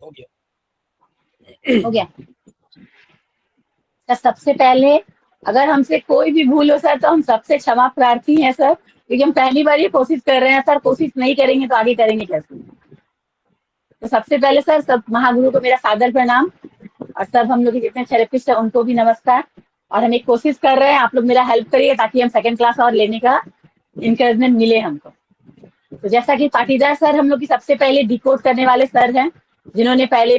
हो गया। हो गया। तो सबसे पहले अगर हमसे कोई भी भूल हो सर तो हम सबसे क्षमा प्रार्थी हैं सर, क्योंकि हम पहली बार ये कोशिश कर रहे हैं सर। कोशिश नहीं करेंगे तो आगे करेंगे कैसे? तो सबसे पहले सर सब महागुरु को मेरा सादर प्रणाम, और सब हम लोग के जितने थेरेपिस्ट हैं उनको भी नमस्कार। और हम एक कोशिश कर रहे हैं, आप लोग मेरा हेल्प करिए ताकि हम सेकंड क्लास और लेने का इंकरेजमेंट मिले हमको। तो जैसा कि पाटीदार सर हम लोग की सबसे पहले डिकोड करने वाले सर हैं, जिन्होंने पहले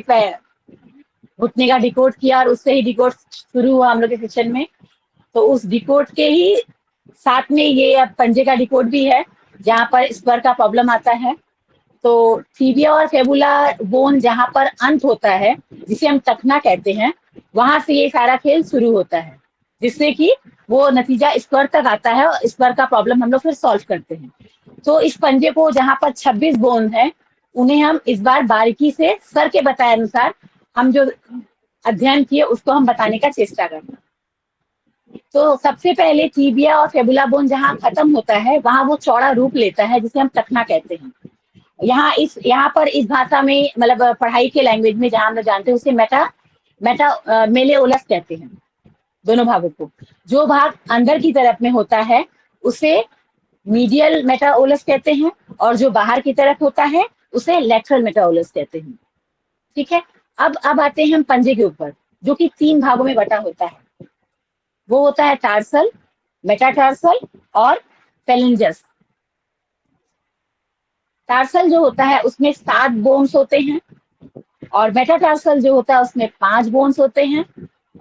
घुटने का डिकोड किया और उससे ही डिकोड शुरू हुआ हम लोग के सेक्शन में। तो उस डिकोड के ही साथ में ये अब पंजे का डिकोड भी है, जहाँ पर स्वर का प्रॉब्लम आता है। तो टीबिया और फेबुला बोन जहाँ पर अंत होता है, जिसे हम टखना कहते हैं, वहां से ये सारा खेल शुरू होता है, जिससे कि वो नतीजा स्क्वायर तक आता है और स्क्वायर का प्रॉब्लम हम लोग फिर सॉल्व करते हैं। तो इस पंजे को जहाँ पर 26 बोन है, उन्हें हम इस बार बारीकी से सर के बताए अनुसार हम जो अध्ययन किए उसको हम बताने का चेष्टा करते हैं। तो सबसे पहले टीबिया और फेबुला बोन जहाँ खत्म होता है, वहां वो चौड़ा रूप लेता है, जिसे हम टखना कहते हैं। यहाँ पर इस भाषा में मतलब पढ़ाई के लैंग्वेज में जहाँ हम लोग जानते हैं उसे मेटा मेटा मेलेओलस कहते हैं, दोनों भागों को। जो भाग अंदर की तरफ में होता है उसे मीडियल मेटाओलस कहते हैं, और जो बाहर की तरफ होता है उसे लेटरल मेटाओलस कहते हैं। ठीक है। अब आते हैं हम पंजे के ऊपर, जो कि 3 भागों में बटा होता है। वो होता है टार्सल, मेटाटार्सल और फेलेंजस। टार्सल जो होता है उसमें 7 बोन्स होते हैं, और मेटाटार्सल जो होता है उसमें 5 बोन्स होते हैं,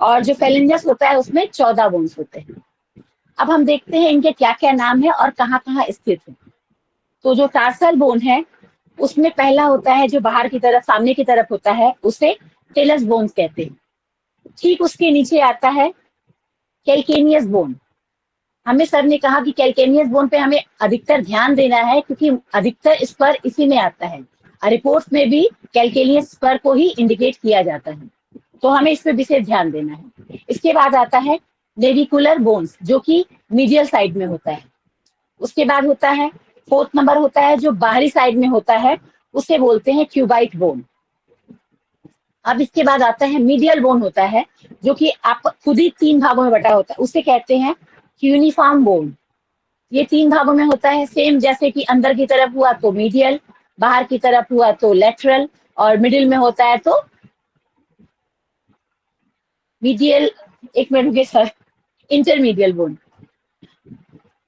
और जो फेलेंजस होता है उसमें 14 बोन्स होते हैं। अब हम देखते हैं इनके क्या क्या नाम है और कहाँ कहाँ स्थित है। तो जो टार्सल बोन है उसमें पहला होता है जो बाहर की तरफ सामने की तरफ होता है, उसे टेलस बोन्स कहते हैं। ठीक उसके नीचे आता है कैल्केनियस बोन। हमें सर ने कहा कि कैल्केनियस बोन पे हमें अधिकतर ध्यान देना है, क्योंकि अधिकतर स्पर इसी में आता है। रिपोर्ट्स में भी कैल्केनियस स्पर को ही इंडिकेट किया जाता है, तो हमें इस पे विशेष ध्यान देना है। इसके बाद आता है नेविकुलर बोन्स, जो कि मीडियल साइड में होता है। उसके बाद होता है 4th नंबर होता है जो बाहरी साइड में होता है, उसे बोलते हैं क्यूबाइट बोन। अब इसके बाद आता है मीडियल बोन होता है, जो कि आप खुद ही 3 भागों में बटा होता है, उसे कहते हैं क्यूनिफॉर्म बोन। ये 3 भागों में होता है, सेम जैसे कि अंदर की तरफ हुआ तो मीडियल, बाहर की तरफ हुआ तो लेटरल, और मिडिल में होता है तो मीडियल, एक मिनट रुकिए सर, इंटरमीडियल बोन।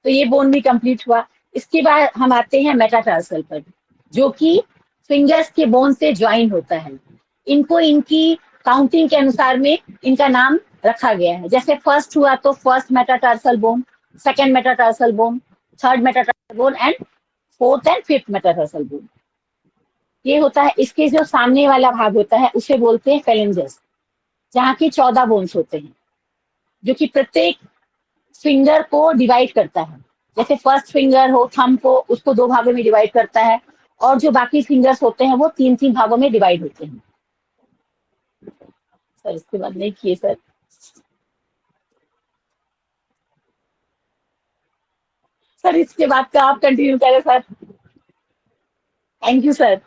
तो ये बोन भी कंप्लीट हुआ। इसके बाद हम आते हैं मेटाटार्सल पर, जो कि फिंगर्स के बोन से ज्वाइन होता है। इनको इनकी काउंटिंग के अनुसार में इनका नाम रखा गया है। जैसे फर्स्ट हुआ तो first metatarsal bone, second metatarsal bone, third metatarsal bone and fourth and fifth metatarsal bone. ये होता है। इसके जो सामने वाला भाग होता है उसे बोलते हैं फेलेंजस, जहाँ की 14 बोन्स होते हैं, जो कि प्रत्येक फिंगर को डिवाइड करता है। जैसे फर्स्ट फिंगर हो थंब को, उसको 2 भागों में डिवाइड करता है, और जो बाकी फिंगर्स होते हैं वो 3-3 भागों में डिवाइड होते हैं। सर इसके बाद नहीं किए सर। सर इसके बाद का आप कंटिन्यू करें सर। Thank you sir.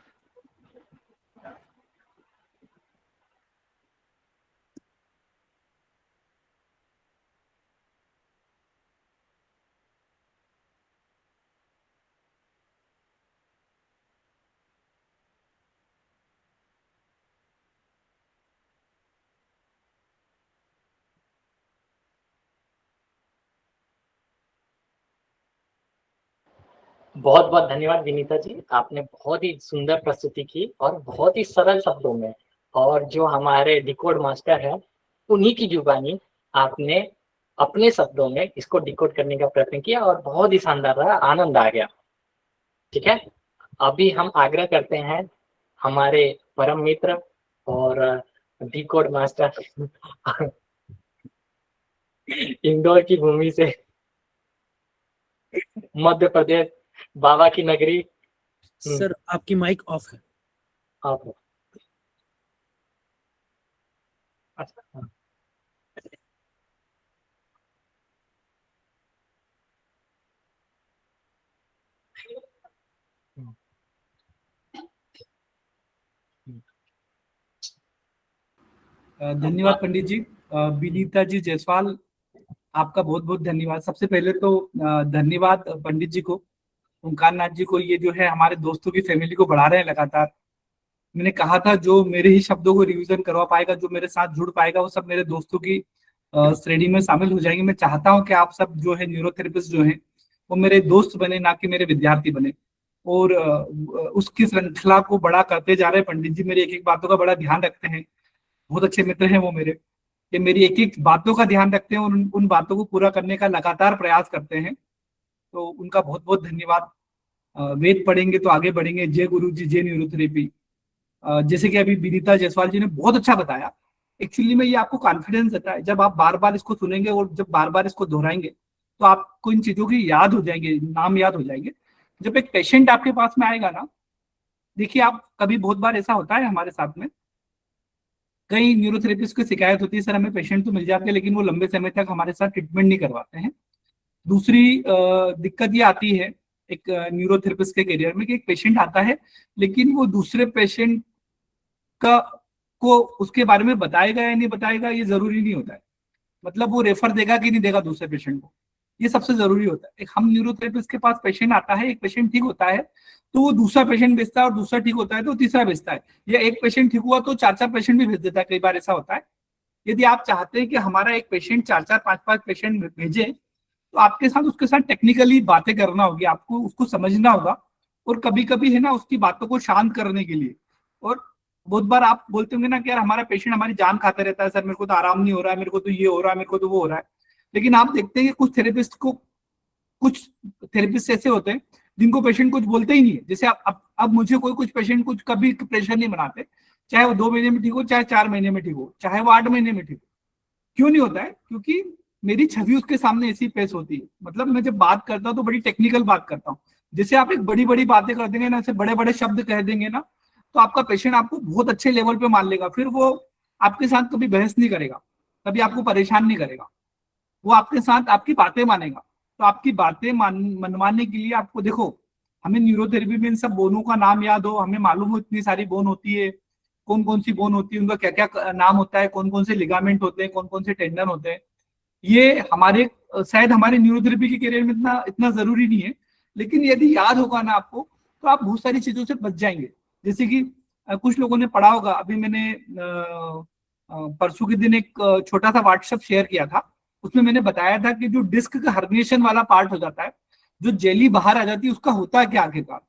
बहुत बहुत धन्यवाद विनीता जी, आपने बहुत ही सुंदर प्रस्तुति की और बहुत ही सरल शब्दों में, और जो हमारे डिकोड मास्टर हैं उन्हीं की जुबानी आपने अपने शब्दों में इसको डिकोड करने का प्रयत्न किया और बहुत ही शानदार रहा, आनंद आ गया। ठीक है, अभी हम आग्रह करते हैं हमारे परम मित्र और डिकोड मास्टर इंदौर की भूमि से, मध्य प्रदेश, बाबा की नगरी। सर आपकी माइक ऑफ है। आप अच्छा, धन्यवाद पंडित जी। विनीता जी जायसवाल, आपका बहुत बहुत धन्यवाद। सबसे पहले तो धन्यवाद पंडित जी को, ओंकार नाथ जी को। ये जो है हमारे दोस्तों की फैमिली को बढ़ा रहे हैं लगातार। मैंने कहा था जो मेरे ही शब्दों को रिवीजन करवा पाएगा, जो मेरे साथ जुड़ पाएगा, वो सब मेरे दोस्तों की श्रेणी में शामिल हो जाएंगे। मैं चाहता हूं कि आप सब जो है न्यूरोथेरेपिस्ट जो हैं वो मेरे दोस्त बने, ना कि मेरे विद्यार्थी बने। और उसकी श्रृंखला को बड़ा करते जा रहे हैं। पंडित जी मेरी एक एक बातों का बड़ा ध्यान रखते हैं, बहुत अच्छे मित्र हैं वो मेरे, कि मेरी एक एक बातों का ध्यान रखते हैं और उन बातों को पूरा करने का लगातार प्रयास करते हैं। तो उनका बहुत बहुत धन्यवाद। वेद पढ़ेंगे तो आगे बढ़ेंगे। जय गुरु जी, जय न्यूरोथेरेपी। जैसे कि अभी विनीता जायसवाल जी ने बहुत अच्छा बताया। एक्चुअली में ये आपको कॉन्फिडेंस देता है। जब आप बार बार इसको सुनेंगे और जब बार बार इसको दोहराएंगे तो आपको इन चीजों की याद हो जाएंगे, नाम याद हो जाएंगे। जब एक पेशेंट आपके पास में आएगा ना, देखिए आप कभी बहुत बार ऐसा होता है हमारे साथ में, कई न्यूरोथेरेपिस्ट को शिकायत होती है, सर हमें पेशेंट तो मिल जाते हैं लेकिन वो लंबे समय तक हमारे साथ ट्रीटमेंट नहीं करवाते हैं। दूसरी दिक्कत ये आती है एक न्यूरोथेरेपिस्ट के करियर में कि एक पेशेंट आता है लेकिन वो दूसरे पेशेंट का को उसके बारे में बताएगा या नहीं बताएगा ये जरूरी नहीं होता है। मतलब वो रेफर देगा कि नहीं देगा दूसरे पेशेंट को, ये सबसे जरूरी होता है। एक हम न्यूरोथेरेपिस्ट के पास पेशेंट आता है, एक पेशेंट ठीक होता है तो वो दूसरा पेशेंट भेजता है, और दूसरा ठीक होता है तो तीसरा भेजता है, या एक पेशेंट ठीक हुआ तो चार चार पेशेंट भी भेज देता है। कई बार ऐसा होता है। यदि आप चाहते हैं कि हमारा एक पेशेंट चार चार पांच पांच पेशेंट भेजे तो आपके साथ उसके साथ टेक्निकली बातें करना होगी, आपको उसको समझना होगा। और कभी कभी है ना उसकी बातों को शांत करने के लिए, और बहुत बार आप बोलते होंगे ना कि यार हमारा पेशेंट हमारी जान खाता रहता है, सर मेरे को तो आराम नहीं हो रहा है, मेरे को तो ये हो रहा है, मेरे को तो वो हो रहा है। लेकिन आप देखते हैं कि कुछ थेरेपिस्ट ऐसे होते हैं जिनको पेशेंट कुछ बोलते ही नहीं है। जैसे अब मुझे कुछ पेशेंट कुछ कभी प्रेशर नहीं बनाते, चाहे वो 2 महीने में ठीक हो, चाहे 4 महीने में ठीक हो, चाहे वो 8 महीने में ठीक हो। क्यों नहीं होता है? क्योंकि मेरी छवि उसके सामने ऐसी पेश होती है। मतलब मैं जब बात करता हूँ तो बड़ी टेक्निकल बात करता हूँ। जैसे आप एक बड़ी बड़ी बातें कर देंगे ना, ऐसे बड़े बड़े शब्द कह देंगे ना, तो आपका पेशेंट आपको बहुत अच्छे लेवल पे मान लेगा। फिर वो आपके साथ कभी बहस नहीं करेगा, कभी आपको परेशान नहीं करेगा, वो आपके साथ आपकी बातें मानेगा। तो आपकी बातें मनवाने के लिए आपको, देखो हमें न्यूरोथेरेपी में इन सब बोनों का नाम याद हो, हमें मालूम हो इतनी सारी बोन होती है, कौन कौन सी बोन होती है, उनका क्या क्या नाम होता है, कौन कौन से लिगामेंट होते हैं, कौन कौन से टेंडन होते हैं। ये हमारे शायद हमारे न्यूरोथेरेपी के करियर में इतना इतना जरूरी नहीं है, लेकिन यदि याद होगा ना आपको तो आप बहुत सारी चीजों से बच जाएंगे। जैसे कि कुछ लोगों ने पढ़ा होगा, अभी मैंने परसों के दिन एक छोटा सा व्हाट्सएप शेयर किया था, उसमें मैंने बताया था कि जो डिस्क का हर्निएशन वाला पार्ट हो जाता है, जो जेली बाहर आ जाती है, उसका होता है क्या आखिरकार।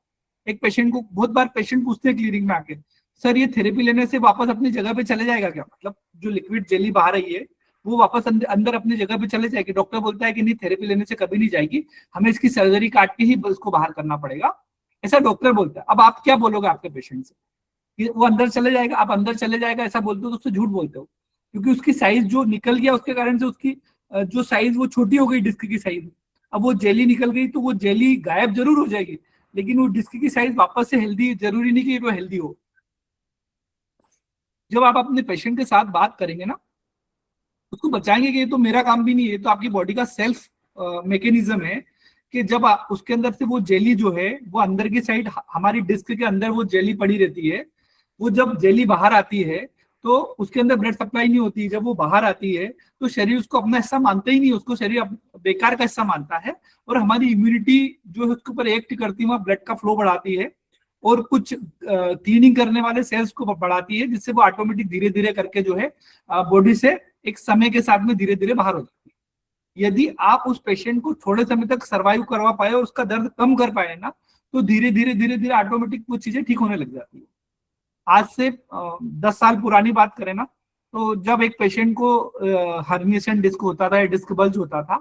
एक पेशेंट को बहुत बार पेशेंट पूछते हैं क्लिनिक में आके, सर ये थेरेपी लेने से वापस अपनी जगह पे चले जाएगा क्या? मतलब जो लिक्विड जेली बाहर आई है वो वापस अंदर अपनी जगह पे चले जाएगी। डॉक्टर बोलता है कि नहीं, थेरेपी लेने से कभी नहीं जाएगी, हमें इसकी सर्जरी काट के ही उसको बाहर करना पड़ेगा, ऐसा डॉक्टर बोलता है। अब आप क्या बोलोगे आपके पेशेंट से कि वो अंदर चले जाएगा? आप अंदर चले जाएगा ऐसा बोलते हो तो उससे झूठ बोलते हो, क्योंकि उसकी साइज जो निकल गया उसके कारण से उसकी जो साइज वो छोटी हो गई, डिस्क की साइज। अब वो जेली निकल गई तो वो जेली गायब जरूर हो जाएगी, लेकिन वो डिस्क की साइज वापस से हेल्दी, जरूरी नहीं कि वो हेल्दी हो। जब आप अपने पेशेंट के साथ बात करेंगे ना, उसको बचाएंगे कि ये तो मेरा काम भी नहीं है, तो आपकी बॉडी का सेल्फ मैकेनिज्म है कि जब उसके अंदर से वो जेली जो है वो अंदर की साइड, हमारी डिस्क के अंदर वो जेली पड़ी रहती है, वो जब जेली बाहर आती है तो उसके अंदर ब्लड सप्लाई नहीं होती। जब वो बाहर आती है तो शरीर उसको अपना हिस्सा मानता ही नहीं, उसको शरीर बेकार का हिस्सा मानता है, और हमारी इम्यूनिटी जो है उसके ऊपर एक्ट करती है, वहाँ ब्लड का फ्लो बढ़ाती है और कुछ क्लीनिंग करने वाले सेल्स को बढ़ाती है, जिससे वो ऑटोमेटिक धीरे धीरे करके जो है बॉडी से एक समय के साथ में धीरे धीरे बाहर हो जाती है। यदि आप उस पेशेंट को थोड़े समय तक सर्वाइव करवा पाए और उसका दर्द कम कर पाए ना, तो धीरे धीरे ऑटोमेटिक वो चीजें ठीक होने लग जाती है। आज से 10 साल पुरानी बात करें ना, तो जब एक पेशेंट को हर्निएशन डिस्क होता था या डिस्क बल्ज होता था,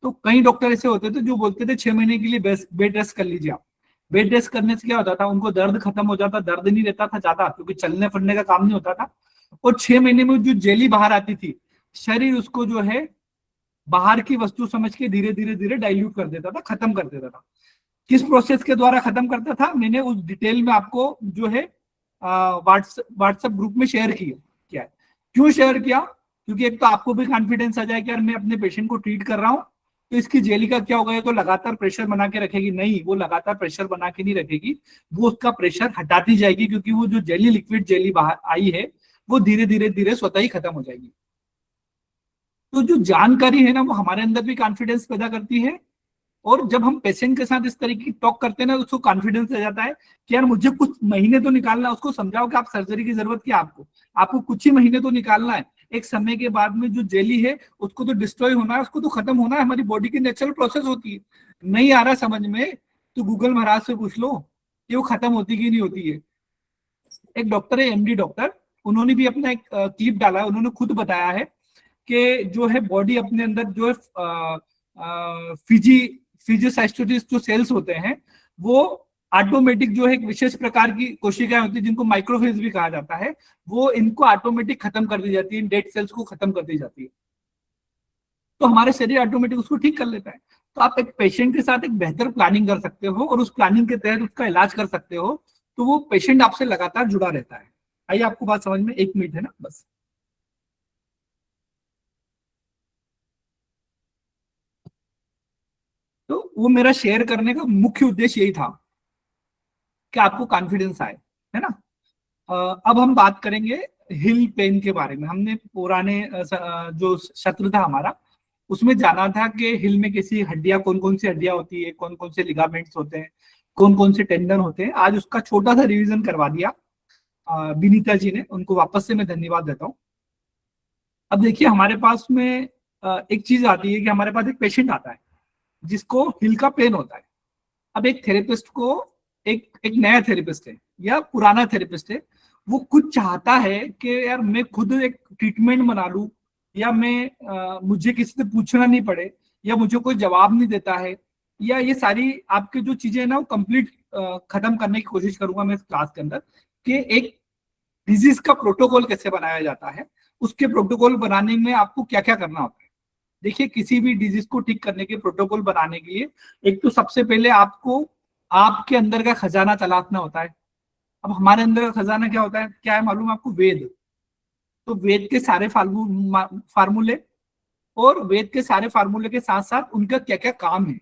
तो कई डॉक्टर ऐसे होते थे जो बोलते थे 6 महीने के लिए बेड रेस्ट कर लीजिए आप। बेड रेस्ट करने से क्या होता था, उनको दर्द खत्म हो जाता, दर्द नहीं रहता था ज्यादा, क्योंकि चलने फिरने का काम नहीं होता था। और 6 महीने में जो जेली बाहर आती थी, शरीर उसको जो है बाहर की वस्तु समझ के धीरे धीरे डाइल्यूट कर देता था, खत्म कर देता था। किस प्रोसेस के द्वारा खत्म करता था, मैंने उस डिटेल में आपको जो है व्हाट्सएप ग्रुप में शेयर किया है। क्यों शेयर किया? क्योंकि एक तो आपको भी कॉन्फिडेंस आ जाए कि यार मैं अपने पेशेंट को ट्रीट कर रहा हूँ, तो इसकी जेली का क्या होगा, तो लगातार प्रेशर बना के रखेगी? नहीं, वो लगातार प्रेशर बना के नहीं रखेगी, वो उसका प्रेशर हटाती जाएगी, क्योंकि वो जो जेली लिक्विड जेली बाहर आई है वो धीरे धीरे धीरे स्वतः ही खत्म हो जाएगी। तो जो जानकारी है ना, वो हमारे अंदर भी कॉन्फिडेंस पैदा करती है, और जब हम पेशेंट के साथ इस तरीके की टॉक करते हैं ना, उसको कॉन्फिडेंस आ जाता है कि यार मुझे कुछ महीने तो निकालना है। उसको समझाओ कि आप सर्जरी की जरूरत क्या है, आपको कुछ ही महीने तो निकालना है। एक समय के बाद में जो जेली है उसको तो डिस्ट्रॉय होना है, उसको तो खत्म होना है। हमारी बॉडी की नेचुरल प्रोसेस होती है। नहीं आ रहा समझ में तो गूगल महाराज से पूछ लो कि वो खत्म होती कि नहीं होती है। एक डॉक्टर है, एमडी डॉक्टर, उन्होंने भी अपना एक क्लिप डाला है। उन्होंने खुद बताया है कि जो है बॉडी अपने अंदर जो है फिजियोसाइटोसिस जो सेल्स होते हैं, वो ऑटोमेटिक जो है एक विशेष प्रकार की कोशिकाएं होती है जिनको माइक्रोफेज भी कहा जाता है, वो इनको ऑटोमेटिक खत्म कर दी जाती है, डेड सेल्स को खत्म कर दी जाती है। तो हमारे शरीर ऑटोमेटिक उसको ठीक कर लेता है। तो आप एक पेशेंट के साथ एक बेहतर प्लानिंग कर सकते हो और उस प्लानिंग के तहत उसका इलाज कर सकते हो, तो वो पेशेंट आपसे लगातार जुड़ा रहता है। आइए आपको बात समझ में, 1 मिनट है ना बस। तो वो मेरा शेयर करने का मुख्य उद्देश्य यही था कि आपको कॉन्फिडेंस आए, है ना। अब हम बात करेंगे हिल पेन के बारे में। हमने पुराने जो सत्र था हमारा, उसमें जाना था कि हिल में कैसी हड्डियां, कौन कौन सी हड्डियां होती है, कौन कौन से लिगामेंट्स होते हैं, कौन कौन से टेंडन होते हैं। आज उसका छोटा सा रिवीजन करवा दिया विनीता जी ने, उनको वापस से मैं धन्यवाद देता हूँ। अब देखिए हमारे पास में एक चीज आती है कि हमारे पास एक पेशेंट आता है जिसको हिल का पेन होता है। अब एक थेरेपिस्ट को, एक नया थेरेपिस्ट है या पुराना थेरेपिस्ट है, वो खुद चाहता है कि यार मैं खुद एक ट्रीटमेंट बना लूं, या मैं मुझे किसी से पूछना नहीं पड़े, या मुझे कोई जवाब नहीं देता है, या ये सारी आपके जो चीजें है ना वो कंप्लीट खत्म करने की कोशिश करूंगा मैं इस क्लास के अंदर, कि एक डिजीज का प्रोटोकॉल कैसे बनाया जाता है, उसके प्रोटोकॉल बनाने में आपको क्या क्या करना होता है। देखिए किसी भी डिजीज को ठीक करने के प्रोटोकॉल बनाने के लिए एक तो सबसे पहले आपको आपके अंदर का खजाना तलाशना होता है। अब हमारे अंदर का खजाना क्या होता है, क्या है मालूम आपको? वेद। तो वेद के सारे फार्मूले, और वेद के सारे फार्मूले के साथ साथ उनका क्या क्या काम है,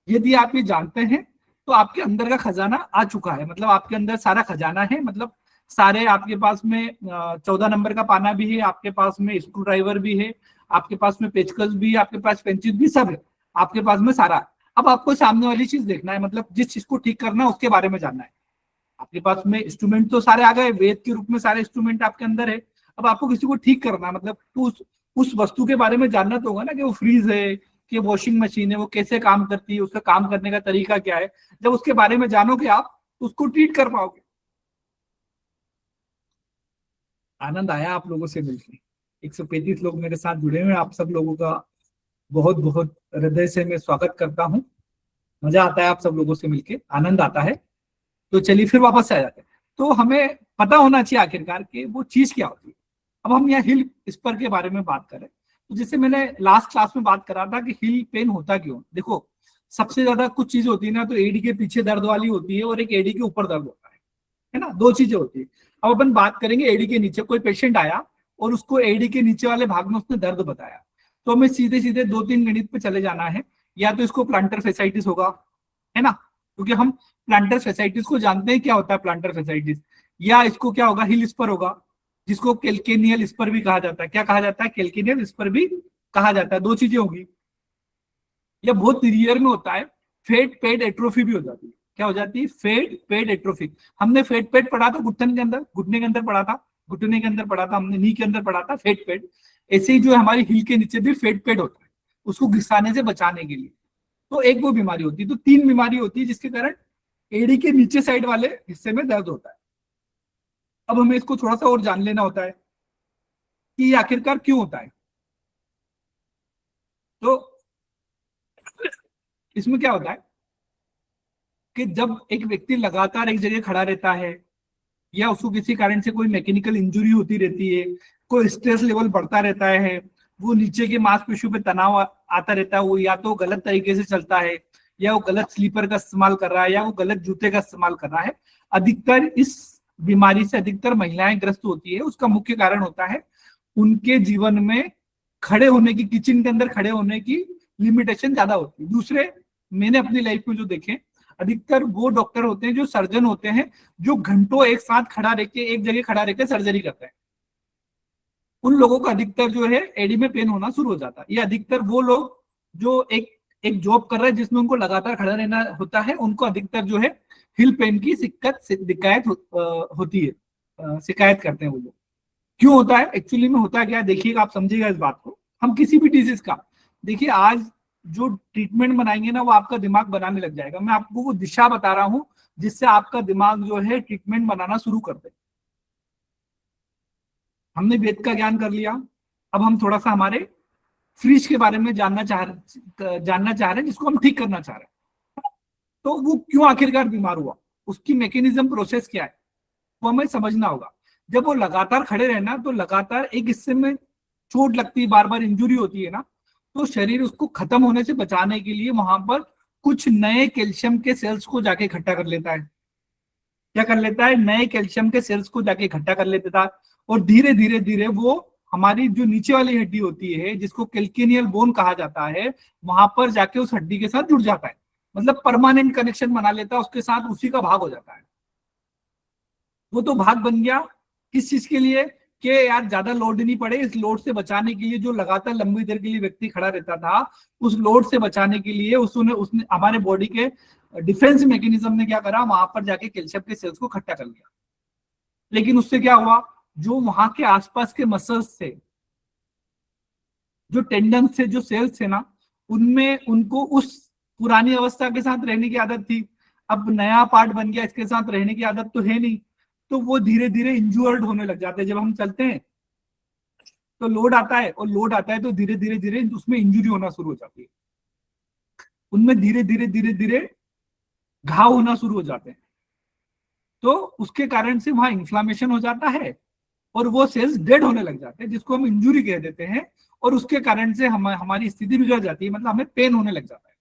यदि आप ये जानते हैं तो आपके अंदर का खजाना आ चुका है। मतलब आपके अंदर सारा खजाना है, मतलब सारे आपके पास में 14 नंबर का पाना भी है, आपके पास में स्क्रू ड्राइवर भी है, आपके पास में पेचकस भी है, आपके पास पेंचिस भी, सब है आपके पास में सारा। अब आपको सामने वाली चीज देखना है, मतलब जिस चीज को ठीक करना है उसके बारे में जानना है। आपके पास में इंस्ट्रूमेंट तो सारे आ गए, वेद के रूप में सारे इंस्ट्रूमेंट आपके अंदर है। अब आपको किसी को ठीक करना है, मतलब तो उस वस्तु के बारे में जानना तो होगा ना, कि वो फ्रीज है कि वॉशिंग मशीन है, वो कैसे काम करती है, उसका काम करने का तरीका क्या है। जब उसके बारे में जानोगे आप तो उसको ट्रीट कर पाओगे। आनंद आया आप लोगों से मिलकर। 135 लोग मेरे साथ जुड़े हुए हैं, आप सब लोगों का बहुत बहुत हृदय से मैं स्वागत करता हूँ। मजा आता है आप सब लोगों से मिलके, आनंद आता है। तो चलिए फिर वापस से आ जाते हैं। तो हमें पता होना चाहिए आखिरकार कि वो चीज क्या होती है। अब हम यहाँ हिल स्पर के बारे में बात करें, तो जैसे मैंने लास्ट क्लास में बात करा था कि हिल पेन होता क्यों। देखो सबसे ज्यादा कुछ चीज होती है ना, तो एडी के पीछे दर्द वाली होती है और एक एडी के ऊपर दर्द होता है ना, दो चीजें होती है। अब अपन बात करेंगे एडी के नीचे। कोई पेशेंट आया और उसको एडी के नीचे वाले भाग में उसने दर्द बताया, तो हमें सीधे सीधे 2-3 गणित पे चले जाना है। या तो इसको प्लांटर फेसाइटिस होगा, है ना, क्योंकि हम प्लांटर फेसाइटिस को जानते हैं क्या होता है प्लांटर फेसाइटिस। या इसको क्या होगा, हिल स्पर होगा, जिसको कैल्केनियल स्पर भी कहा जाता है। क्या कहा जाता है? कैल्केनियल स्पर भी कहा जाता है। दो चीजें होगी। या बहुत रियर में होता है, फेट पेड एट्रोफी भी हो जाती है। क्या हो जाती है? Fat pad atrophy. हमने फेट पेड पढ़ा था घुटने के अंदर, घुटने के अंदर पढ़ा था, घुटने के अंदर पढ़ा था, हमने नी के अंदर पढ़ा था फेट पेड। ऐसे ही जो हमारी हिल के नीचे भी फेट पेड होता है, उसको घिसाने से बचाने के लिए। तो एक वो बीमारी होती है। तो 3 बीमारी होती है जिसके कारण एड़ी के नीचे साइड वाले हिस्से में दर्द होता है। अब हमें इसको थोड़ा सा और जान लेना होता है कि ये आखिरकार क्यों होता है। तो इसमें क्या होता है कि जब एक व्यक्ति लगातार एक जगह खड़ा रहता है, या उसको किसी कारण से कोई मैकेनिकल इंजुरी होती रहती है, कोई स्ट्रेस लेवल बढ़ता रहता है, वो नीचे के मांसपेशियों पे तनाव आता रहता है, वो या तो गलत तरीके से चलता है, या वो गलत स्लीपर का इस्तेमाल कर रहा है, या वो गलत जूते का इस्तेमाल कर रहा है। अधिकतर इस बीमारी से अधिकतर महिलाएं ग्रस्त होती है। उसका मुख्य कारण होता है उनके जीवन में खड़े होने की, किचन के अंदर खड़े होने की लिमिटेशन ज्यादा होती है। दूसरे, मैंने अपनी लाइफ में जो देखे, अधिकतर वो डॉक्टर होते हैं, जो सर्जन होते हैं, जो घंटों एक साथ खड़ा रह के, एक जगह खड़ा रहकर सर्जरी करते हैं। उन लोगों का अधिकतर जो है एडी में पेन होना शुरू हो जाता है। ये अधिकतर वो लोग जो एक एक जॉब कर रहे हैं जिसमें उनको लगातार खड़ा रहना होता है, उनको अधिकतर जो है हिल पेन की होती है, शिकायत करते हैं वो लोग। क्यों होता है एक्चुअली में, होता क्या है देखिएगा, आप समझिएगा इस बात को। हम किसी भी डिजीज का देखिए आज जो ट्रीटमेंट बनाएंगे ना वो आपका दिमाग बनाने लग जाएगा। मैं आपको वो दिशा बता रहा हूं जिससे आपका दिमाग जो है ट्रीटमेंट बनाना शुरू कर दे। हमने वेद का ज्ञान कर लिया, अब हम थोड़ा सा हमारे फ्रिज के बारे में जानना चाह रहे हैं, जिसको हम ठीक करना चाह रहे हैं। तो वो क्यों आखिरकार बीमार हुआ, उसकी मैकेनिज्म प्रोसेस क्या है, वो हमें समझना होगा। जब वो लगातार खड़े रहना तो लगातार एक हिस्से में चोट लगती है, बार बार इंजुरी होती है ना, तो शरीर उसको खत्म होने से बचाने के लिए वहां पर कुछ नए कैल्शियम के सेल्स को जाके इकट्ठा कर लेता है। क्या कर लेता है, नए कैल्शियम के सेल्स को जाके इकट्ठा कर लेता था, और धीरे धीरे धीरे वो हमारी जो नीचे वाली हड्डी होती है जिसको कैल्केनियल बोन कहा जाता है, वहां पर जाके उस हड्डी के साथ जुड़ जाता है, मतलब परमानेंट कनेक्शन बना लेता है उसके साथ, उसी का भाग हो जाता है। वो तो भाग बन गया किस चीज के लिए, कि यार ज्यादा लोड नहीं पड़े, इस लोड से बचाने के लिए जो लगातार लंबी देर के लिए व्यक्ति खड़ा रहता था, उस लोड से बचाने के लिए उसने हमारे बॉडी के डिफेंस मैकेनिज्म ने क्या करा, वहां पर जाके कैल्शियम के सेल्स को इकट्ठा कर लिया। लेकिन उससे क्या हुआ, जो वहां के आसपास के मसल्स थे, जो टेंडन थे, जो सेल्स थे ना, उनमें उनको उस पुरानी अवस्था के साथ रहने की आदत थी। अब नया पार्ट बन गया, इसके साथ रहने की आदत तो है नहीं, तो वो धीरे धीरे इंजर्ड होने लग जाते हैं। जब हम चलते हैं तो लोड आता है, और लोड आता है तो धीरे धीरे धीरे उसमें इंजुरी होना शुरू हो जाती है, उनमें धीरे धीरे धीरे धीरे घाव होना शुरू हो जाते हैं। तो उसके कारण से वहां इन्फ्लामेशन हो जाता है और वो सेल्स डेड होने लग जाते हैं, जिसको हम इंजुरी कह देते हैं, और उसके कारण से हमारी स्थिति बिगड़ जाती है, मतलब हमें पेन होने लग जाता है।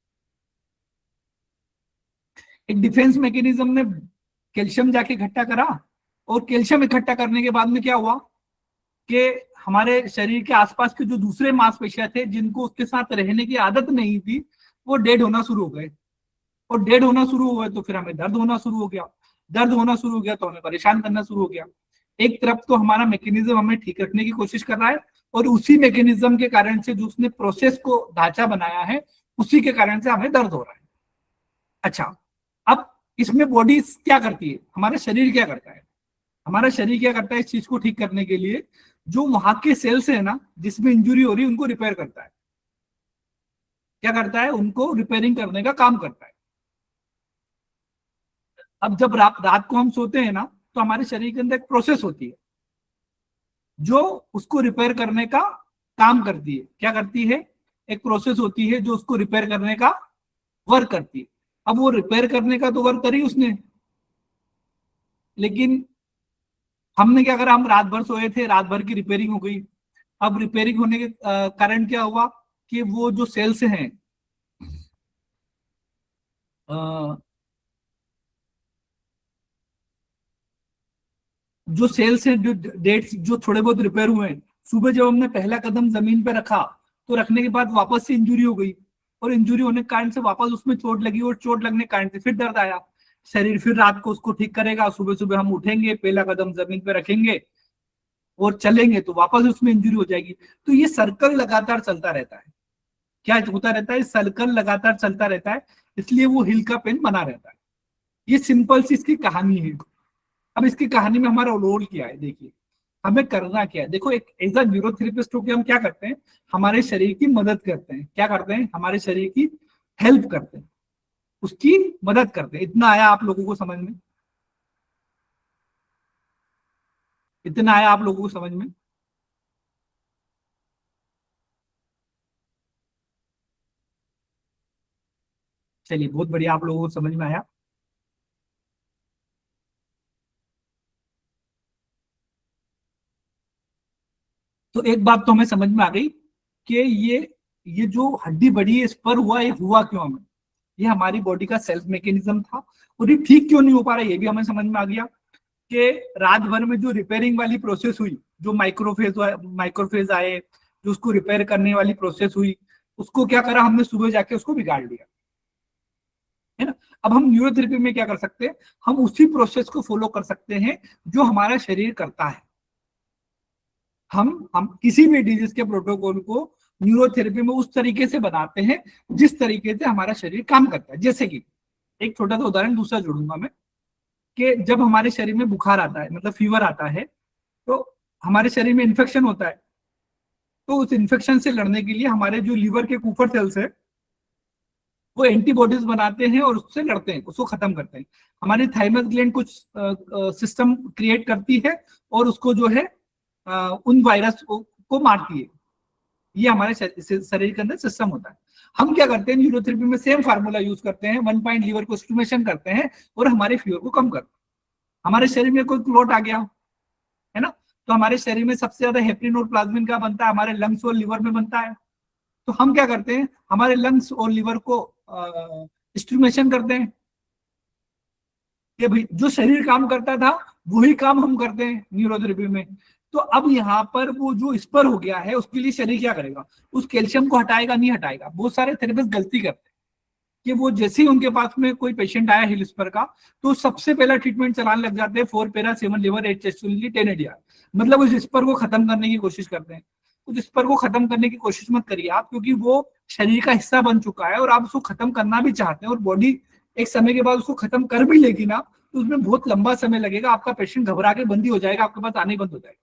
एक डिफेंस मैकेनिज्म ने कैल्शियम जाके इकट्ठा करा, और कैल्शियम इकट्ठा करने के बाद में क्या हुआ कि हमारे शरीर के आसपास के जो दूसरे मांसपेशियां थे जिनको उसके साथ रहने की आदत नहीं थी, वो डेड होना शुरू हो गए, और डेड होना शुरू हुआ तो फिर हमें दर्द होना शुरू हो गया, दर्द होना शुरू हो गया तो हमें परेशान करना शुरू हो गया। एक तरफ तो हमारा मैकेनिज्म हमें ठीक रखने की कोशिश कर रहा है, और उसी मैकेनिज्म के कारण से जो उसने प्रोसेस को ढांचा बनाया है, उसी के कारण से हमें दर्द हो रहा है। अच्छा, अब इसमें बॉडी क्या करती है, हमारा शरीर क्या करता है, हमारा शरीर क्या करता है इस चीज को ठीक करने के लिए, जो वहां के सेल्स है ना जिसमें इंजुरी हो रही है उनको रिपेयर करता है। क्या करता है, उनको रिपेयरिंग करने का काम करता है। अब जब रात को हम सोते हैं ना, तो हमारे शरीर के अंदर एक प्रोसेस होती है जो उसको रिपेयर करने का काम करती है। क्या करती है, एक प्रोसेस होती है जो उसको रिपेयर करने का वर्क करती है। अब वो रिपेयर करने का तो वर्क करी उसने, लेकिन हमने क्या करा, हम रात भर सोए थे, रात भर की रिपेयरिंग हो गई। अब रिपेयरिंग होने के कारण क्या हुआ कि वो जो सेल्स हैं, जो सेल्स हैं, जो डेट्स जो थोड़े बहुत रिपेयर हुए हैं, सुबह जब हमने पहला कदम जमीन पे रखा तो रखने के बाद वापस से इंजुरी हो गई, और इंजुरी होने के कारण से वापस उसमें चोट लगी, और चोट लगने के कारण से फिर दर्द आया। शरीर फिर रात को उसको ठीक करेगा, सुबह सुबह हम उठेंगे, पहला कदम जमीन पे रखेंगे और चलेंगे तो वापस उसमें इंजुरी हो जाएगी। तो ये सर्कल लगातार चलता रहता है। क्या होता रहता है, सर्कल लगातार चलता रहता है, इसलिए वो हिल का पेन बना रहता है। ये सिंपल सी इसकी कहानी है। अब इसकी कहानी में हमारा रोल क्या है, देखिए हमें करना क्या है। देखो, एक एज अ न्यूरोथेरेपिस्ट होकर हम क्या करते हैं, हमारे शरीर की मदद करते हैं। क्या करते हैं, हमारे शरीर की हेल्प करते हैं, उसकी मदद करते हैं। इतना आया आप लोगों को समझ में, इतना आया आप लोगों को समझ में। चलिए, बहुत बढ़िया, आप लोगों को समझ में आया। तो एक बात तो हमें समझ में आ गई कि ये जो हड्डी बढ़ी है, इस पर हुआ, ये हुआ क्यों हमें, ये हमारी बॉडी का सेल्फ मैकेनिज्म था, और ये ठीक क्यों नहीं हो पा रहा, ये भी हमें समझ में आ गया कि रात भर में जो रिपेयरिंग वाली प्रोसेस हुई, जो माइक्रोफेज आए, जो उसको रिपेयर करने वाली प्रोसेस हुई, उसको क्या करा हमने, सुबह जाके उसको बिगाड़ दिया, है ना। अब हम न्यूरोथेरेपी में क्या कर सकते हैं, हम उसी प्रोसेस को फॉलो कर सकते हैं जो हमारा शरीर करता है। हम किसी भी डिजीज के प्रोटोकॉल को न्यूरोथेरेपी में उस तरीके से बनाते हैं जिस तरीके से हमारा शरीर काम करता है। जैसे कि एक छोटा सा उदाहरण दूसरा जोड़ूंगा मैं, कि जब हमारे शरीर में बुखार आता है, मतलब फीवर आता है, तो हमारे शरीर में इन्फेक्शन होता है। तो उस इन्फेक्शन से लड़ने के लिए हमारे जो लीवर के कुफर सेल्स है वो एंटीबॉडीज बनाते हैं और उससे लड़ते हैं, उसको खत्म करते हैं। हमारी थाइमस ग्लैंड कुछ सिस्टम क्रिएट करती है और उसको जो है उन वायरस को मारती है। ये हमारे शरीर के अंदर सिस्टम होता है। हम क्या करते हैं, न्यूरोथेरेपी में सेम फार्मूला यूज करते हैं, 1 पॉइंट लीवर को स्टिमुलेशन करते हैं और हमारे फीवर को कम करते हैं। हमारे शरीर में कोई क्लॉट आ गया है ना, तो हमारे शरीर में सबसे ज्यादा हेपरिन और प्लाज्मिन का बनता है, हमारे लंग्स और लिवर में बनता है। तो हम क्या करते हैं, हमारे लंग्स और लिवर को स्टिमुलेशन करते हैं कि भाई जो शरीर काम करता था वही काम हम करते हैं न्यूरोथेरेपी में। तो अब यहाँ पर वो जो स्पर हो गया है उसके लिए शरीर क्या करेगा, उस कैल्शियम को हटाएगा, नहीं हटाएगा। बहुत सारे थेरेपिस्ट गलती करते हैं कि वो जैसे ही उनके पास में कोई पेशेंट आया हिल स्पर का, तो सबसे पहला ट्रीटमेंट चलाने लग जाते हैं 4 पैरा 7 लीवर 8 चेस्ट 10 एडीआर, मतलब उस स्पर को खत्म करने की कोशिश करते हैं। उस स्पर को खत्म करने की कोशिश मत करिए आप, क्योंकि वो शरीर का हिस्सा बन चुका है और आप उसको खत्म करना भी चाहते हैं और बॉडी एक समय के बाद उसको खत्म कर भी लेगी ना, तो उसमें बहुत लंबा समय लगेगा, आपका पेशेंट घबरा के बंदी हो जाएगा, आपके पास आने बंद हो जाएगा।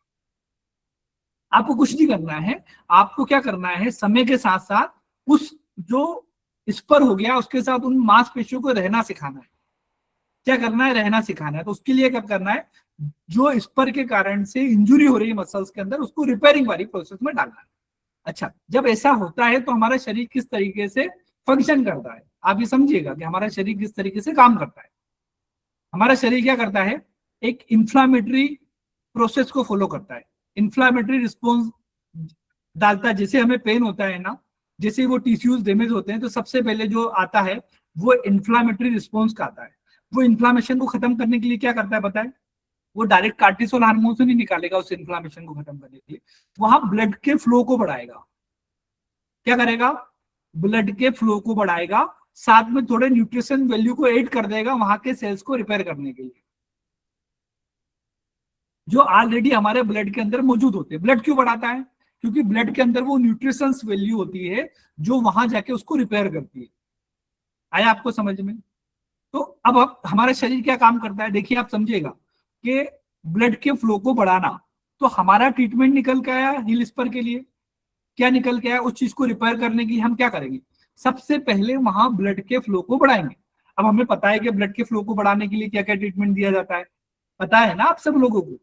आपको कुछ नहीं करना है, आपको क्या करना है, समय के साथ साथ उस जो स्पर हो गया उसके साथ उन मांसपेशियों को रहना सिखाना है। क्या करना है, रहना सिखाना है। तो उसके लिए क्या करना है, जो स्पर के कारण से इंजुरी हो रही है मसल्स के अंदर, उसको रिपेयरिंग वाली प्रोसेस में डालना है। अच्छा, जब ऐसा होता है तो हमारा शरीर किस तरीके से फंक्शन करता है, आप ये समझिएगा कि हमारा शरीर किस तरीके से काम करता है। हमारा शरीर क्या करता है, एक इंफ्लामेटरी प्रोसेस को फॉलो करता है, इंफ्लामेटरी रिस्पॉन्स डालता है। जैसे हमें पेन होता है ना, जैसे वो टिश्यूज डैमेज होते हैं, तो सबसे पहले जो आता है वो इंफ्लामेटरी रिस्पॉन्स का आता है। वो इन्फ्लामेशन को खत्म करने के लिए क्या करता है बताए, वो डायरेक्ट कार्टिसोल हार्मोन से नहीं निकालेगा उस इन्फ्लामेशन को खत्म करने के लिए, वहां ब्लड के फ्लो को बढ़ाएगा। क्या करेगा, ब्लड के फ्लो को बढ़ाएगा, साथ में थोड़े न्यूट्रिशन वैल्यू को ऐड कर देगा वहां के सेल्स को रिपेयर करने के लिए, जो ऑलरेडी हमारे ब्लड के अंदर मौजूद होते हैं। ब्लड क्यों बढ़ाता है, क्योंकि ब्लड के अंदर वो न्यूट्रिशंस वैल्यू होती है जो वहां जाके उसको रिपेयर करती है। आया आपको समझ में? तो अब हमारा शरीर क्या काम करता है, देखिए आप समझिएगा कि ब्लड के फ्लो को बढ़ाना, तो हमारा ट्रीटमेंट निकल के आया हिल स्पर के लिए। क्या निकल के आया, उस चीज को रिपेयर करने के लिए हम क्या करेंगे, सबसे पहले वहां ब्लड के फ्लो को बढ़ाएंगे। अब हमें पता है कि ब्लड के फ्लो को बढ़ाने के लिए क्या क्या ट्रीटमेंट दिया जाता है, पता है ना आप सब लोगों को।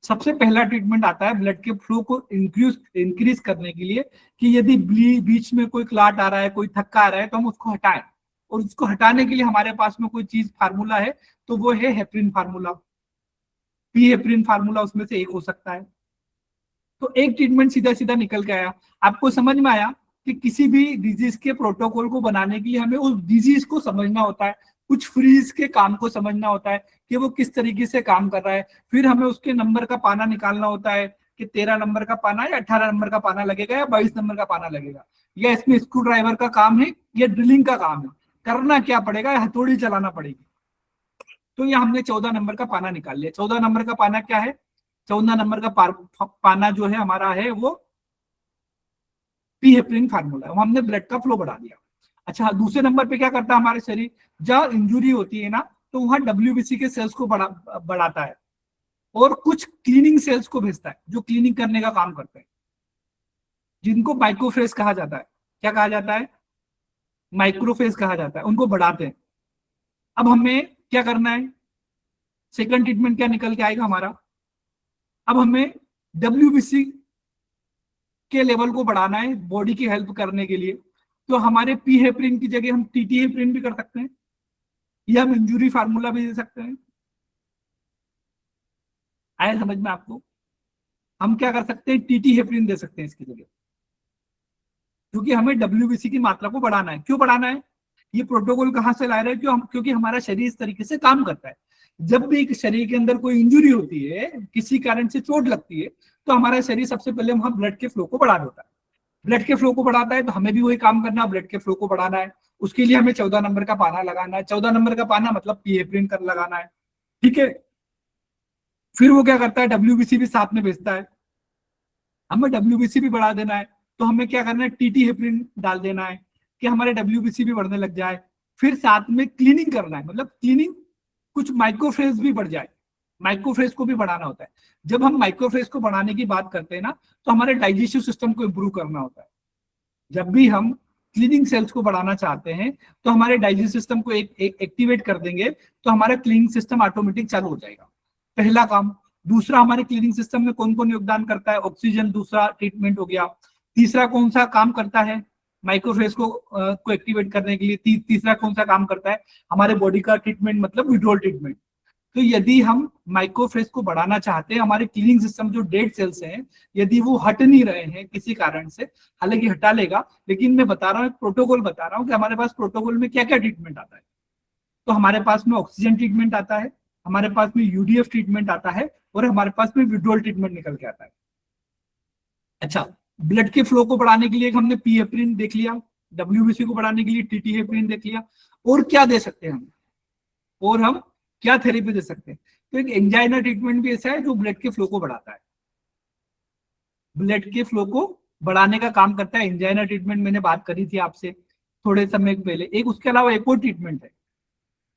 सबसे पहला ट्रीटमेंट आता है ब्लड के फ्लो को इंक्रीज करने के लिए, कि यदि बीच में कोई क्लाट आ रहा है, कोई थक्का आ रहा है, तो हम उसको हटाएं। और उसको हटाने के लिए हमारे पास में कोई चीज फार्मूला है, तो वो है heparin formula, P heparin formula उसमें से एक हो सकता है। तो एक ट्रीटमेंट सीधा सीधा निकल के आया। आपको समझ में आया कि किसी भी डिजीज के प्रोटोकॉल को बनाने के लिए हमें उस डिजीज को समझना होता है, कुछ फ्रीज के काम को समझना होता है कि वो किस तरीके से काम कर रहा है। फिर हमें उसके नंबर का पाना निकालना होता है कि 13 नंबर का पाना या 18 नंबर का पाना लगेगा या 22 नंबर का पाना लगेगा, या इसमें स्क्रू ड्राइवर का काम है या ड्रिलिंग का काम है, करना क्या पड़ेगा, हथौड़ी चलाना पड़ेगी। तो ये हमने 14 नंबर का पाना निकाल लिया। 14 नंबर का पाना क्या है, 14 नंबर का पाना जो है हमारा है वो पी हेपरिन फार्मूला है, वो हमने ब्लड का फ्लो बढ़ा दिया। अच्छा, दूसरे नंबर पे क्या करता है हमारे शरीर, जब इंजुरी होती है ना, तो वहां डब्ल्यूबीसी के सेल्स को बढ़ाता है और कुछ क्लीनिंग सेल्स को भेजता है जो क्लीनिंग करने का काम करते हैं, जिनको माइक्रोफेज कहा जाता है। क्या कहा जाता है, माइक्रोफेज कहा जाता है, उनको बढ़ाते हैं। अब हमें क्या करना है, सेकंड ट्रीटमेंट क्या निकल के आएगा हमारा, अब हमें डब्ल्यूबीसी के लेवल को बढ़ाना है बॉडी की हेल्प करने के लिए। तो हमारे पी हेपरिन की जगह हम टीटी हेपरिन भी कर सकते हैं, या हम इंजुरी फार्मूला भी दे सकते हैं। आया समझ में आपको? हम क्या कर सकते हैं, टीटी हेपरिन दे सकते हैं इसकी जगह, क्योंकि हमें डब्ल्यूबीसी की मात्रा को बढ़ाना है। क्यों बढ़ाना है, ये प्रोटोकॉल कहां से ला रहे हैं, क्योंकि हमारा शरीर इस तरीके से काम करता है। जब भी एक शरीर के अंदर कोई इंजुरी होती है, किसी कारण से चोट लगती है, तो हमारा शरीर सबसे पहले वहां ब्लड के फ्लो को बढ़ा देता है। ब्लड के फ्लो को बढ़ाता है तो हमें भी वही काम करना है, ब्लड के फ्लो को बढ़ाना है। उसके लिए हमें 14 नंबर का पाना लगाना है। 14 नंबर का पाना मतलब पी हेपरिन कर लगाना है, ठीक है। फिर वो क्या करता है, डब्ल्यूबीसी भी साथ में भेजता है। हमें WBC भी बढ़ा देना है, तो हमें क्या करना है, TT हेपरिन डाल देना है कि हमारे WBC भी बढ़ने लग जाए। फिर साथ में क्लीनिंग करना है, मतलब क्लीनिंग, कुछ माइक्रोफ्रेज भी बढ़ जाए, माइक्रोफ्रेज को भी बढ़ाना होता है। जब हम माइक्रोफ्रेज को बढ़ाने की बात करते हैं ना, तो हमारे डाइजेस्टिव सिस्टम को इंप्रूव करना होता है। जब भी हम क्लीनिंग सेल्स को बढ़ाना चाहते हैं तो हमारे डाइजेस्टिव सिस्टम को एक्टिवेट कर देंगे, तो हमारा क्लीनिंग सिस्टम ऑटोमेटिक चालू हो जाएगा, पहला काम। दूसरा, हमारे क्लीनिंग सिस्टम में कौन कौन योगदान करता है, ऑक्सीजन दूसरा ट्रीटमेंट हो गया। तीसरा कौन सा काम करता है माइक्रोफ्रेज को एक्टिवेट करने के लिए, तीसरा कौन सा काम करता है, हमारे बॉडी का ट्रीटमेंट, मतलब विड्रॉल ट्रीटमेंट। तो यदि हम माइक्रोफ्रेज को बढ़ाना चाहते हैं, हमारे क्लीनिंग सिस्टम जो डेड सेल्स हैं, यदि वो हट नहीं रहे हैं किसी कारण से, हालांकि हटा लेगा, लेकिन मैं बता रहा हूँ, प्रोटोकॉल बता रहा हूँ कि हमारे पास प्रोटोकॉल में क्या क्या ट्रीटमेंट आता है। तो हमारे पास में ऑक्सीजन ट्रीटमेंट आता है, हमारे पास में UDF ट्रीटमेंट आता है, और हमारे पास में विड्रॉल ट्रीटमेंट निकल के आता है। अच्छा, ब्लड के फ्लो को बढ़ाने के लिए हमने पी हेपरिन देख लिया, WBC को बढ़ाने के लिए TT हेपरिन देख लिया, और क्या दे सकते हैं हम, और हम क्या थेरेपी दे सकते हैं। तो एक एंजाइना ट्रीटमेंट भी ऐसा है जो ब्लड के फ्लो को बढ़ाता है, ब्लड के फ्लो को बढ़ाने का काम करता है। एंजाइना ट्रीटमेंट मैंने बात करी थी आपसे थोड़े समय पहले। एक उसके अलावा एक और ट्रीटमेंट है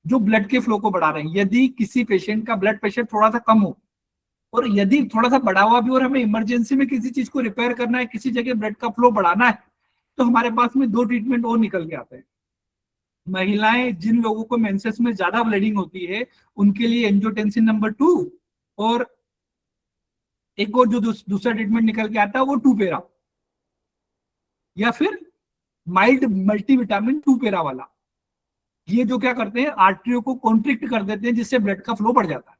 जो ब्लड के फ्लो को बढ़ा रहे हैं। यदि किसी पेशेंट का ब्लड प्रेशर थोड़ा सा कम हो, और यदि थोड़ा सा बढ़ा हुआ भी, और हमें इमरजेंसी में किसी चीज को रिपेयर करना है, किसी जगह ब्लड का फ्लो बढ़ाना है, तो हमारे पास में 2 ट्रीटमेंट और निकल के आते हैं। महिलाएं जिन लोगों को मेंसेस में ज्यादा ब्लीडिंग होती है, उनके लिए एंजियोटेंसिन नंबर 2, और एक और जो दूसरा ट्रीटमेंट निकल के आता है वो 2 पेरा, या फिर माइल्ड मल्टीविटामिन 2 पेरा वाला। ये जो क्या करते हैं, आर्टरियों को कॉन्ट्रिक्ट कर देते हैं, जिससे ब्लड का फ्लो बढ़ जाता है।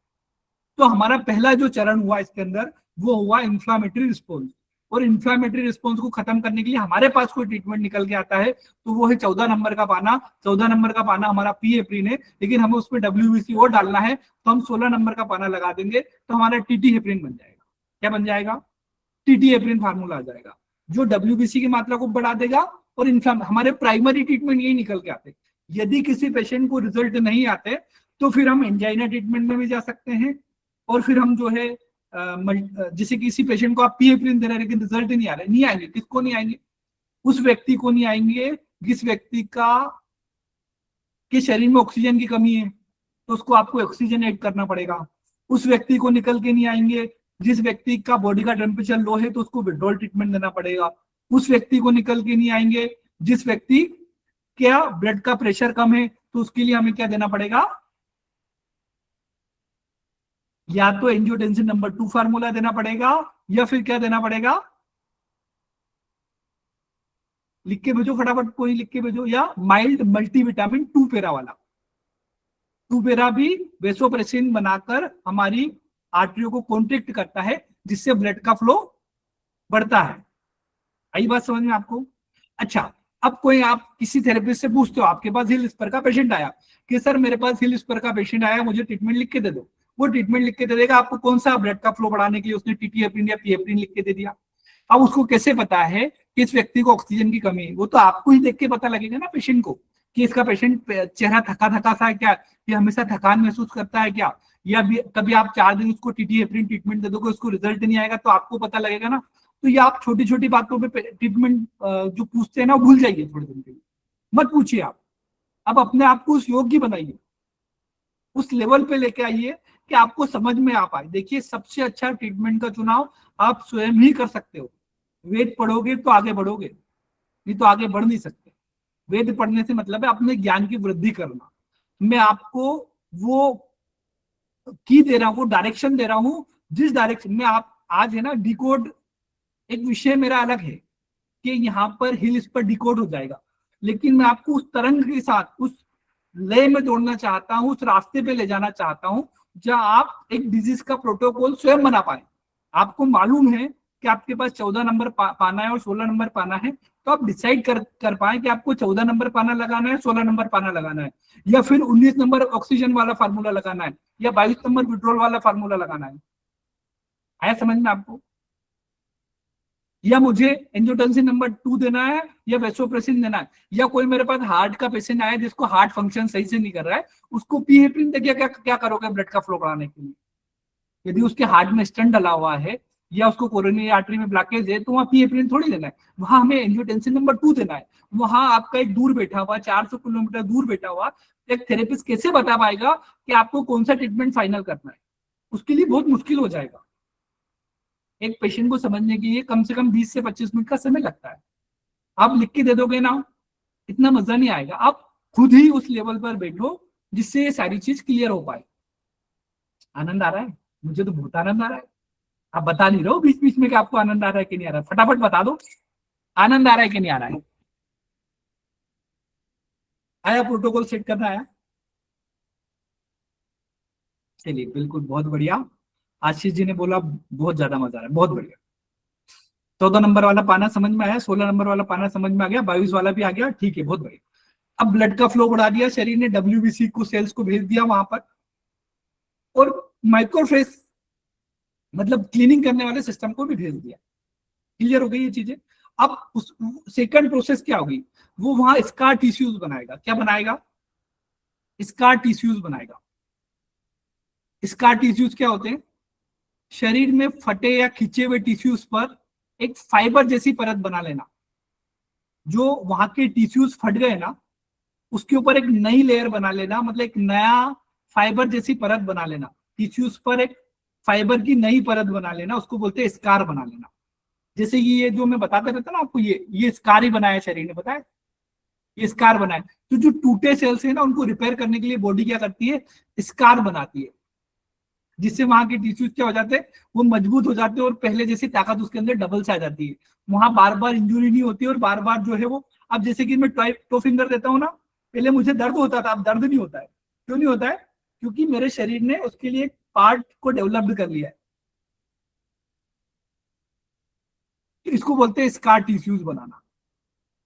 तो हमारा पहला जो चरण हुआ इसके अंदर, वो हुआ इंफ्लामेटरी रिस्पॉन्स। और इंफ्लामेटरी रिस्पॉन्स को खत्म करने के लिए हमारे पास कोई ट्रीटमेंट निकल के आता है, तो वो है 14 नंबर का पाना। 14 नंबर का पाना हमारा पी हेपरिन है, लेकिन हमें उसमें WBC और डालना है, तो हम 16 नंबर का पाना लगा देंगे, तो हमारा TT हेपरिन बन जाएगा। क्या बन जाएगा? TT हेपरिन फार्मूला आ जाएगा, जो WBC की मात्रा को बढ़ा देगा। और हमारे प्राइमरी ट्रीटमेंट यही निकल के आते। यदि किसी पेशेंट को रिजल्ट नहीं आते, तो फिर हम एंजाइना ट्रीटमेंट में भी जा सकते हैं, और फिर हम जो है जैसे किसी पेशेंट को आप पी हेपरिन दे रहे हैं लेकिन रिजल्ट नहीं आ रहे, नहीं आएंगे। किसको नहीं आएंगे? उस व्यक्ति को नहीं आएंगे जिस व्यक्ति के शरीर में ऑक्सीजन की कमी है, तो उसको आपको ऑक्सीजन ऐड करना पड़ेगा। उस व्यक्ति को निकल के नहीं आएंगे जिस व्यक्ति का बॉडी का टेम्परेचर लो है, तो उसको विड्रॉल ट्रीटमेंट देना पड़ेगा। उस व्यक्ति को निकल के नहीं आएंगे जिस व्यक्ति क्या ब्लड का प्रेशर कम है, तो उसके लिए हमें क्या देना पड़ेगा? या तो एंजियोटेंसिन नंबर 2 फार्मूला देना पड़ेगा, या फिर क्या देना पड़ेगा? लिख के भेजो फटाफट, कोई लिख के भेजो। या माइल्ड मल्टीविटामिन 2 पेरा वाला। 2 पेरा भी वेसोप्रेसिन बनाकर हमारी आर्टरियों को कॉन्ट्रैक्ट करता है, जिससे ब्लड का फ्लो बढ़ता है। आई बात समझ में आपको? अच्छा, अब कोई आप किसी थेरेपिस्ट से पूछते हो, आपके पास हिल स्पर का पेशेंट आया कि सर मेरे पास हिल स्पर का पेशेंट आया, मुझे ट्रीटमेंट लिख के दे दो। वो ट्रीटमेंट लिख के दे देगा आपको। कौन सा? ब्लड का फ्लो बढ़ाने के लिए उसने TT हेपरिन या पी हेपरिन लिख के दे दिया। अब उसको कैसे पता है कि इस व्यक्ति को ऑक्सीजन की कमी है? वो तो आपको ही देख के पता लगेगा ना पेशेंट को, कि इसका पेशेंट चेहरा थका थका सा है क्या, ये हमेशा थकान महसूस करता है क्या, या कभी आप 4 दिन उसको TT हेपरिन ट्रीटमेंट दे दोगे, उसको रिजल्ट नहीं आएगा, तो आपको पता लगेगा ना। तो ये आप छोटी छोटी बातों पे ट्रीटमेंट जो पूछते हैं ना, भूल जाइए थोड़े दिन के लिए, मत पूछिए आप। अब अपने आप को उस योग्य बनाइए, उस लेवल पे लेके आइए कि आपको समझ में आ पाए। देखिए, सबसे अच्छा ट्रीटमेंट का चुनाव आप स्वयं ही कर सकते हो। वेद पढ़ोगे तो आगे बढ़ोगे, नहीं तो आगे बढ़ नहीं सकते। वेद पढ़ने से मतलब है अपने ज्ञान की वृद्धि करना। मैं आपको वो की दे रहा हूँ, डायरेक्शन दे रहा हूँ, जिस डायरेक्शन में आप आज है ना, डिकोड एक विषय मेरा अलग है कि यहाँ पर हिल्स पर डिकोड हो जाएगा, लेकिन मैं आपको उस तरंग के साथ, उस लय में दौड़ना चाहता हूँ, उस रास्ते पे ले जाना चाहता हूँ जहां आप एक डिजीज का प्रोटोकॉल स्वयं बना पाए। आपको मालूम है कि आपके पास 14 नंबर पाना है और 16 नंबर पाना है, तो आप डिसाइड कर पाए कि आपको 14 नंबर पाना लगाना है, 16 नंबर पाना लगाना है, या फिर 19 नंबर ऑक्सीजन वाला फार्मूला लगाना है, या 22 नंबर विड्रॉल वाला फार्मूला लगाना है। आया समझ में आपको? या मुझे एंजियोटेंसिन नंबर 2 देना है, या वेसोप्रेसिन देना है, या कोई मेरे पास हार्ट का पेशेंट आया जिसको हार्ट फंक्शन सही से नहीं कर रहा है, उसको पी हेपरिन देके क्या करोगे ब्लड का फ्लो बढ़ाने के लिए? यदि उसके हार्ट में स्टेंट डला हुआ है, या उसको कोरोनरी आर्टरी में ब्लॉकेज है तो वहाँ पीएपीएन थोड़ी देना है, वहां हमें एंजियोटेंसिन नंबर 2 देना है। वहां आपका एक दूर बैठा हुआ 400 किलोमीटर दूर बैठा हुआ एक थेरेपिस्ट कैसे बता पाएगा कि आपको कौन सा ट्रीटमेंट फाइनल करना है? उसके लिए बहुत मुश्किल हो जाएगा। एक पेशेंट को समझने के लिए कम से कम 20 से 25 मिनट का समय लगता है। आप लिख के दे दोगे ना, इतना मजा नहीं आएगा। आप खुद ही उस लेवल पर बैठो जिससे ये सारी चीज क्लियर हो पाए। आनंद आ रहा है? मुझे तो बहुत आनंद आ रहा है। आप बता नहीं रहे हो बीच बीच में कि आपको आनंद आ रहा है कि नहीं आ रहा है, फटाफट बता दो आनंद आ रहा है कि नहीं आ रहा है। आया प्रोटोकॉल सेट करना आया? चलिए बिल्कुल, बहुत बढ़िया। आशीष जी ने बोला बहुत ज्यादा मजा आ रहा है, बहुत बढ़िया। 14 नंबर वाला पाना समझ में आया, 16 नंबर वाला पाना समझ में आ गया, 22 वाला भी आ गया, ठीक है, बहुत बढ़िया। अब ब्लड का फ्लो बढ़ा दिया, शरीर ने WBC को सेल्स को भेज दिया वहां पर, और माइक्रोफ्रेस मतलब क्लीनिंग करने वाले सिस्टम को भी भेज दिया। क्लियर हो गई ये चीजें? अब उस सेकंड प्रोसेस क्या होगी, वो वहां स्कार टिश्यूज बनाएगा। क्या बनाएगा? स्कार टिश्यूज बनाएगा। स्कार टिश्यूज क्या होते हैं? शरीर में फटे या खिंचे हुए टिश्यूज पर एक फाइबर जैसी परत बना लेना। जो वहां के टिश्यूज फट गए ना, उसके ऊपर एक नई लेयर बना लेना, मतलब एक नया फाइबर जैसी परत बना लेना। टिश्यूज पर एक फाइबर की नई परत बना लेना, उसको बोलते हैं स्कार बना लेना। जैसे ये जो मैं बताता रहता ना आपको, ये स्कार ही बनाया शरीर ने, बताया ये स्कार बनाया। तो जो टूटे सेल्स है ना, उनको रिपेयर करने के लिए बॉडी क्या करती है? स्कार बनाती है, जिससे वहां के टिश्यूज क्या हो जाते हैं? वो मजबूत हो जाते हैं और पहले जैसी ताकत उसके अंदर डबल से आ जाती है। वहां बार बार इंजुरी नहीं होती और बार बार जो है वो, अब जैसे कि मैं टो फिंगर देता हूँ ना, पहले मुझे दर्द होता था, अब दर्द नहीं होता है। क्यों नहीं होता है? क्योंकि मेरे शरीर ने उसके लिए एक पार्ट को डेवलप्ड कर लिया है। इसको बोलते हैं स्कार टिश्यूज बनाना।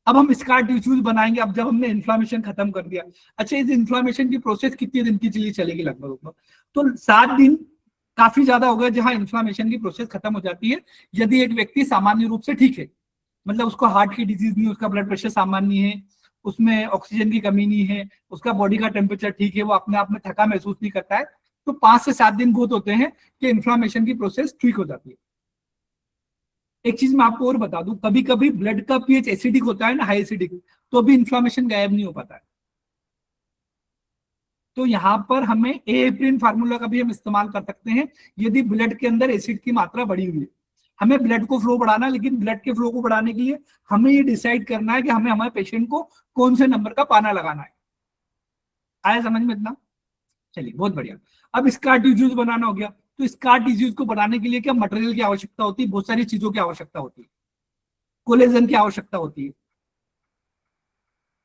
अब हम स्कार टिश्यूज बनाएंगे, अब जब हमने इन्फ्लामेशन खत्म कर दिया। अच्छा, इस इन्फ्लामेशन की प्रोसेस कितने दिन की चली चलेगी? लगभग तो 7 दिन काफी ज्यादा हो गए जहां इन्फ्लामेशन की प्रोसेस खत्म हो जाती है, यदि एक व्यक्ति सामान्य रूप से ठीक है, मतलब उसको हार्ट की डिजीज नहीं, उसका ब्लड प्रेशर सामान्य है, उसमें ऑक्सीजन की कमी नहीं है, उसका बॉडी का टेम्परेचर ठीक है, वो अपने आप में थका महसूस नहीं करता है, तो 5 से 7 दिन बहुत होते हैं कि इन्फ्लामेशन की प्रोसेस ठीक हो जाती है। एक चीज मैं आपको और बता दूं, कभी कभी ब्लड का पीएच एसिडिक होता है ना, हाई एसिडिक, तो भी इन्फ्लामेशन गायब नहीं हो पाता है। तो यहाँ पर हमें एएप्रिन फार्मूला का भी हम इस्तेमाल कर सकते हैं यदि ब्लड के अंदर एसिड की मात्रा बढ़ी हुई है। हमें ब्लड को फ्लो बढ़ाना, लेकिन ब्लड के फ्लो को बढ़ाने के लिए हमें ये डिसाइड करना है कि हमें हमारे पेशेंट को कौन से नंबर का पाना लगाना है। आया समझ में इतना? चलिए बहुत बढ़िया। अब स्कार टिश्यूज बनाना हो गया, तो स्कार टिश्यूज को बनाने के लिए क्या मटेरियल की आवश्यकता होती है? बहुत सारी चीजों की आवश्यकता होती है। कोलेजन की आवश्यकता होती है।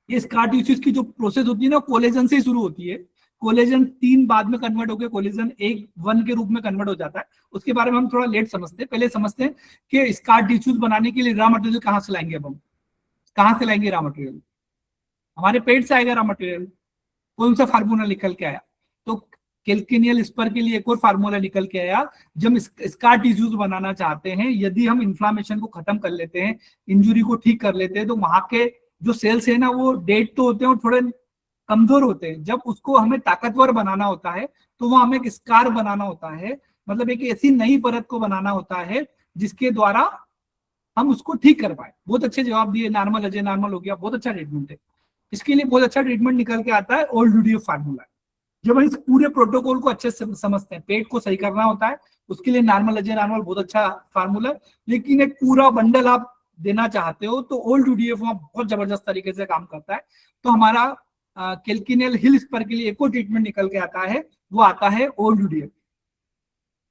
ये स्कार टिश्यूज की जो प्रोसेस होती है ना, कोलेजन से ही शुरू होती है। कोलेजन 3 बाद में कन्वर्ट होकर कोलेजन 1 के रूप में कन्वर्ट हो जाता है। उसके बारे में हम थोड़ा लेट समझते हैं, पहले समझते हैं कि स्कार टिश्यूज बनाने के लिए रॉ मटेरियल कहाँ से लाएंगे। अब हम कहाँ से लाएंगे रॉ मटेरियल? हमारे पेट से आएगा रॉ मटेरियल। कौन सा फार्मूला निकल के आया? तो कैल्किनियल स्पर के लिए एक और फार्मूला निकल के आया। जब स्कार टिश्यूज बनाना चाहते हैं, यदि हम इन्फ्लामेशन को खत्म कर लेते हैं, इंजुरी को ठीक कर लेते हैं, तो वहां के जो सेल्स है ना, वो डेड तो होते हैं और थोड़े कमजोर होते हैं। जब उसको हमें ताकतवर बनाना होता है, तो वो हमें एक स्कार बनाना होता है, मतलब एक ऐसी नई परत को बनाना होता है जिसके द्वारा हम उसको ठीक कर पाए। बहुत अच्छे जवाब दिए। नॉर्मल अजय नॉर्मल हो गया, बहुत अच्छा ट्रीटमेंट है। इसके लिए बहुत अच्छा ट्रीटमेंट निकल के आता है ओल्ड यूडीएफ फार्मूला। जब हम इस पूरे प्रोटोकॉल को अच्छे से समझते हैं, पेट को सही करना होता है, उसके लिए नॉर्मल अजय नॉर्मल बहुत अच्छा फार्मूला है। लेकिन एक पूरा बंडल आप देना चाहते हो तो ओल्ड यूडीएफ वहां बहुत जबरदस्त तरीके से काम करता है। तो हमारा कैल्किनियल हिल स्पर के लिए एक और ट्रीटमेंट निकल के आता है, वो आता है ओल्ड यूडीएफ।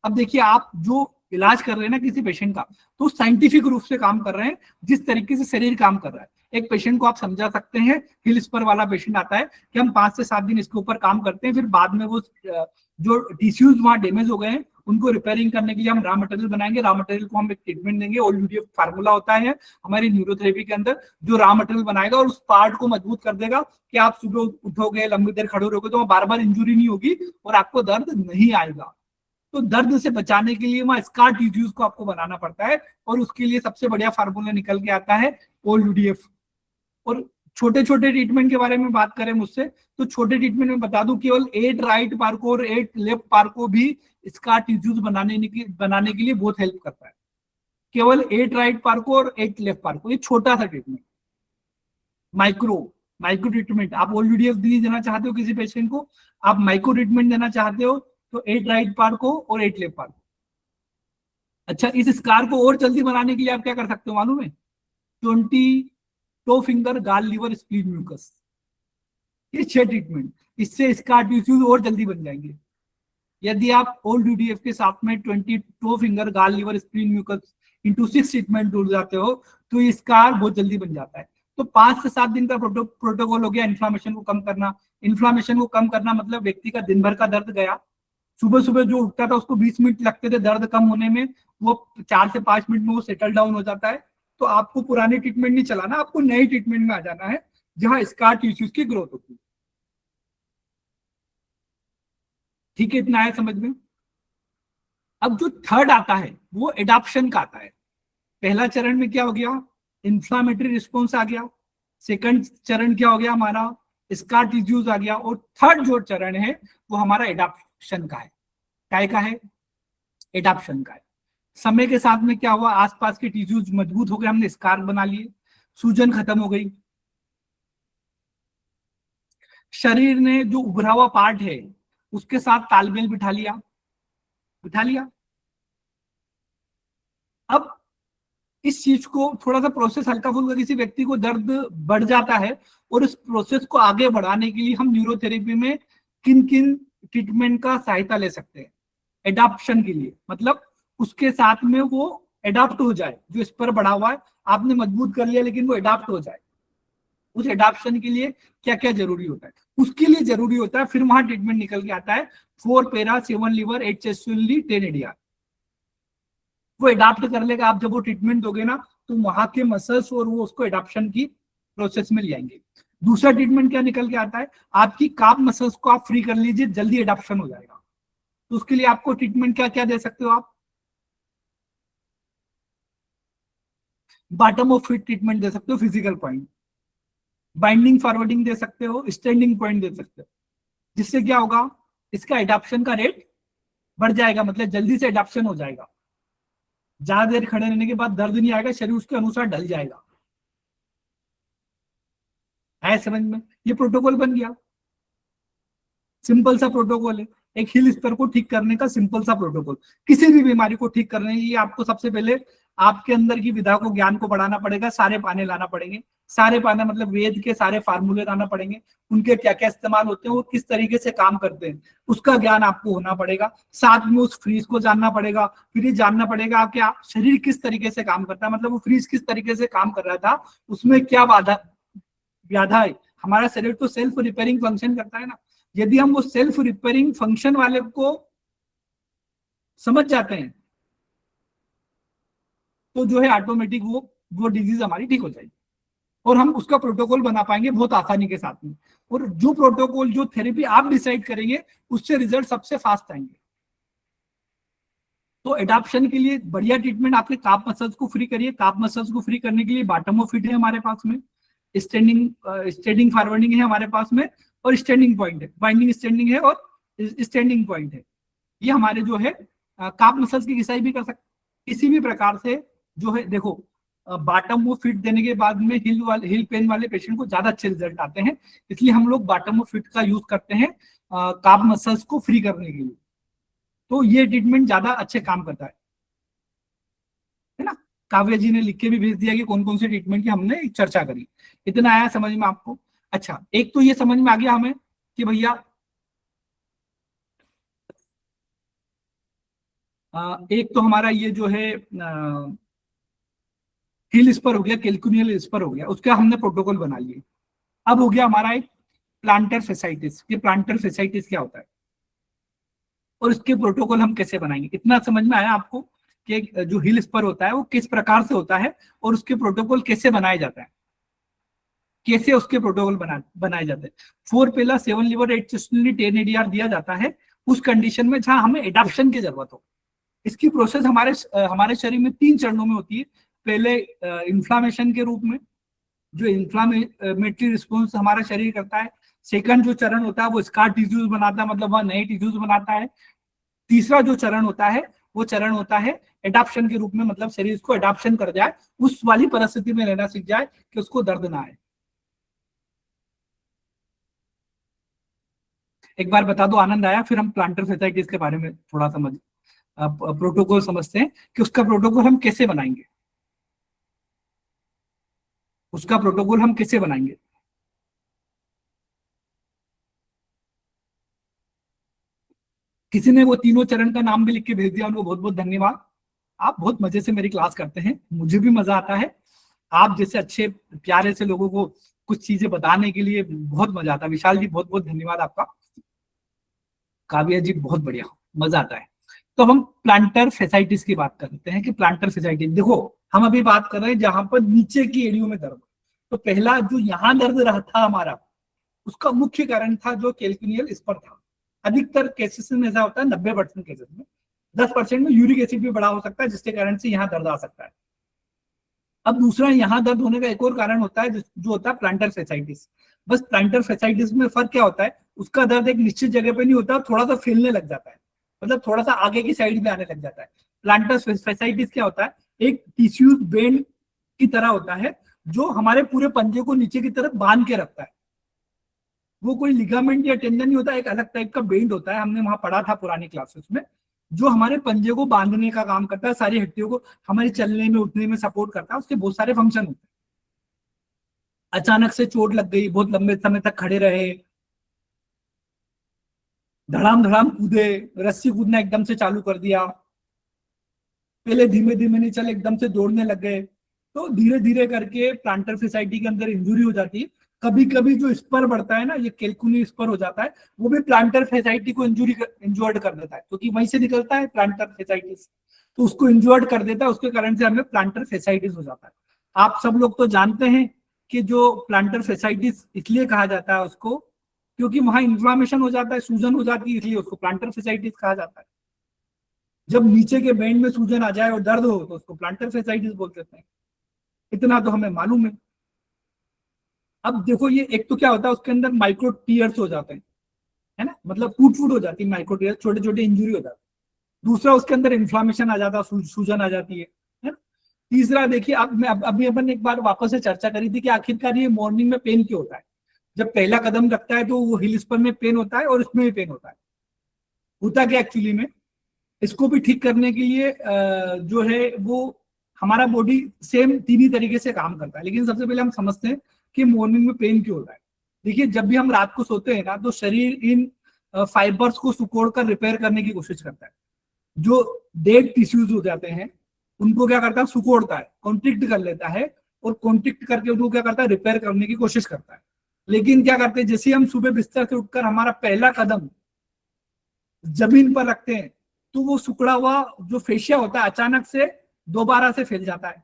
अब देखिए, आप जो इलाज कर रहे हैं ना किसी पेशेंट का, तो साइंटिफिक रूप से काम कर रहे हैं, जिस तरीके से शरीर काम कर रहा है। एक पेशेंट को आप समझा सकते हैं, हिल स्पर वाला पेशेंट आता है कि हम 5 से 7 दिन इसके ऊपर काम करते हैं, फिर बाद में वो जो टिश्यूज वहां डैमेज हो गए हैं उनको रिपेयरिंग करने के लिए हम रॉ मटेरियल बनाएंगे। रॉ मटेरियल को हम एक ट्रीटमेंट देंगे। ओल्ड यूडीएफ फार्मूला होता है हमारी न्यूरोथेरेपी के अंदर, जो रॉ मटेरियल बनाएगा और उस पार्ट को मजबूत कर देगा कि आप सुबह उठोगे, लंबी देर खड़े रहोगे तो बार बार इंजुरी नहीं होगी और आपको दर्द नहीं आएगा। तो दर्द से बचाने के लिए वहां स्कार टिश्यूज को आपको बनाना पड़ता है, और उसके लिए सबसे बढ़िया फार्मूला निकल के आता है ओल्ड यूडीएफ। और छोटे छोटे ट्रीटमेंट के बारे में बात करें मुझसे, तो छोटे ट्रीटमेंट में बता दूं, केवल 8 राइट पार को और 8 लेफ्ट पार को भी स्कार टिश्यूज बनाने के लिए बहुत हेल्प करता है। केवल 8 राइट पार्क को और 8 लेफ्ट पार्क को, ये छोटा सा ट्रीटमेंट, माइक्रो ट्रीटमेंट। आप ओल्ड देना चाहते हो किसी पेशेंट को, आप माइक्रो ट्रीटमेंट देना चाहते हो तो 8 राइट पार्क को और 8 लेफ्ट पार्क। अच्छा, इस स्कार को और जल्दी बनाने के लिए आप क्या कर सकते हो मालूम है? 20 toe finger gall liver spleen mucus, ये 6 ट्रीटमेंट, इससे स्कार टिश्यूज और जल्दी बन जाएंगे। यदि आप ओल्ड यूडीएफ के साथ में 20 toe finger gall liver spleen mucus into 6 treatment जुड़ जाते हो तो ये स्कार बहुत जल्दी बन जाता है। तो 5 से 7 दिन का प्रोटोकॉल हो गया इन्फ्लामेशन को कम करना। इन्फ्लामेशन को कम करना मतलब व्यक्ति का दिन भर का दर्द गया, सुबह सुबह जो उठता था उसको 20 मिनट लगते थे दर्द कम होने में, वो 4 से 5 मिनट में वो सेटल डाउन हो जाता है। तो आपको पुराने ट्रीटमेंट नहीं चलाना, आपको नई ट्रीटमेंट में आ जाना है जहां स्कार टिश्यूज की ग्रोथ होती है। ठीक है, इतना है समझ में। अब जो थर्ड आता है वो एडाप्शन का आता है। पहला चरण में क्या हो गया? इंफ्लामेटरी रिस्पॉन्स आ गया। सेकंड चरण क्या हो गया हमारा? स्कार टिश्यूज आ गया। और थर्ड जो चरण है वो हमारा एडाप्शन का है। काय का है? एडाप्शन का है। समय के साथ में क्या हुआ? आसपास के टिश्यूज मजबूत हो गए, हमने स्कार बना लिए, सूजन खत्म हो गई, शरीर ने जो उभरा हुआ पार्ट है उसके साथ तालमेल बिठा लिया। अब इस चीज को थोड़ा सा प्रोसेस हल्का फुल्का, किसी व्यक्ति को दर्द बढ़ जाता है और इस प्रोसेस को आगे बढ़ाने के लिए हम न्यूरोथेरेपी में किन किन ट्रीटमेंट का सहायता ले सकते हैं एडाप्शन के लिए, मतलब उसके साथ में वो एडाप्ट हो जाए। जो इस पर बढ़ा हुआ है आपने मजबूत कर लिया लेकिन वो एडाप्ट हो जाए। उस एडाप्शन के लिए क्या क्या जरूरी होता है? उसके लिए जरूरी होता है, फिर वहां ट्रीटमेंट निकल के आता है 4 पैरा 7 लीवर 8 चेस्ट 10 एडीआर। वो एडाप्ट कर लेगा। आप जब वो ट्रीटमेंट दोगे ना तो वहां के मसल्स और वो उसको एडाप्शन की प्रोसेस में ले आएंगे। दूसरा ट्रीटमेंट क्या निकल के आता है? आपकी काफ मसल्स को आप फ्री कर लीजिए, जल्दी एडाप्शन हो जाएगा। तो उसके लिए आपको ट्रीटमेंट क्या क्या दे सकते हो आप? बॉटम ऑफ फिट ट्रीटमेंट दे सकते हो, फिजिकल पॉइंट, बाइंडिंग फॉरवर्डिंग दे सकते हो, स्टैंडिंग पॉइंट दे सकते हो। जिससे क्या होगा? इसका एडाप्शन का रेट बढ़ जाएगा, मतलब जल्दी से एडाप्शन हो जाएगा। ज्यादा देर खड़े रहने के बाद दर्द नहीं आएगा, शरीर उसके अनुसार ढल जाएगा। है समझ में? ये प्रोटोकॉल बन गया, सिंपल सा प्रोटोकॉल है। एक हिल स्पर को ठीक करने का सिंपल सा प्रोटोकॉल। किसी भी बीमारी को ठीक करने के लिए आपको सबसे पहले आपके अंदर की विधा को, ज्ञान को बढ़ाना पड़ेगा। सारे पाने लाना पड़ेंगे। सारे पाने मतलब वेद के सारे फार्मूले लाना पड़ेंगे, उनके क्या क्या इस्तेमाल होते हैं, वो किस तरीके से काम करते हैं, उसका ज्ञान आपको होना पड़ेगा। साथ में उस फ्रीज को जानना पड़ेगा। फिर ये जानना पड़ेगा कि शरीर किस तरीके से काम करता है, मतलब वो फ्रीज किस तरीके से काम कर रहा था, उसमें क्या व्याधा है। हमारा शरीर तो सेल्फ रिपेयरिंग फंक्शन करता है ना। यदि हम वो सेल्फ रिपेयरिंग फंक्शन वाले को समझ जाते हैं तो जो है ऑटोमेटिक वो डिजीज हमारी ठीक हो जाएगी और हम उसका प्रोटोकॉल बना पाएंगे बहुत आसानी के साथ में। और जो प्रोटोकॉल, जो थेरेपी आप डिसाइड करेंगे उससे रिजल्ट सबसे फास्ट आएंगे। तो एडाप्शन के लिए बढ़िया ट्रीटमेंट, आपके काफ मसल्स को फ्री करिए। काफ मसल्स को फ्री करने के लिए बॉटम ऑफ फिट है हमारे पास में, स्टैंडिंग फॉरवर्डिंग है हमारे पास में, और स्टैंडिंग पॉइंट है, बाइंडिंग स्टैंडिंग है और स्टैंडिंग पॉइंट है। ये हमारे जो है काफ मसल्स की घिसाई भी कर सकते किसी भी प्रकार से। जो है देखो, बॉटम ऑफ फिट देने के बाद में हिल पेन वाले पेशेंट को ज्यादा अच्छे रिजल्ट आते हैं, इसलिए हम लोग बॉटम ऑफ फिट का यूज करते हैं काफ मसल्स को फ्री करने के लिए। तो ये ट्रीटमेंट ज्यादा अच्छे काम करता है ना। काव्या जी ने लिख के भी भेज दिया कि कौन कौन से ट्रीटमेंट की हमने चर्चा करी। इतना आया समझ में आपको? अच्छा, एक तो ये समझ में आ गया हमें कि भैया एक तो हमारा ये जो है हिल स्पर हो गया, कैल्कुनियल स्पर हो गया, उसका हमने प्रोटोकॉल बना लिए। अब हो गया हमारा एक प्लांटर फेसाइटिस। ये प्लांटर फेसाइटिस क्या होता है और इसके प्रोटोकॉल हम कैसे बनाएंगे? इतना समझ में आया आपको कि जो हिल स्पर होता है वो किस प्रकार से होता है और उसके प्रोटोकॉल कैसे बनाया जाता है, कैसे उसके प्रोटोकॉल बनाए जाते हैं। 4 पैरा 7 लीवर 8 चेस्ट 10 एडीआर दिया जाता है उस कंडीशन में जहां हमें एडाप्शन की जरूरत हो। इसकी प्रोसेस हमारे शरीर में 3 चरणों में होती है। पहले इन्फ्लामेशन के रूप में, जो इन्फ्लामेटरी रिस्पॉन्स हमारा शरीर करता है। सेकंड जो चरण होता है वो स्कार टिश्यूज बनाता है, मतलब वह नए टिश्यूज बनाता है। तीसरा जो चरण होता है वो चरण होता है एडाप्शन के रूप में, मतलब शरीर उसको एडाप्शन कर जाए, उस वाली परिस्थिति में रहना सीख जाए कि उसको दर्द ना आए। एक बार बता दो, आनंद आया? फिर हम प्लांटर फेसाइटिस के बारे में थोड़ा समझ प्रोटोकॉल समझते हैं कि उसका प्रोटोकॉल हम कैसे बनाएंगे, उसका प्रोटोकॉल हम कैसे बनाएंगे। किसी ने वो तीनों चरण का नाम भी लिख के भेज दिया, उनको बहुत बहुत धन्यवाद। आप बहुत मजे से मेरी क्लास करते हैं, मुझे भी मजा आता है। आप जैसे अच्छे प्यारे से लोगों को कुछ चीजें बताने के लिए बहुत मजा आता है। विशाल जी बहुत बहुत धन्यवाद आपका। काव्या जी बहुत बढ़िया, मजा आता है। तो हम प्लांटर फेसाइटिस की बात करते हैं कि प्लांटर फेसाइटिस, देखो हम अभी बात कर रहे हैं जहां पर नीचे की एड़ियों में दर्द। तो पहला जो यहाँ दर्द रहा था हमारा, उसका मुख्य कारण था जो कैल्कुनियल स्पर था। अधिकतर केसेस में ऐसा होता है, 90% केसेस में। 10% में यूरिक एसिड भी बड़ा हो सकता है, जिसके कारण से यहाँ दर्द आ सकता है। अब दूसरा यहाँ दर्द होने का एक और कारण होता है जो होता है प्लांटर फेसाइटिस। बस प्लांटर फेसाइटिस में फर्क क्या होता है, उसका दर्द एक निश्चित जगह पे नहीं होता, थोड़ा सा फैलने लग जाता है, मतलब थोड़ा सा आगे की साइड में आने लग जाता है। प्लांटर फेसाइटिस क्या होता है, एक टिश्यूज बेंड की तरह होता है जो हमारे पूरे पंजे को नीचे की तरफ बांध के रखता है। वो कोई लिगामेंट या टेंडन नहीं होता, एक अलग टाइप का बेंड होता है, हमने वहां पढ़ा था पुरानी क्लासेस में, जो हमारे पंजे को बांधने का काम करता है, सारी हड्डियों को हमारे चलने में उठने में सपोर्ट करता है। उसके बहुत सारे फंक्शन होते हैं। अचानक से चोट लग गई, बहुत लंबे समय तक खड़े रहे, धड़ाम धड़ाम कूदे, रस्सी कूदना एकदम से चालू कर दिया, पहले धीमे धीमे नहीं चले, एकदम से दौड़ने लग गए, तो धीरे धीरे करके प्लांटर फेसाइटी के अंदर इंजुरी हो जाती है। कभी कभी जो स्पर बढ़ता है ना, ये कैल्कुनी स्पर हो जाता है, वो भी प्लांटर फेसाइटी को इंजर्ड कर देता है, क्योंकि वहीं से निकलता है प्लांटर फेसाइटिस, तो उसको इंजर्ड कर देता है, उसके कारण से हमें प्लांटर फेसाइटिस हो जाता है। आप सब लोग तो जानते हैं कि जो प्लांटर फेसाइटिस इसलिए कहा जाता है उसको, क्योंकि वहां इन्फ्लामेशन हो जाता है, सूजन हो जाती है, इसलिए उसको प्लांटर फेसाइटिस कहा जाता है। जब नीचे के बैंड में सूजन आ जाए और दर्द हो तो उसको प्लांटर फेसाइटिस बोल देते हैं। इतना तो हमें मालूम है। अब देखो ये एक तो क्या होता है, उसके अंदर माइक्रो टीयर्स हो जाते हैं, है ना, मतलब फूट फूट हो जाती है, माइक्रो टीयर्स, छोटे छोटे इंजुरी हो जाती है। दूसरा उसके अंदर इन्फ्लामेशन आ जाता है, सूजन आ जाती है ना। तीसरा देखिए, अब मैं अभी अपन एक बार वापस से चर्चा करी थी कि आखिरकार ये मॉर्निंग में पेन क्यों होता है। जब पहला कदम रखता है तो वो हिल स्पर में पेन होता है और इसमें भी पेन होता है। होता क्या एक्चुअली में, इसको भी ठीक करने के लिए जो है वो हमारा बॉडी सेम तीन ही तरीके से काम करता है। लेकिन सबसे पहले हम समझते हैं कि मॉर्निंग में पेन क्यों होता है। देखिए जब भी हम रात को सोते हैं ना, तो शरीर इन फाइबर्स को सिकोड़ कर रिपेयर करने की कोशिश करता है। जो डेड टिश्यूज हो जाते हैं उनको क्या करता है, सिकोड़ता है, कॉन्ट्रिक्ट कर लेता है, और कॉन्ट्रिक्ट करके उनको क्या करता है, रिपेयर करने की कोशिश करता है। लेकिन क्या करते हैं, जैसे हम सुबह बिस्तर से उठकर हमारा पहला कदम जमीन पर रखते हैं, तो वो सिकुड़ा हुआ जो फेशिया होता है अचानक से दोबारा से फैल जाता है।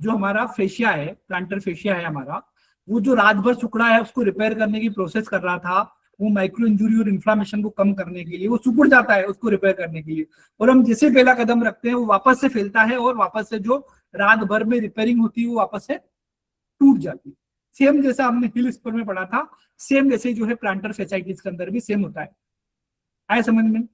जो हमारा फेशिया है, प्लांटर फेशिया है हमारा, वो जो रात भर सिकुड़ा है उसको रिपेयर करने की प्रोसेस कर रहा था, वो माइक्रो इंजुरी और इन्फ्लामेशन को कम करने के लिए वो सिकुड़ जाता है उसको रिपेयर करने के लिए। और हम जैसे पहला कदम रखते हैं वो वापस से फैलता है, और वापस से जो रात भर में रिपेयरिंग होती है वो वापस से टूट जाती है। सेम जैसा हमने हिल स्पर में पढ़ा था, सेम वैसे जो है प्लांटर फेसाइटिस के अंदर भी सेम होता है। आए समझ में?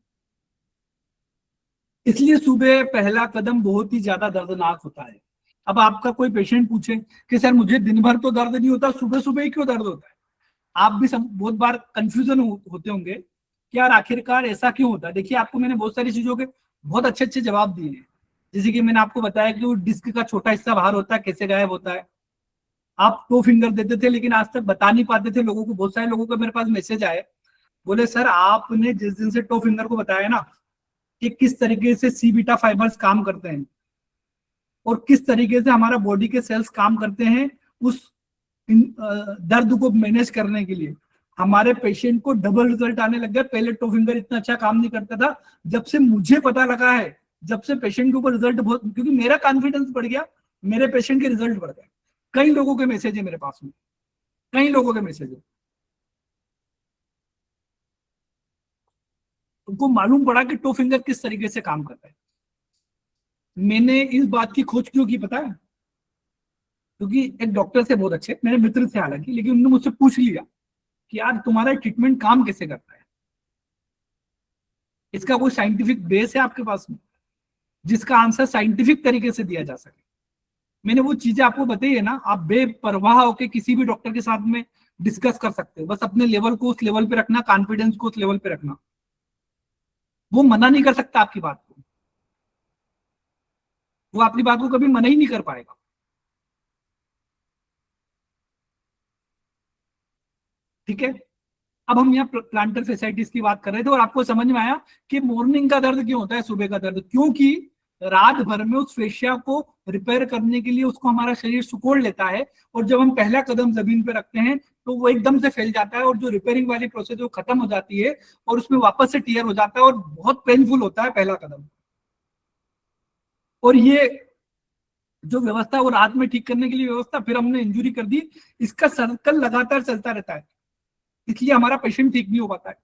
इसलिए सुबह पहला कदम बहुत ही ज्यादा दर्दनाक होता है। अब आपका कोई पेशेंट पूछे कि सर मुझे दिन भर तो दर्द नहीं होता, सुबह सुबह ही क्यों दर्द होता है, आप भी बहुत बार कंफ्यूजन होते होंगे कि यार आखिरकार ऐसा क्यों होता है। देखिए आपको मैंने बहुत सारी चीजों के बहुत अच्छे अच्छे जवाब दिए हैं। जैसे कि मैंने आपको बताया कि वो डिस्क का छोटा हिस्सा बाहर होता है, कैसे गायब होता है। आप 2 फिंगर देते थे लेकिन आज तक बता नहीं पाते थे लोगों को। बहुत सारे लोगों का मेरे पास मैसेज आए, बोले सर आपने जिस दिन से 2 फिंगर को बताया ना कि किस तरीके से सी बीटा फाइबर्स काम करते हैं और किस तरीके से हमारा बॉडी के सेल्स काम करते हैं उस दर्द को मैनेज करने के लिए, हमारे पेशेंट को डबल रिजल्ट आने लग गया। पहले 2 फिंगर इतना अच्छा काम नहीं करता था, जब से मुझे पता लगा है, जब से पेशेंट के ऊपर रिजल्ट बहुत, क्योंकि मेरा कॉन्फिडेंस बढ़ गया, मेरे पेशेंट के रिजल्ट बढ़ गए। कई लोगों के मैसेज है मेरे पास में, कई लोगों के मैसेज है, उनको मालूम पड़ा कि 2 फिंगर किस तरीके से काम करता है। मैंने इस बात की खोज क्यों की पता है, क्योंकि एक डॉक्टर से बहुत अच्छे मेरे मित्र थे हालांकि, लेकिन उन्होंने मुझसे पूछ लिया कि यार तुम्हारा ट्रीटमेंट काम कैसे करता है। इसका कोई साइंटिफिक बेस है आपके पास में जिसका आंसर साइंटिफिक तरीके से दिया जा सके? मैंने वो चीजें आपको बताई है ना, आप बेपरवाह होकर किसी भी डॉक्टर के साथ में डिस्कस कर सकते हो, बस अपने लेवल को उस लेवल पे रखना, कॉन्फिडेंस को उस लेवल पे रखना। वो मना नहीं कर सकता आपकी बात को, वो आपकी बात को कभी मना ही नहीं कर पाएगा। ठीक है, अब हम यहाँ प्लांटर फेसाइटिस की बात कर रहे थे और आपको समझ में आया कि मॉर्निंग का दर्द क्यों होता है, सुबह का दर्द, क्योंकि रात भर में उस फेशिया को रिपेयर करने के लिए उसको हमारा शरीर सुकोड़ लेता है, और जब हम पहला कदम जमीन पे रखते हैं तो वो एकदम से फैल जाता है और जो रिपेयरिंग वाली प्रोसेस वो खत्म हो जाती है और उसमें वापस से टीयर हो जाता है और बहुत पेनफुल होता है पहला कदम। और ये जो व्यवस्था वो रात में ठीक करने के लिए व्यवस्था, फिर हमने इंजुरी कर दी, इसका सर्कल लगातार चलता रहता है, इसलिए हमारा पेशेंट ठीक नहीं हो पाता है।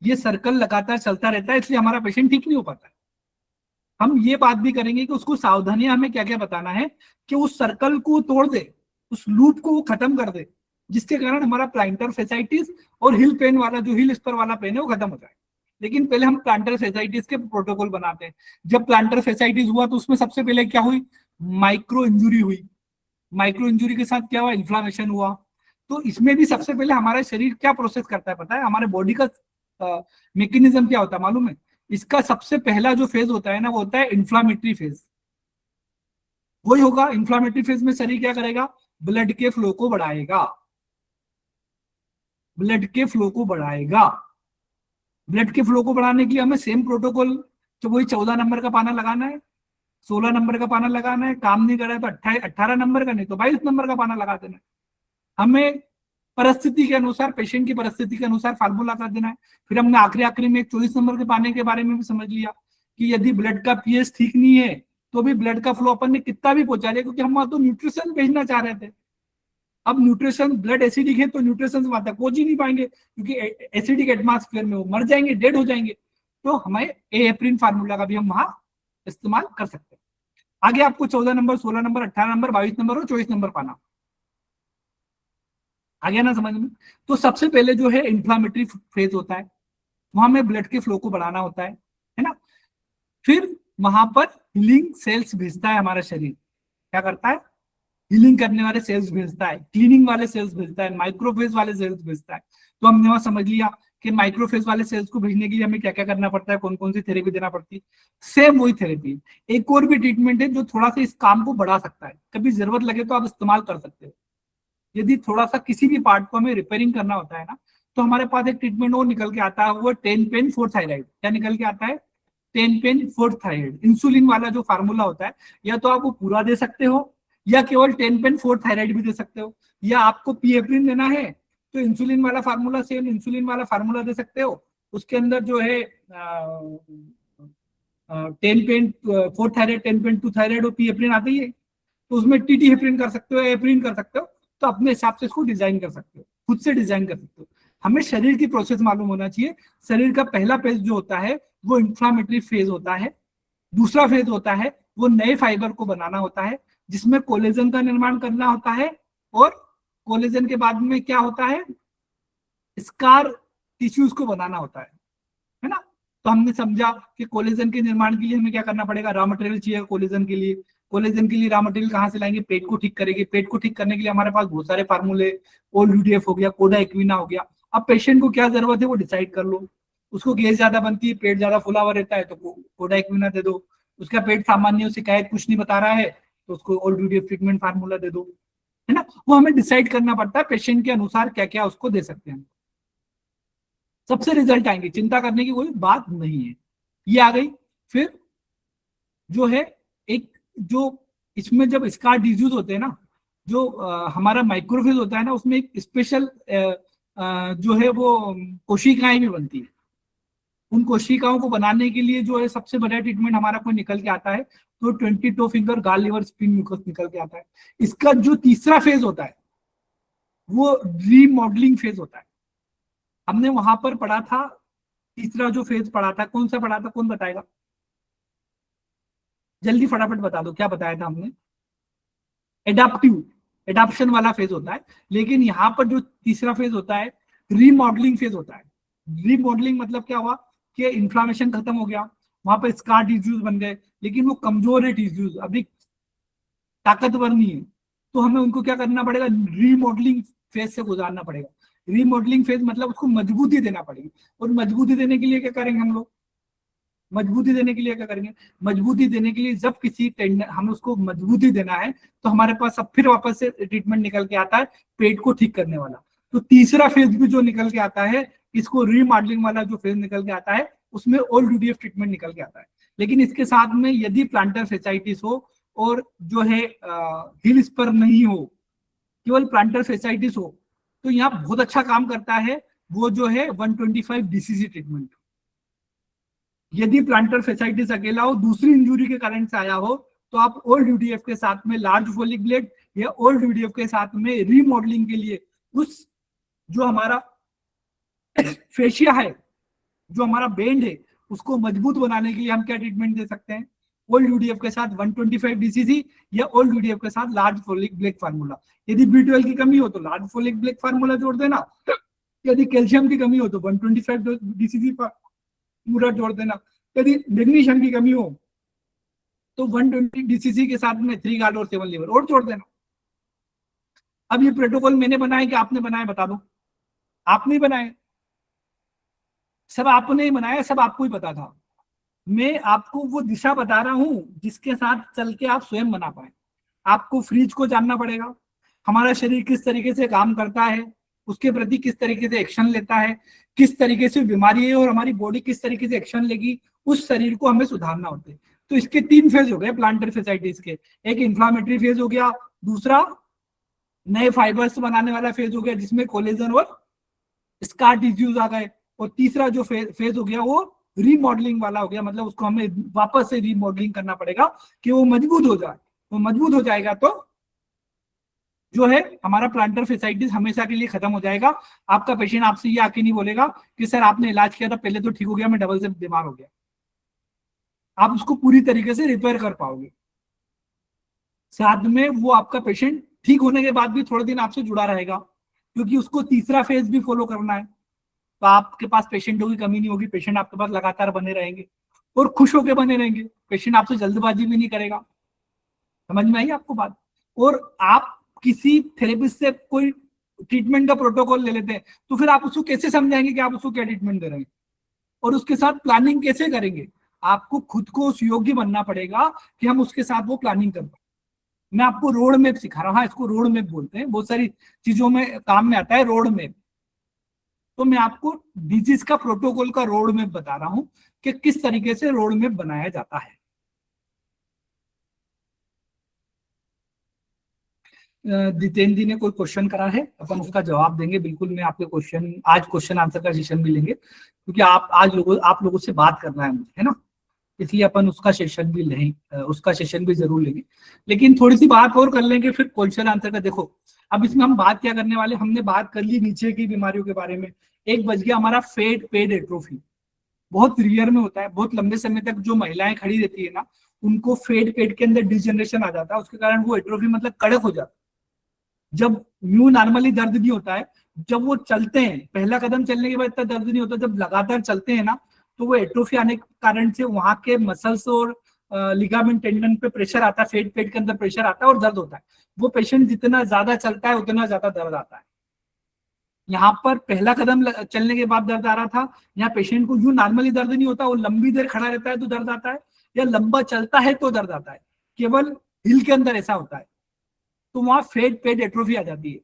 ये सर्कल लगातार चलता रहता है इसलिए हमारा पेशेंट ठीक नहीं हो पाता है। हम ये बात भी करेंगे कि उसको सावधानियां हमें क्या क्या बताना है कि उस सर्कल को तोड़ दे, उस लूप को वो खत्म कर दे, जिसके कारण हमारा प्लांटर फेसाइटिस और हिल पेन वाला, जो हिल स्पर वाला पेन है, वो खत्म हो जाए। लेकिन पहले हम प्लांटर फेसाइटिस के प्रोटोकॉल बनाते हैं। जब प्लांटर फेसाइटिस हुआ तो उसमें सबसे पहले क्या हुई, माइक्रो इंजुरी हुई। माइक्रो इंजुरी के साथ क्या हुआ, इन्फ्लामेशन हुआ। तो इसमें भी सबसे पहले हमारा शरीर क्या प्रोसेस करता है पता है, हमारे बॉडी का मैकेनिज्म क्या होता है मालूम है? इसका सबसे पहला जो फेज होता है ना, वो होता है इन्फ्लामेटरी फेज। वही होगा, इन्फ्लामेटरी फेज में शरीर क्या करेगा, ब्लड के फ्लो को बढ़ाएगा, ब्लड के फ्लो को बढ़ाएगा। ब्लड के फ्लो को बढ़ाने के लिए हमें सेम प्रोटोकॉल, तो वही 14 नंबर का पाना लगाना है, 16 नंबर का पाना लगाना है, काम नहीं कर रहा है तो 18 नंबर का, नहीं तो 22 नंबर का पाना लगा देना है। हमें परिस्थिति के अनुसार, पेशेंट की परिस्थिति के अनुसार फार्मूला कर देना है। फिर हमने आखिरी में 24 नंबर के पाने के बारे में भी समझ लिया कि यदि ब्लड का पीएच ठीक नहीं है तो भी ब्लड का फ्लो अपन ने कितना भी पहुंचा दिया, क्योंकि हम वहां तो न्यूट्रिशन भेजना चाह रहे थे। अब न्यूट्रिशन, ब्लड एसिडिक है तो न्यूट्रिशन वहां तक पहुंच ही नहीं पाएंगे, क्योंकि एसिडिक एटमॉस्फेयर में वो मर जाएंगे, डेड हो जाएंगे। तो हमें एएप्रिन फार्मूला का भी हम वहां इस्तेमाल कर सकते हैं। आगे आपको 14 नंबर, 16 नंबर, 18 नंबर, 22 नंबर और 24 नंबर पाना, आ गया ना समझ में? तो सबसे पहले जो है इन्फ्लामेटरी फेज होता है, वहां में ब्लड के फ्लो को बढ़ाना होता है ना। फिर वहां पर हीलिंग सेल्स भेजता है हमारा शरीर, क्या करता है, हीलिंग करने वाले सेल्स भेजता है, क्लीनिंग वाले सेल्स भेजता है, माइक्रोफेज वाले सेल्स भेजता है। तो हमने वहां समझ लिया कि माइक्रोफेज वाले सेल्स को भेजने के लिए हमें क्या क्या करना पड़ता है, कौन कौन सी थेरेपी देना पड़ती है। सेम वही थेरेपी, एक और भी ट्रीटमेंट है जो थोड़ा सा इस काम को बढ़ा सकता है, कभी जरूरत लगे तो आप इस्तेमाल कर सकते हो। यदि थोड़ा सा किसी भी पार्ट को हमें रिपेयरिंग करना होता है ना, तो हमारे पास एक ट्रीटमेंट वो निकल के आता है, वो 10 पेन 4 थायराइड। क्या निकल के आता है, 10 पेन 4 थायराइड। इंसुलिन वाला जो फार्मूला होता है, या तो आप वो पूरा दे सकते हो या केवल 10 पेन 4 थायराइड भी दे सकते हो, या आपको पीएप्रिन देना है तो इंसुलिन वाला फार्मूला, सेम इंसुलिन वाला फार्मूला दे सकते हो। उसके अंदर जो है 10 पेन 4 थायराइड, 10 पेन 2 थायराइड और पीएप्रिन आती है, तो उसमें टीटी हेप्रिन कर सकते हो, एप्रिन कर सकते हो। तो अपने हिसाब से इसको डिजाइन कर सकते हो, खुद से डिजाइन कर सकते हो। हमें शरीर की प्रोसेस मालूम होना चाहिए। शरीर का पहला फेज जो होता है वो इंफ्लामेटरी फेज होता है। दूसरा फेज होता है वो नए फाइबर को बनाना होता है, जिसमें कोलेजन का निर्माण करना होता है। और कोलेजन के बाद में क्या होता है, स्कार टिश्यूज को बनाना होता है ना। तो हमने समझा कि कोलेजन के निर्माण के लिए हमें क्या करना पड़ेगा, रॉ मटेरियल चाहिए कोलेजन के लिए। कोलेजन के लिए रॉ मटेरियल कहाँ से लाएंगे, पेट को ठीक करेंगे। पेट को ठीक करने के लिए हमारे पास बहुत सारे फार्मूले, ओल्यूडीएफ हो गया, कोडा एक्विना हो गया। अब पेशेंट को क्या जरूरत है वो डिसाइड कर लो। उसको गैस ज्यादा बनती है, पेट ज्यादा फुला हुआ रहता है, तो कोडा एक्विना दे दो। उसका पेट सामान्य, शिकायत कुछ नहीं बता रहा है, तो उसको ओल्यूडीएफ ट्रीटमेंट फार्मूला दे दो, है ना। वो हमें डिसाइड करना पड़ता है पेशेंट के अनुसार क्या क्या उसको दे सकते हैं। सबसे रिजल्ट आएंगे, चिंता करने की कोई बात नहीं है। ये आ गई। फिर जो है एक, जो इसमें जब स्कार डिजीज होते हैं ना, जो हमारा माइक्रोफेज होता है ना, उसमें एक स्पेशल जो है वो कोशिकाएं भी बनती है। उन कोशिकाओं को बनाने के लिए जो है सबसे बड़ा ट्रीटमेंट हमारा कोई निकल के आता है, तो 22 finger gall liver spin mucus निकल के आता है। इसका जो तीसरा फेज होता है वो रीमॉडलिंग फेज होता है। हमने वहां पर पढ़ा था, तीसरा जो फेज पढ़ा था, कौन सा पढ़ा था, कौन बताएगा, जल्दी फटाफट बता दो, क्या बताया था हमने? एडाप्टिव, एडाप्शन वाला फेज होता है। लेकिन यहाँ पर जो तीसरा फेज होता है, रीमॉडलिंग फेज होता है। रीमॉडलिंग मतलब क्या हुआ कि इन्फ्लामेशन खत्म हो गया, वहां पर स्कार टिश्यूज बन गए, लेकिन वो कमजोर है टिश्यूज, अभी ताकतवर नहीं है, तो हमें उनको क्या करना पड़ेगा, रीमॉडलिंग फेज से गुजारना पड़ेगा। रीमॉडलिंग फेज मतलब उसको मजबूती देना पड़ेगी, और मजबूती देने के लिए क्या करेंगे हम लोग, मजबूती देने के लिए क्या करेंगे, मजबूती देने के लिए जब किसी टेंडन हमें उसको मजबूती देना है तो हमारे पास अब फिर वापस से ट्रीटमेंट निकल के आता है पेट को ठीक करने वाला। तो तीसरा फेज भी जो निकल के आता है, इसको रीमॉडलिंग वाला जो फेज निकल के आता है, उसमें ओल्ड यूडीएफ ट्रीटमेंट निकल के आता है। लेकिन इसके साथ में यदि प्लांटर फेसाइटिस हो और जो है हिल स्पर नहीं हो, केवल प्लांटर फेसाइटिस हो, तो यहाँ बहुत अच्छा काम करता है वो जो है 125 डीसीसी ट्रीटमेंट। यदि प्लांटर फेसाइटिस अकेला हो, दूसरी इंजुरी के कारण से आया हो, तो आप ओल्ड यूडीएफ के साथ में लार्ज फोलिक ब्लेड या ओल्ड यूडीएफ के साथ में रीमॉडलिंग के लिए उस जो हमारा फेशिया है, जो हमारा बेंड है, उसको मजबूत बनाने के लिए हम क्या ट्रीटमेंट दे सकते हैं, ओल्ड यूडीएफ के साथ 125 डीसीसी या ओल्ड यूडीएफ के साथ लार्ज फोलिक ब्लेक फार्मूला। यदि B12 की कमी हो तो लार्ज फोलिक ब्लेक फार्मूला जोड़ देना, यदि कैल्शियम की कमी हो तो 125 डीसीसी पूरा जोड़ देना, यदि मैग्नीशियम की कमी हो तो 120 डीसीसी के साथ में 3 गार्ड और 7 लीवर और जोड़ देना। अब ये प्रोटोकॉल मैंने बनाया कि आपने बनाया, बता दो। आपने ही बनाया, सब आपने ही बनाया, सब आपको ही पता था। मैं आपको वो दिशा बता रहा हूं जिसके साथ चल के आप स्वयं बना पाए। आपको फ्रीज को जानना पड़ेगा, हमारा शरीर किस तरीके से काम करता है, उसके प्रति किस तरीके से एक्शन लेता है, किस तरीके से बीमारी है और हमारी बॉडी किस तरीके से एक्शन लेगी, उस शरीर को हमें सुधारना होता है। तो इसके 3 फेज हो गए प्लांटर फेसाइटिस के, एक इन्फ्लामेटरी फेज हो गया, दूसरा नए फाइबर्स बनाने वाला फेज हो गया जिसमें कोलेजन और स्कार टिश्यूज आ गए, और तीसरा जो फेज हो गया वो रीमॉडलिंग वाला हो गया, मतलब उसको हमें वापस से रीमॉडलिंग करना पड़ेगा कि वो मजबूत हो जाए। वो मजबूत हो जाएगा तो जो है हमारा प्लांटर फेसाइटिस हमेशा के लिए खत्म हो जाएगा। आपका पेशेंट आपसे ये आके नहीं बोलेगा कि सर आपने इलाज किया था पहले तो ठीक हो गया, मैं डबल से बीमार हो गया। आप उसको पूरी तरीके से रिपेयर कर पाओगे। साथ में वो आपका पेशेंट ठीक होने के बाद भी थोड़े दिन आपसे जुड़ा रहेगा, क्योंकि उसको तीसरा फेज भी फॉलो करना है। तो आपके पास पेशेंटों की कमी नहीं होगी, पेशेंट आपके पास लगातार बने रहेंगे और खुश होकर बने रहेंगे। पेशेंट आपसे जल्दबाजी भी नहीं करेगा। समझ में आई आपको बात? और आप किसी थेरेपिस्ट से कोई ट्रीटमेंट का प्रोटोकॉल ले लेते हैं तो फिर आप उसको कैसे समझाएंगे कि आप उसको क्या ट्रीटमेंट दे रहे हैं, और उसके साथ प्लानिंग कैसे करेंगे? आपको खुद को उस योग्य बनना पड़ेगा कि हम उसके साथ वो प्लानिंग कर पाए। मैं आपको रोड मैप सिखा रहा हूँ, इसको रोड मैप बोलते हैं, बहुत सारी चीजों में काम में आता है रोड मैप। तो मैं आपको डिजीज का प्रोटोकॉल का रोड मैप बता रहा हूं कि किस तरीके से रोड मैप बनाया जाता है। जितेंद्र जी ने कोई क्वेश्चन करा है, अपन उसका जवाब देंगे। बिल्कुल मैं आपके क्वेश्चन, आज क्वेश्चन आंसर का सेशन भी लेंगे, क्योंकि आप लोगों से बात करना है मुझे, है ना, इसलिए अपन उसका सेशन भी लेंगे, उसका सेशन भी जरूर लेंगे। लेकिन थोड़ी सी बात और कर लेंगे फिर क्वेश्चन आंसर का। देखो अब इसमें हम बात क्या करने वाले, हमने बात कर ली नीचे की बीमारियों के बारे में। एक बच गया हमारा फेट पेड एट्रोफी, बहुत रियर में होता है। बहुत लंबे समय तक जो महिलाएं खड़ी रहती है ना, उनको फेट पेड के अंदर डिजनरेशन आ जाता है, उसके कारण वो एट्रोफी मतलब कड़क हो जाता है। जब न्यू नॉर्मली दर्द नहीं होता है, जब वो चलते हैं, पहला कदम चलने के बाद इतना दर्द नहीं होता, जब लगातार चलते हैं ना, तो वो एट्रोफी आने के कारण से वहां के मसल्स और लिगामेंट टेंडन पे प्रेशर आता है, फेट पेड के अंदर प्रेशर आता है और दर्द होता है। वो पेशेंट जितना ज्यादा चलता है उतना ज्यादा दर्द आता है। यहाँ पर पहला कदम चलने के बाद दर्द आ रहा था, यहाँ पेशेंट को यूं नॉर्मली दर्द नहीं होता, वो लंबी देर खड़ा रहता है तो दर्द आता है, या लंबा चलता है तो दर्द आता है। केवल हिल के अंदर ऐसा होता है, तो वहां फेट पेड एट्रोफी आ जाती है।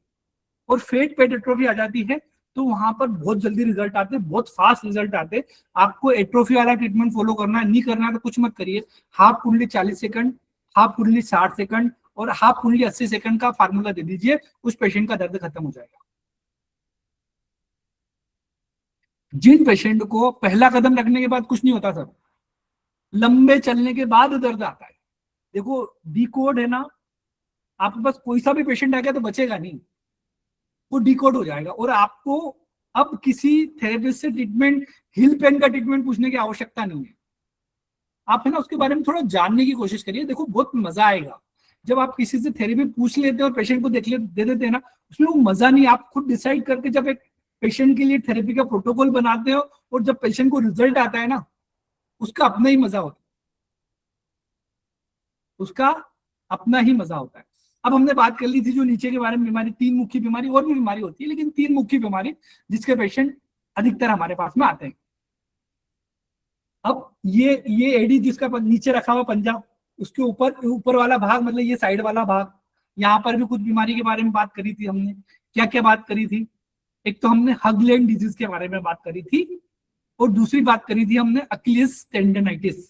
और फेट पेड एट्रोफी आ जाती है तो वहां पर बहुत जल्दी रिजल्ट आते हैं, बहुत फास्ट रिजल्ट आते हैं। आपको एट्रोफी वाला ट्रीटमेंट फॉलो करना है, नहीं करना है तो कुछ मत करिए। हाफ कुंडली 40 सेकंड, हाफ कुंडली 60 सेकंड और हाफ कुंडली 80 सेकंड का फार्मूला दे दीजिए, उस पेशेंट का दर्द खत्म हो जाएगा। जिन पेशेंट को पहला कदम रखने के बाद कुछ नहीं होता सर, लंबे चलने के बाद दर्द आता है, देखो डिकोड है ना, आपके पास कोई सा भी पेशेंट आ गया तो बचेगा नहीं, वो डिकोड हो जाएगा। और आपको अब किसी थेरेपिस्ट से ट्रीटमेंट, हिल पेन का ट्रीटमेंट पूछने की आवश्यकता नहीं है। आप है ना उसके बारे में थोड़ा जानने की कोशिश करिए, देखो बहुत मजा आएगा जब आप किसी से थेरेपी पूछ लेते हैं और पेशेंट को दे देते हैं ना, उसमें वो मजा नहीं। आप खुद डिसाइड करके जब एक पेशेंट के लिए थेरेपी का प्रोटोकॉल बनाते हो, और जब पेशेंट को रिजल्ट आता है ना, उसका अपना ही मजा होता है, उसका अपना ही मजा होता है। अब हमने बात कर ली थी जो नीचे के बारे में बीमारी, 3 मुख्य बीमारी, और भी बीमारी होती है, लेकिन 3 मुख्य बीमारी जिसके पेशेंट अधिकतर हमारे पास में आते हैं। अब ये एडी जिसका नीचे रखा हुआ पंजा, उसके ऊपर वाला भाग, मतलब ये साइड वाला भाग, यहाँ पर भी कुछ बीमारी के बारे में बात करी थी हमने। क्या क्या बात करी थी? एक तो हमने हगलेंड डिजीज के बारे में बात करी थी, और दूसरी बात करी थी हमने अकिलिस टेंडनाइटिस।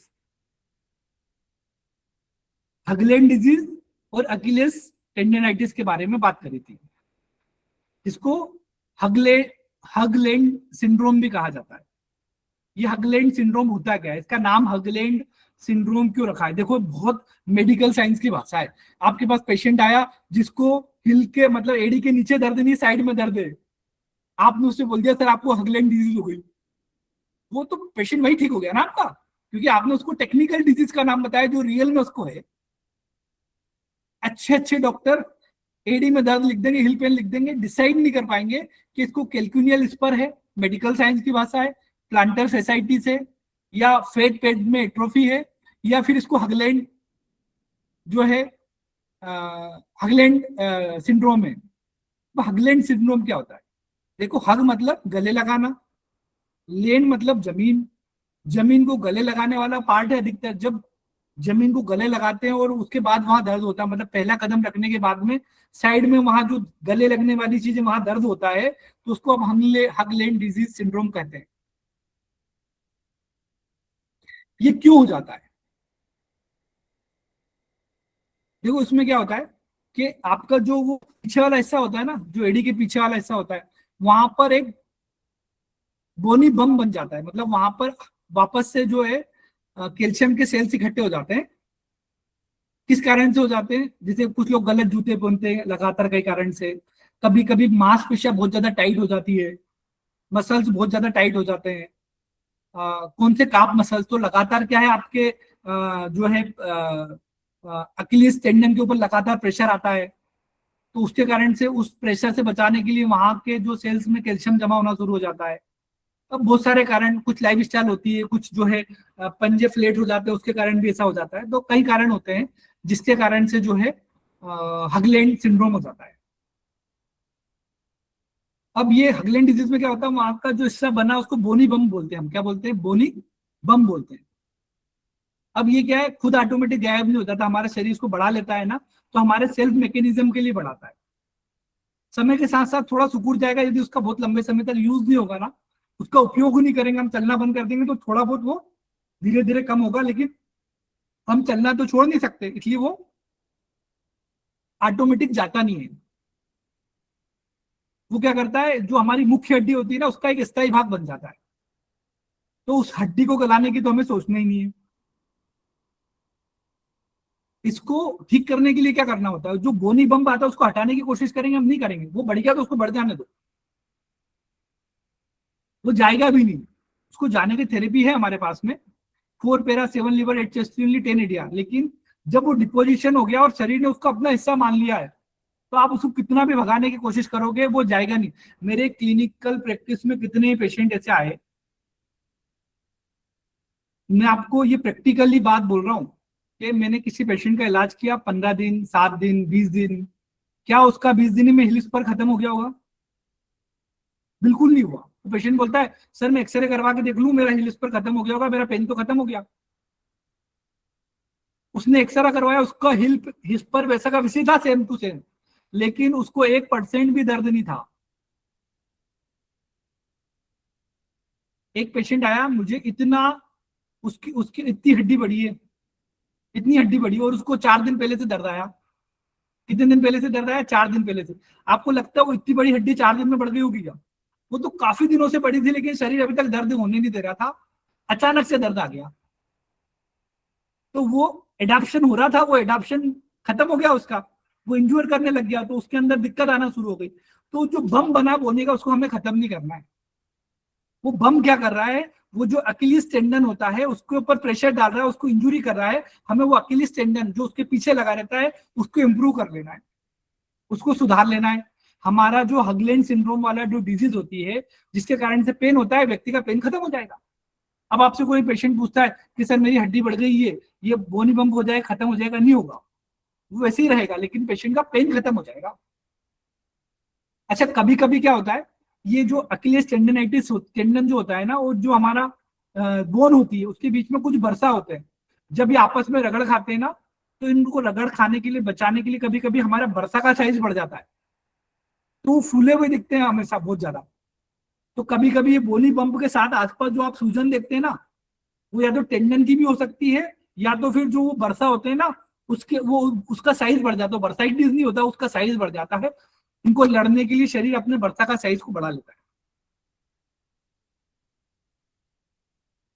हगलेंड डिजीज और अकिलिस टेंडनाइटिस के बारे में बात करी थी, इसको हगलेंड सिंड्रोम भी कहा जाता है। ये हगलेंड सिंड्रोम होता क्या है, इसका नाम हगलेंड सिंड्रोम क्यों रखा है? देखो, बहुत मेडिकल साइंस की भाषा है। आपके पास पेशेंट आया जिसको हिल के, मतलब एडी के नीचे दर्द नहीं, साइड में दर्द है, आपने उससे बोल दिया सर आपको हगलेंड डिजीज हो गई, वो तो पेशेंट वही ठीक हो गया ना आपका, क्योंकि आपने उसको टेक्निकल डिजीज का नाम बताया जो रियल में उसको है। अच्छे डॉक्टर एडी में दर्द लिख देंगे, हिल पेन लिख देंगे, डिसाइड नहीं कर पाएंगे कि इसको कैल्कुनियल स्पर है, मेडिकल साइंस की भाषा है, प्लांटर एसाइटिस है, या फेट पेट में एट्रोफी है, या फिर इसको हगलैंड जो है हगलैंड सिंड्रोम है। तो हगलैंड सिंड्रोम क्या होता है? देखो, हग मतलब गले लगाना, लेन मतलब जमीन, जमीन को गले लगाने वाला पार्ट है अधिकतर। जब जमीन को गले लगाते हैं और उसके बाद वहां दर्द होता है, मतलब पहला कदम रखने के बाद में साइड में वहां जो गले लगने वाली चीजें वहां दर्द होता है, तो उसको अब हम हगलैंड डिजीज सिंड्रोम कहते हैं। ये क्यों हो जाता है? देखो, इसमें क्या होता है कि आपका जो वो पीछे वाला हिस्सा होता है ना, जो एडी के पीछे वाला हिस्सा होता है, वहां पर एक बोनी बम बन जाता है। मतलब वहां पर वापस से जो है कैल्शियम के सेल्स इकट्ठे हो जाते हैं। किस कारण से हो जाते हैं? जैसे कुछ लोग गलत जूते पहनते हैं लगातार कई कारण से, कभी कभी मांसपेशियां बहुत ज्यादा टाइट हो जाती है, मसल्स बहुत ज्यादा टाइट हो जाते हैं। कौन से काप मसल्स? तो लगातार क्या है आपके जो है अकिलिस टेंडन के ऊपर लगातार प्रेशर आता है, तो उसके कारण से उस प्रेशर से बचाने के लिए वहां के जो सेल्स में कैल्शियम जमा होना शुरू हो जाता है। अब बहुत सारे कारण, कुछ लाइफ स्टाइल होती है, कुछ जो है पंजे फ्लेट हो जाते हैं, उसके कारण भी ऐसा हो जाता है। तो कई कारण होते हैं जिसके कारण से जो है हगलैंड सिंड्रोम हो जाता है। अब ये हगलैंड डिजीज में क्या होता है, वहां का जो हिस्सा बना उसको बोनी बम बोलते हैं। हम क्या बोलते हैं? बोनी बम बोलते हैं। अब ये क्या है, खुद ऑटोमेटिक गायब नहीं होता था, हमारा शरीर इसको बढ़ा लेता है ना, तो हमारे सेल्फ मैकेनिज्म के लिए बढ़ाता है। समय के साथ साथ थोड़ा सुकुड़ जाएगा, यदि उसका बहुत लंबे समय तक यूज नहीं होगा ना, उसका उपयोग नहीं करेंगे, हम चलना बंद कर देंगे, तो थोड़ा बहुत वो धीरे धीरे कम होगा। लेकिन हम चलना तो छोड़ नहीं सकते, इसलिए वो ऑटोमेटिक जाता नहीं है। वो क्या करता है, जो हमारी मुख्य हड्डी होती है ना, उसका एक स्थायी भाग बन जाता है। तो उस हड्डी को गलाने की तो हमें सोचना ही नहीं है। इसको ठीक करने के लिए क्या करना होता है, जो बोनी बम आता है उसको हटाने की कोशिश करेंगे, हम नहीं करेंगे। वो बढ़ गया तो उसको बढ़ जाने दो, वो जाएगा भी नहीं। उसको जाने की थेरेपी है हमारे पास में, 4 पैरा 7 लीवर 8 चेस्ट 10 एडिया। लेकिन जब वो डिपोजिशन हो गया और शरीर ने उसका अपना हिस्सा मान लिया है, तो आप उसको कितना भी भगाने की कोशिश करोगे वो जाएगा नहीं। मेरे क्लिनिकल प्रैक्टिस में कितने पेशेंट ऐसे आए, मैं आपको ये प्रैक्टिकली बात बोल रहा हूं कि मैंने किसी पेशेंट का इलाज किया 15 दिन, 7 दिन, 20 दिन, क्या उसका 20 दिन में हिल स्पर खत्म हो गया होगा? बिल्कुल नहीं हुआ। तो पेशेंट बोलता है सर मैं एक्सरे करवा के देख लूं, मेरा हिल स्पर खत्म हो गया होगा, मेरा पेन तो खत्म हो गया। उसने एक्सरा करवाया, उसका हिल स्पर वैसा का वैसे था, सेम टू सेम, लेकिन उसको 1% भी दर्द नहीं था। एक पेशेंट आया मुझे, इतना उसकी उसकी इतनी हड्डी बड़ी है, इतनी हड्डी बड़ी, और उसको 4 दिन पहले से दर्द आया। कितने दिन पहले से दर्द आया? 4 दिन पहले से। आपको लगता है वो इतनी बड़ी हड्डी 4 दिन में बढ़ गई होगी क्या? वो तो काफी दिनों से पड़ी थी, लेकिन शरीर अभी तक दर्द होने नहीं दे रहा था, अचानक से दर्द आ गया। तो वो एडाप्शन हो रहा था, वो एडाप्शन खत्म हो गया उसका, वो इंज्योर करने लग गया, तो उसके अंदर दिक्कत आना शुरू हो गई। तो जो बम बना बोने का, उसको हमें खत्म नहीं करना है। वो बम क्या कर रहा है, वो जो अकिलिस टेंडन होता है उसके ऊपर प्रेशर डाल रहा है, उसको इंजुरी कर रहा है। हमें वो अकिलिस टेंडन जो उसके पीछे लगा रहता है उसको इंप्रूव कर लेना है, उसको सुधार लेना है। हमारा जो हगलेन सिंड्रोम वाला जो डिजीज होती है, जिसके कारण से पेन होता है, व्यक्ति का पेन खत्म हो जाएगा। अब आपसे कोई पेशेंट पूछता है कि सर मेरी हड्डी बढ़ गई है, ये बोनी बम्प हो जाए, खत्म हो जाएगा, नहीं होगा, वो वैसे ही रहेगा, लेकिन पेशेंट का पेन खत्म हो जाएगा। अच्छा, कभी कभी क्या होता है, ये जो अकिलेस टेंडनाइटिस टेंडन जो होता है ना, वो जो हमारा बोन होती है उसके बीच में कुछ बरसा होते हैं, जब ये आपस में रगड़ खाते हैं ना, तो इनको रगड़ खाने के लिए, बचाने के लिए कभी कभी हमारा बरसा का साइज बढ़ जाता है, तो वो फूले हुए दिखते हैं हमेशा बहुत ज्यादा। तो कभी कभी ये बोनी बम्प के साथ आसपास जो आप सूजन देखते हैं ना, वो या तो टेंडन की भी हो सकती है, या तो फिर जो वो बरसा होते हैं ना, उसके वो उसका साइज बढ़ जाता है, बरसाइटिस नहीं होता, उसका साइज बढ़ जाता है। इनको लड़ने के लिए शरीर अपने बरसा का साइज को बढ़ा लेता है।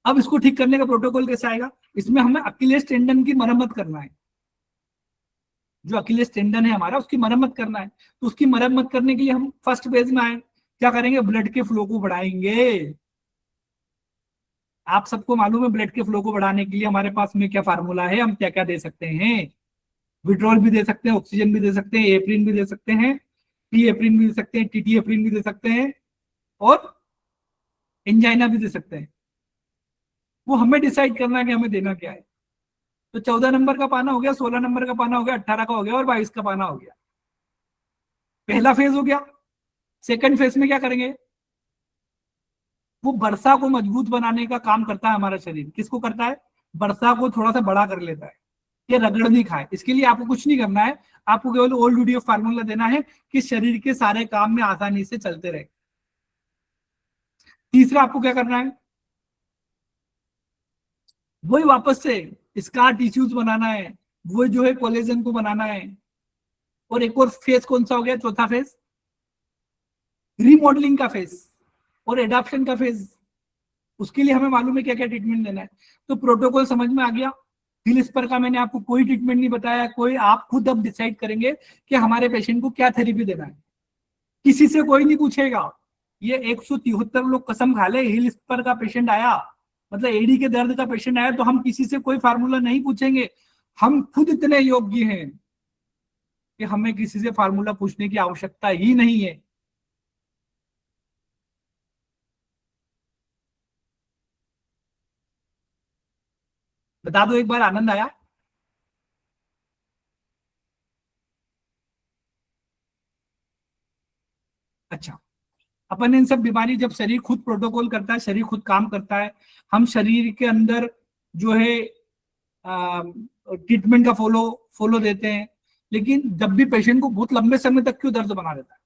अब इसको ठीक करने का प्रोटोकॉल कैसे आएगा? इसमें हमें अकिलेस टेंडन की मरम्मत करना है, जो अकिलेस टेंडन है हमारा, उसकी मरम्मत करना है। तो उसकी मरम्मत करने के लिए हम फर्स्ट फेज में आए, क्या करेंगे? ब्लड के फ्लो को बढ़ाएंगे। आप सबको मालूम है ब्लड के फ्लो को बढ़ाने के लिए हमारे पास में क्या फार्मूला है, हम क्या क्या दे सकते हैं? विड्रॉल भी दे सकते हैं, ऑक्सीजन भी दे सकते हैं, एप्रिन भी दे सकते हैं, टी एप्रिन भी दे सकते हैं, टीटी एप्रिन भी दे सकते हैं, और एंजाइना भी दे सकते हैं। वो हमें डिसाइड करना है कि हमें देना क्या है। तो 14 नंबर का पाना हो गया, 16 नंबर का पाना हो गया, 18 का हो गया, और 22 का पाना हो गया। पहला फेज हो गया। सेकंड फेज में क्या करेंगे? वो बरसा को मजबूत बनाने का काम करता है हमारा शरीर। किसको करता है? बरसा को थोड़ा सा बड़ा कर लेता है, ये रगड़ नहीं खाए। इसके लिए आपको कुछ नहीं करना है, आपको केवल ओल्ड वीडियो फार्मूला देना है कि शरीर के सारे काम में आसानी से चलते रहे। तीसरा आपको क्या करना है? वही वापस से स्कार टिश्यूज बनाना है, वो जो है कोलेजन को बनाना है। और एक और फेज कौन सा हो गया? चौथा फेज, रिमॉडलिंग का फेज और एडाप्शन का फेज। उसके लिए हमें मालूम है क्या क्या ट्रीटमेंट देना है। तो प्रोटोकॉल समझ में आ गया। हिल स्पर का मैंने आपको कोई ट्रीटमेंट नहीं बताया, कोई आप खुद अब डिसाइड करेंगे कि हमारे पेशेंट को क्या थेरेपी देना है। किसी से कोई नहीं पूछेगा। ये 173 लोग कसम खा ले, हिल स्पर का पेशेंट आया, मतलब एडी के दर्द का पेशेंट आया, तो हम किसी से कोई फार्मूला नहीं पूछेंगे। हम खुद इतने योग्य हैं कि हमें किसी से फार्मूला पूछने की आवश्यकता ही नहीं है। बता दो एक बार, आनंद आया? अच्छा, अपन इन सब बीमारी, जब शरीर खुद प्रोटोकॉल करता है, शरीर खुद काम करता है, हम शरीर के अंदर जो है ट्रीटमेंट का फॉलो फॉलो देते हैं। लेकिन जब भी पेशेंट को बहुत लंबे समय तक क्यों दर्द बना देता है,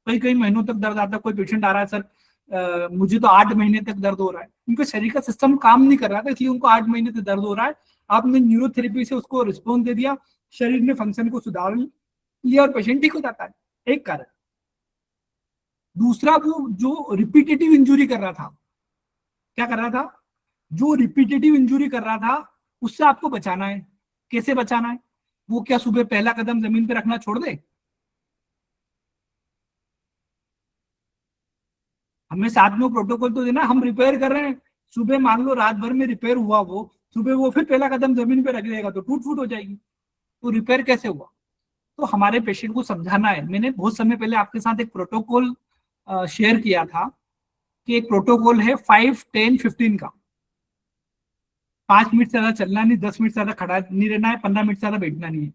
कई कई महीनों तक दर्द आता है। कोई पेशेंट आ रहा है, सर मुझे तो 8 महीने तक दर्द हो रहा है। उनके शरीर का सिस्टम काम नहीं कर रहा था, इसलिए उनको 8 महीने तक दर्द हो रहा है। आपने न्यूरोथेरेपी से उसको रिस्पॉन्स दे दिया, शरीर ने फंक्शन को सुधार लिया और पेशेंट ठीक हो जाता है। एक कारण। दूसरा, वो जो रिपीटेटिव इंजुरी कर रहा था, क्या कर रहा था? जो रिपीटेटिव इंजुरी कर रहा था, उससे आपको बचाना है। कैसे बचाना है? वो क्या सुबह पहला कदम जमीन पे रखना छोड़ दे? हमें साथ में प्रोटोकॉल तो देना। हम रिपेयर कर रहे हैं, सुबह मान लो रात भर में रिपेयर हुआ, वो सुबह वो फिर पहला कदम जमीन पे रख देगा तो टूट फूट हो जाएगी। तो रिपेयर कैसे हुआ? तो हमारे पेशेंट को समझाना है। मैंने बहुत समय पहले आपके साथ एक प्रोटोकॉल शेयर किया था कि एक प्रोटोकॉल है 5-10-15 का। 5 मिनट से ज्यादा चलना नहीं, 10 मिनट से ज्यादा खड़ा नहीं रहना है, 15 मिनट से ज्यादा बैठना नहीं है।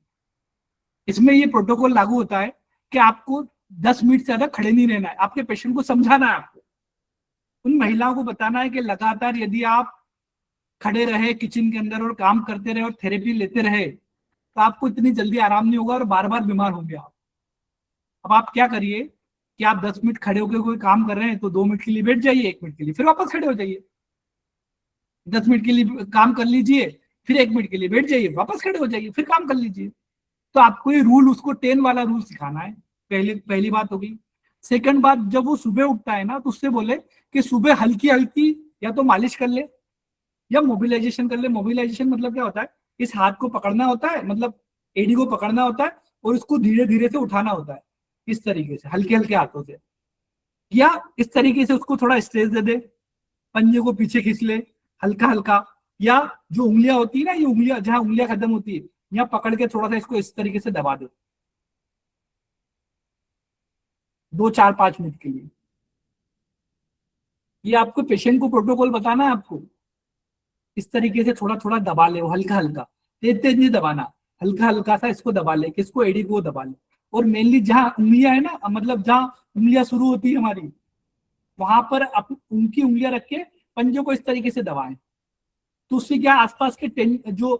इसमें ये प्रोटोकॉल लागू होता है कि आपको 10 मिनट से ज्यादा खड़े नहीं रहना है। आपके पेशेंट को समझाना है, आपको उन महिलाओं को बताना है कि लगातार यदि आप खड़े रहे किचन के अंदर और काम करते रहे और थेरेपी लेते रहे, तो आपको इतनी जल्दी आराम नहीं होगा और बार बार बीमार होंगे आप। अब आप क्या करिए कि आप 10 मिनट खड़े होकर कोई काम कर रहे हैं, तो 2 मिनट के लिए बैठ जाइए, 1 मिनट के लिए फिर वापस खड़े हो जाइए। 10 मिनट के लिए काम कर लीजिए, फिर 1 मिनट के लिए बैठ जाइए, वापस खड़े हो जाइए, फिर काम कर लीजिए। तो आपको ये रूल, उसको 10 वाला रूल सिखाना है। पहली बात होगी। सेकंड बात, जब वो सुबह उठता है ना, तो उससे बोले कि सुबह हल्की हल्की या तो मालिश कर ले या मोबिलाइजेशन कर ले। मोबिलाइजेशन मतलब क्या होता है? इस हाथ को पकड़ना होता है, मतलब एडी को पकड़ना होता है, और उसको धीरे धीरे से उठाना होता है, इस तरीके से हल्के हल्के हाथों से। या इस तरीके से उसको थोड़ा स्ट्रेस दे दे, पंजे को पीछे खींच ले हल्का हल्का। या जो उंगलियां होती है ना, ये उंगलियां, जहां उंगलियां खत्म होती है, यहाँ पकड़ के थोड़ा सा इसको इस तरीके से दबा दे। 2-4-5 मिनट के लिए। ये आपको पेशेंट को प्रोटोकॉल बताना है आपको। इस तरीके से थोड़ा थोड़ा दबा ले, हल्का हल्का, तेज तेज नहीं दबाना, हल्का हल्का सा इसको दबा ले, किसको, एडी को दबा ले। और मेनली जहाँ उंगलियां है ना, मतलब जहाँ उंगलियां शुरू होती है हमारी, वहां पर उनकी उंगलियां रख के पंजों को इस तरीके से दबाएं। तो उससे क्या, आसपास के जो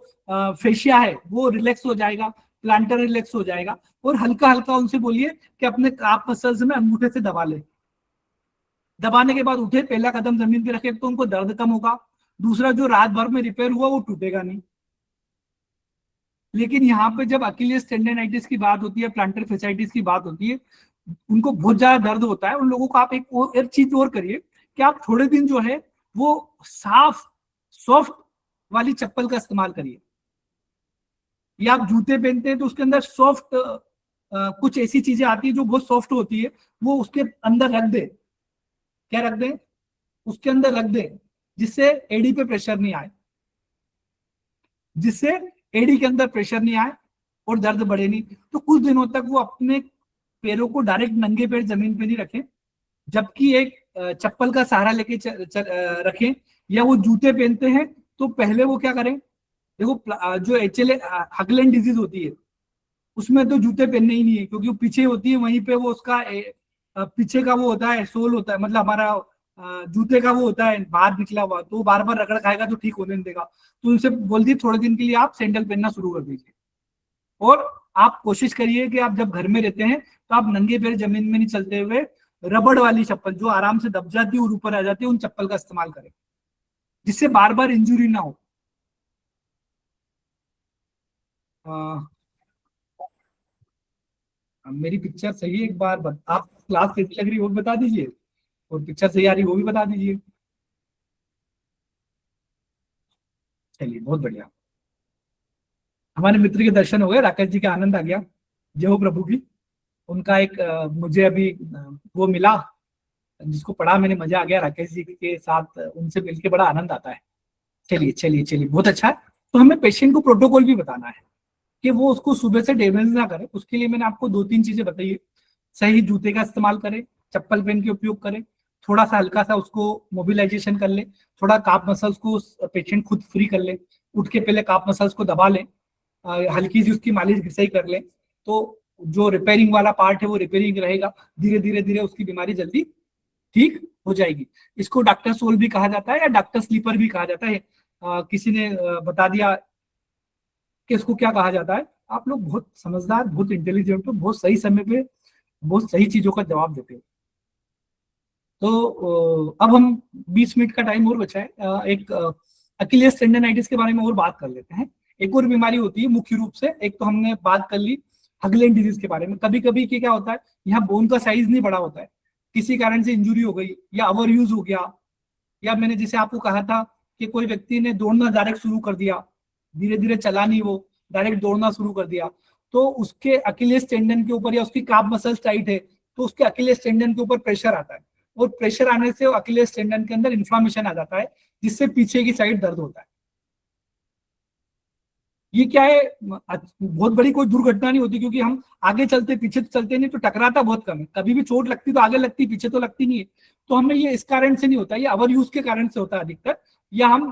फेशिया है वो रिलैक्स हो जाएगा, प्लांटर रिलैक्स हो जाएगा। और हल्का हल्का उनसे बोलिए कि अपने काफ मसल्स में अंगूठे से दबा ले। दबाने के बाद उठे, पहला कदम जमीन पे रखे तो उनको दर्द कम होगा। दूसरा, जो रात भर में रिपेयर हुआ वो टूटेगा नहीं। लेकिन यहाँ पे जब अकिलियस टेंडनाइटिस की बात होती है, प्लांटर फेसाइटिस की बात होती है, उनको बहुत ज्यादा दर्द होता है। उन लोगों को आप एक चीज और करिए कि आप थोड़े दिन जो है वो साफ सॉफ्ट वाली चप्पल का इस्तेमाल करिए। या आप जूते पहनते हैं तो उसके अंदर सॉफ्ट कुछ ऐसी चीजें आती है जो बहुत सॉफ्ट होती है, वो उसके अंदर रख दे। क्या रख दें? उसके अंदर रख दें, जिससे एडी पे प्रेशर नहीं आए, जिससे एडी के अंदर प्रेशर नहीं आए और दर्द बढ़े नहीं। तो कुछ दिनों तक वो अपने पैरों को डायरेक्ट नंगे पैर जमीन पे नहीं रखें, जबकि एक चप्पल का सहारा लेके रखें। या वो जूते पहनते हैं तो पहले वो क्या करें, देखो जो HLA हगलेन डिजीज होती है उसमें तो जूते पहनने ही नहीं है, क्योंकि वो पीछे होती है, वहीं पे वो उसका पीछे का वो होता है, सोल होता है, मतलब हमारा जूते का वो होता है बाहर निकला हुआ, तो बार बार रगड़ खाएगा तो ठीक होने नहीं देगा। तो उनसे बोल दिए थोड़े दिन के लिए आप सैंडल पहनना शुरू कर दीजिए। और आप कोशिश करिए कि आप जब घर में रहते हैं तो आप नंगे पैर जमीन में नहीं चलते हुए रबड़ वाली चप्पल जो आराम से दब जाती है और ऊपर आ जाती है, उन चप्पल का इस्तेमाल करें, जिससे बार बार इंजुरी ना हो। मेरी पिक्चर सही है, एक बार आप क्लास कैसी लग रही है वो भी बता दीजिए, और पिक्चर सही आ रही है वो भी बता दीजिए। चलिए, बहुत बढ़िया। हमारे मित्र के दर्शन हो गए, राकेश जी का आनंद आ गया, जय हो प्रभु की। उनका एक मुझे अभी वो मिला जिसको पढ़ा मैंने, मजा आ गया राकेश जी के साथ, उनसे मिलके बड़ा आनंद आता है। चलिए चलिए चलिए, बहुत अच्छा है। तो हमें पेशेंट को प्रोटोकॉल भी बताना है कि वो उसको सुबह से डैमेज ना करे। उसके लिए मैंने आपको 2-3 चीजें बताई है। सही जूते का इस्तेमाल करें, चप्पल पहन के उपयोग करें, थोड़ा सा हल्का सा उसको मोबिलाइजेशन कर ले, थोड़ा काफ मसल्स को पेशेंट खुद फ्री कर ले, उठ के पहले काफ मसल्स को दबा लें, हल्की सी उसकी मालिश घिसाई कर लें, तो जो रिपेयरिंग वाला पार्ट है वो रिपेयरिंग रहेगा। धीरे धीरे धीरे उसकी बीमारी जल्दी ठीक हो जाएगी। इसको डॉक्टर सोल भी कहा जाता है या डॉक्टर स्लीपर भी कहा जाता है। किसी ने बता दिया कि इसको क्या कहा जाता है। आप लोग बहुत समझदार, बहुत इंटेलिजेंट हो, बहुत सही समय पे बहुत सही चीजों का जवाब देते हो। तो अब हम 20 मिनट का टाइम और बचा है, एक अकिलियस टेंडनाइटिस के बारे में और बात कर लेते हैं। एक और बीमारी होती है मुख्य रूप से, एक तो हमने बात कर ली हगलेन डिजीज के बारे में। कभी कभी क्या होता है, यहाँ बोन का साइज नहीं बड़ा होता है, किसी कारण से इंजुरी हो गई या ओवर यूज हो गया, या मैंने जैसे आपको कहा था कि कोई व्यक्ति ने दौड़ना डायरेक्ट शुरू कर दिया, धीरे धीरे चला नहीं, वो डायरेक्ट दौड़ना शुरू कर दिया, तो उसके अकिलियस टेंडन के ऊपर, या उसकी काफ मसल्स टाइट है तो उसके अकिलियस टेंडन के ऊपर प्रेशर आता है, और प्रेशर आने से अकिलियस टेंडन के अंदर इन्फ्लामेशन आ जाता है, जिससे पीछे की साइड दर्द होता है। ये क्या है, बहुत बड़ी कोई दुर्घटना नहीं होती, क्योंकि हम आगे चलते पीछे तो चलते नहीं, तो टकराता बहुत कम है। कभी भी चोट लगती तो आगे लगती, पीछे तो लगती नहीं है। तो हमें ये इस कारण से नहीं होता, ये ओवर यूज के कारण से होता है अधिकतर। या हम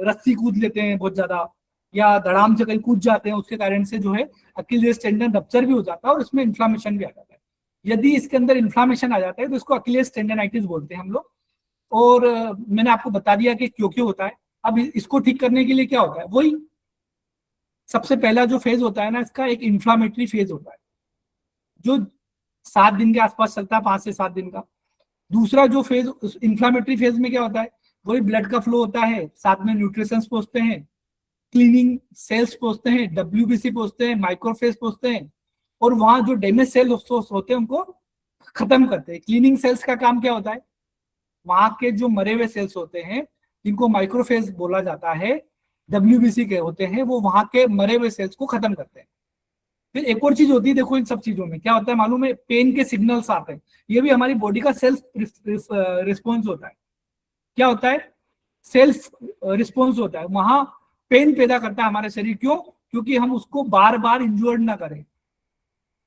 रस्सी कूद लेते हैं बहुत ज्यादा, या धड़ाम से कहीं कूद जाते हैं, उसके कारण से जो है अकिलियस टेंडन रप्चर भी हो जाता है और इसमें इन्फ्लामेशन भी आ जाता है। यदि इसके अंदर इन्फ्लामेशन आ जाता है तो इसको अकिलियस टेंडनाइटिस बोलते हैं हम लोग। और मैंने आपको बता दिया कि क्यों क्यों होता है। अब इसको ठीक करने के लिए क्या होता है, वही सबसे पहला जो फेज होता है ना इसका, एक इन्फ्लामेटरी फेज होता है जो 7 दिन के आसपास चलता है, 5 से 7 दिन का। दूसरा जो फेज, इन्फ्लामेटरी फेज में क्या होता है, वही ब्लड का फ्लो होता है, साथ में न्यूट्रिशंस पहुंचते हैं, क्लीनिंग सेल्स पहुंचते हैं, WBC पहुंचते हैं, माइक्रोफेज पहुंचते हैं, और वहां जो डैमेज सेल होते हैं उनको खत्म करते हैं। क्लीनिंग सेल्स का काम क्या होता है, वहां के जो मरे हुए सेल्स होते हैं जिनको माइक्रोफेज बोला जाता है, WBC के होते हैं, वो वहां के मरे हुए सेल्स को खत्म करते हैं। फिर एक और चीज होती है, देखो इन सब चीजों में क्या होता है मालूम है, पेन के सिग्नल्स आते हैं। ये भी हमारी बॉडी का सेल्फ रिस्पॉन्स होता है। क्या होता है, सेल्फ रिस्पॉन्स होता है, वहां पेन पैदा करता है हमारे शरीर। क्यों? क्योंकि हम उसको बार बार इंजर्ड ना करें,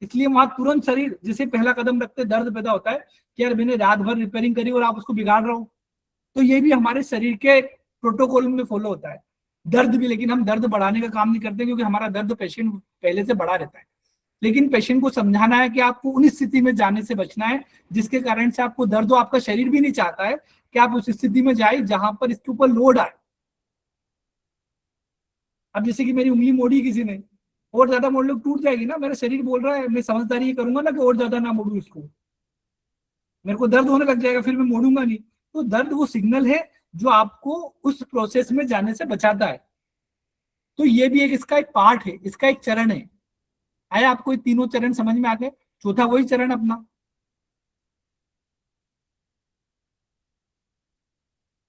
इसलिए वहां तुरंत शरीर जैसे पहला कदम रखते दर्द पैदा होता है कि यार मैंने रात भर रिपेयरिंग करी और आप उसको बिगाड़ रहे हो। तो ये भी हमारे शरीर के प्रोटोकॉल में फॉलो होता है। दर्द भी, लेकिन हम दर्द बढ़ाने का काम नहीं करते क्योंकि हमारा दर्द पेशेंट पहले से बढ़ा रहता है। लेकिन पेशेंट को समझाना है कि आपको उन स्थिति में जाने से बचना है जिसके कारण से आपको दर्द हो। आपका शरीर भी नहीं चाहता है कि आप उस स्थिति में जाए जहां पर इसके ऊपर लोड आए। अब जैसे कि मेरी उंगली मोड़ी किसी ने, और ज्यादा मोड़ लो टूट जाएगी ना। मेरा शरीर बोल रहा है, मैं समझदारी ये करूंगा ना कि और ज्यादा ना मोड़ू इसको, मेरे को दर्द होने लग जाएगा, फिर मैं मोड़ूंगा नहीं। तो दर्द वो सिग्नल है जो आपको उस प्रोसेस में जाने से बचाता है। तो ये भी एक इसका एक पार्ट है, इसका एक चरण है। आया आपको ये तीनों चरण समझ में आ गए? चौथा वही चरण अपना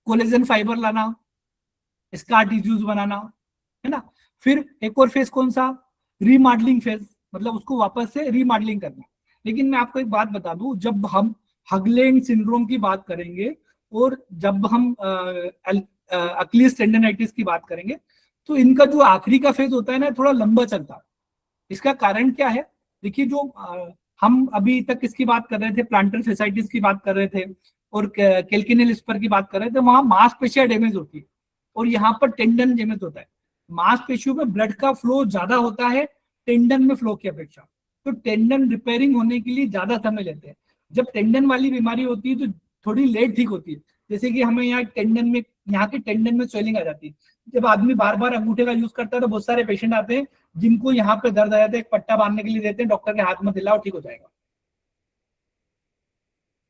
कोलेजन फाइबर लाना, स्कार टिश्यूज बनाना, है ना। फिर एक और फेज कौन सा? रीमॉडलिंग फेज, मतलब उसको वापस से रीमॉडलिंग करना। लेकिन मैं आपको एक बात बता दूं, जब हम हगलेंड सिंड्रोम की बात करेंगे और जब हम अक्लीज टेंडनाइटिस की बात करेंगे तो इनका जो आखिरी का फेज होता है ना, थोड़ा लंबा चलता है। इसका कारण क्या है? देखिए, जो हम अभी तक किसकी बात कर रहे थे, प्लांटर फेसाइटिस की बात कर रहे थे और कैल्किनियल स्पर की बात कर रहे थे, वहां मांसपेशियां डैमेज होती है और यहाँ पर टेंडन डैमेज होता है। मांसपेशियों में ब्लड का फ्लो ज्यादा होता है टेंडन में फ्लो की अपेक्षा, तो टेंडन रिपेयरिंग होने के लिए ज्यादा समय लेते हैं। जब टेंडन वाली बीमारी होती है तो थोड़ी लेट ठीक होती है। जैसे कि हमें यहाँ टेंडन में, यहाँ के टेंडन में स्वेलिंग आ जाती है। जब आदमी बार बार अंगूठे का यूज करता है तो बहुत सारे पेशेंट आते हैं जिनको यहाँ पे दर्द आ जाता है, एक पट्टा बांधने के लिए देते हैं, डॉक्टर के हाथ में दिलाओ ठीक हो जाएगा।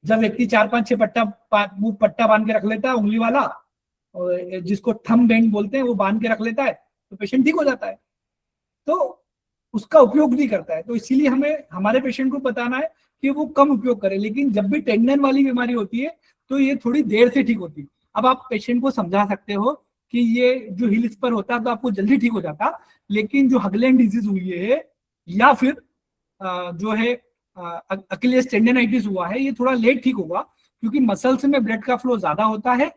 जब व्यक्ति 4-5-6 पट्टा बांध के रख लेता है, उंगली वाला, और जिसको थंब बैंड बोलते हैं, वो बांध के रख लेता है तो पेशेंट ठीक हो जाता है। तो उसका उपयोग नहीं करता है। तो इसीलिए हमें हमारे पेशेंट को बताना है कि वो कम उपयोग करे। लेकिन जब भी टेंडन वाली बीमारी होती है तो ये थोड़ी देर से ठीक होती है। अब आप पेशेंट को समझा सकते हो कि ये जो हिल स्पर होता है तो आपको जल्दी ठीक हो जाता, लेकिन जो हगलेंड डिजीज हुई है या फिर जो है अकिलेस टेंडनाइटिस हुआ है, ये थोड़ा लेट ठीक होगा क्योंकि मसल्स में ब्लड का फ्लो ज्यादा होता है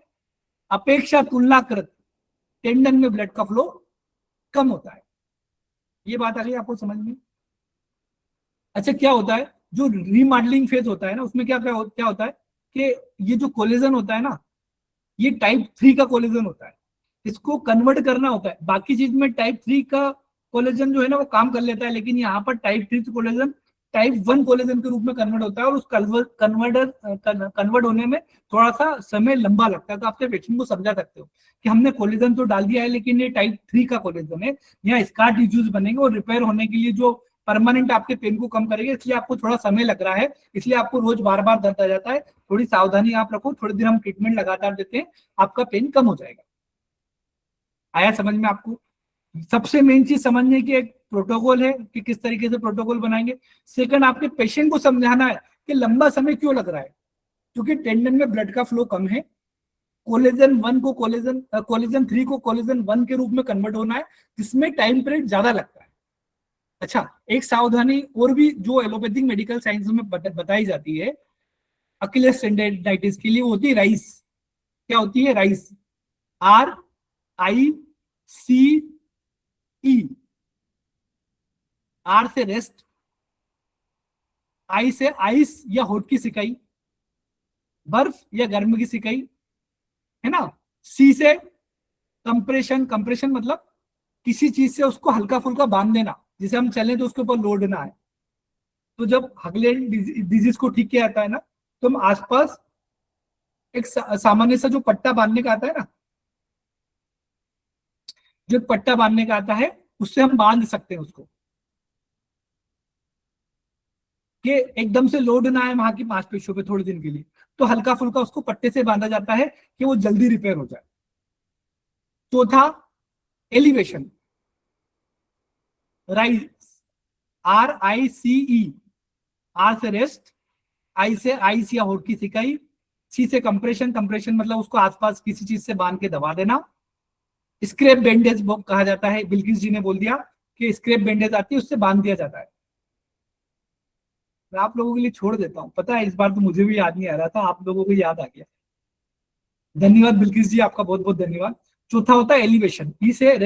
अपेक्षा तुलनाकृत टेंडन में ब्लड का फ्लो कम होता है। ये बात आ गई आपको समझ में? अच्छा, क्या होता है जो रीमॉडलिंग फेज होता है ना, उसमें क्या होता है कि ये जो कोलेजन होता है ना, ये टाइप 3 का कोलेजन होता है, इसको कन्वर्ट करना होता है। बाकी चीज में टाइप 3 का कोलेजन जो है ना वो काम कर लेता है, लेकिन यहाँ पर टाइप 3 कोलेजन टाइप 1 कोलेजन के रूप में कन्वर्ट होता है और उस कन्वर्ट होने में थोड़ा सा समय लंबा लगता है। तो आपके पेशेंट को समझा सकते हो कि हमने कोलेजन तो डाल दिया है लेकिन ये टाइप 3 का कोलेजन है, यहाँ स्कार टिश्यूज बनेंगे और रिपेयर होने के लिए जो परमानेंट आपके पेन को कम करेंगे, इसलिए आपको थोड़ा समय लग रहा है, इसलिए आपको रोज बार बार दर्द आ जाता है। थोड़ी सावधानी आप रखो, थोड़े दिन हम ट्रीटमेंट लगातार देते हैं, आपका पेन कम हो जाएगा। आया समझ में आपको? सबसे मेन चीज समझने की एक प्रोटोकॉल है कि किस तरीके से प्रोटोकॉल बनाएंगे। सेकंड, आपके पेशेंट को समझाना है कि लंबा समय क्यों लग रहा है, क्योंकि टेंडन में ब्लड का फ्लो कम है। कोलेजन 3 को कोलेजन 1 के रूप में कन्वर्ट होना है, जिसमें टाइम पीरियड ज्यादा लगता है। अच्छा, एक सावधानी और भी जो एलोपैथिक मेडिकल साइंस में बताई जाती है अकिलेस टेंडनाइटिस के लिए, वो होती है राइस। क्या होती है? Rice, RICE। आर से रेस्ट, आई से आइस या होठ की सिकाई, बर्फ या गर्म की सिकाई, है ना। सी से कंप्रेशन, कंप्रेशन मतलब किसी चीज से उसको हल्का फुल्का बांध देना, जिसे हम चलें तो उसके ऊपर लोड ना आए। तो जब हगलेंड डिजीज को ठीक किया जाता है ना, तो हम आसपास एक सामान्य सा जो पट्टा बांधने का आता है ना, जो पट्टा बांधने का आता है, उससे हम बांध सकते हैं उसको, कि एकदम से लोड ना आए वहां की मांसपेशियों पे थोड़े दिन के लिए। तो हल्का फुल्का उसको पट्टे से बांधा जाता है कि वो जल्दी रिपेयर हो जाए। चौथा, एलिवेशन, राइज, RICE। आर से रेस्ट, आई से आइस या होठ की सिकाई, सी से कंप्रेशन, कंप्रेशन मतलब उसको आसपास किसी चीज से बांध के दबा देना। स्क्रैप बैंडेज कहा जाता है, बिल्किस जी ने बोल दिया कि स्क्रैप बैंडेज आती है, उससे बांध दिया जाता है। मैं आप लोगों के लिए छोड़ देता हूं, पता है इस बार तो मुझे भी याद नहीं आ रहा था, आप लोगों को याद आ गया। धन्यवाद बिल्किस जी, आपका बहुत बहुत धन्यवाद। चौथा होता है एलिवेशन, ई से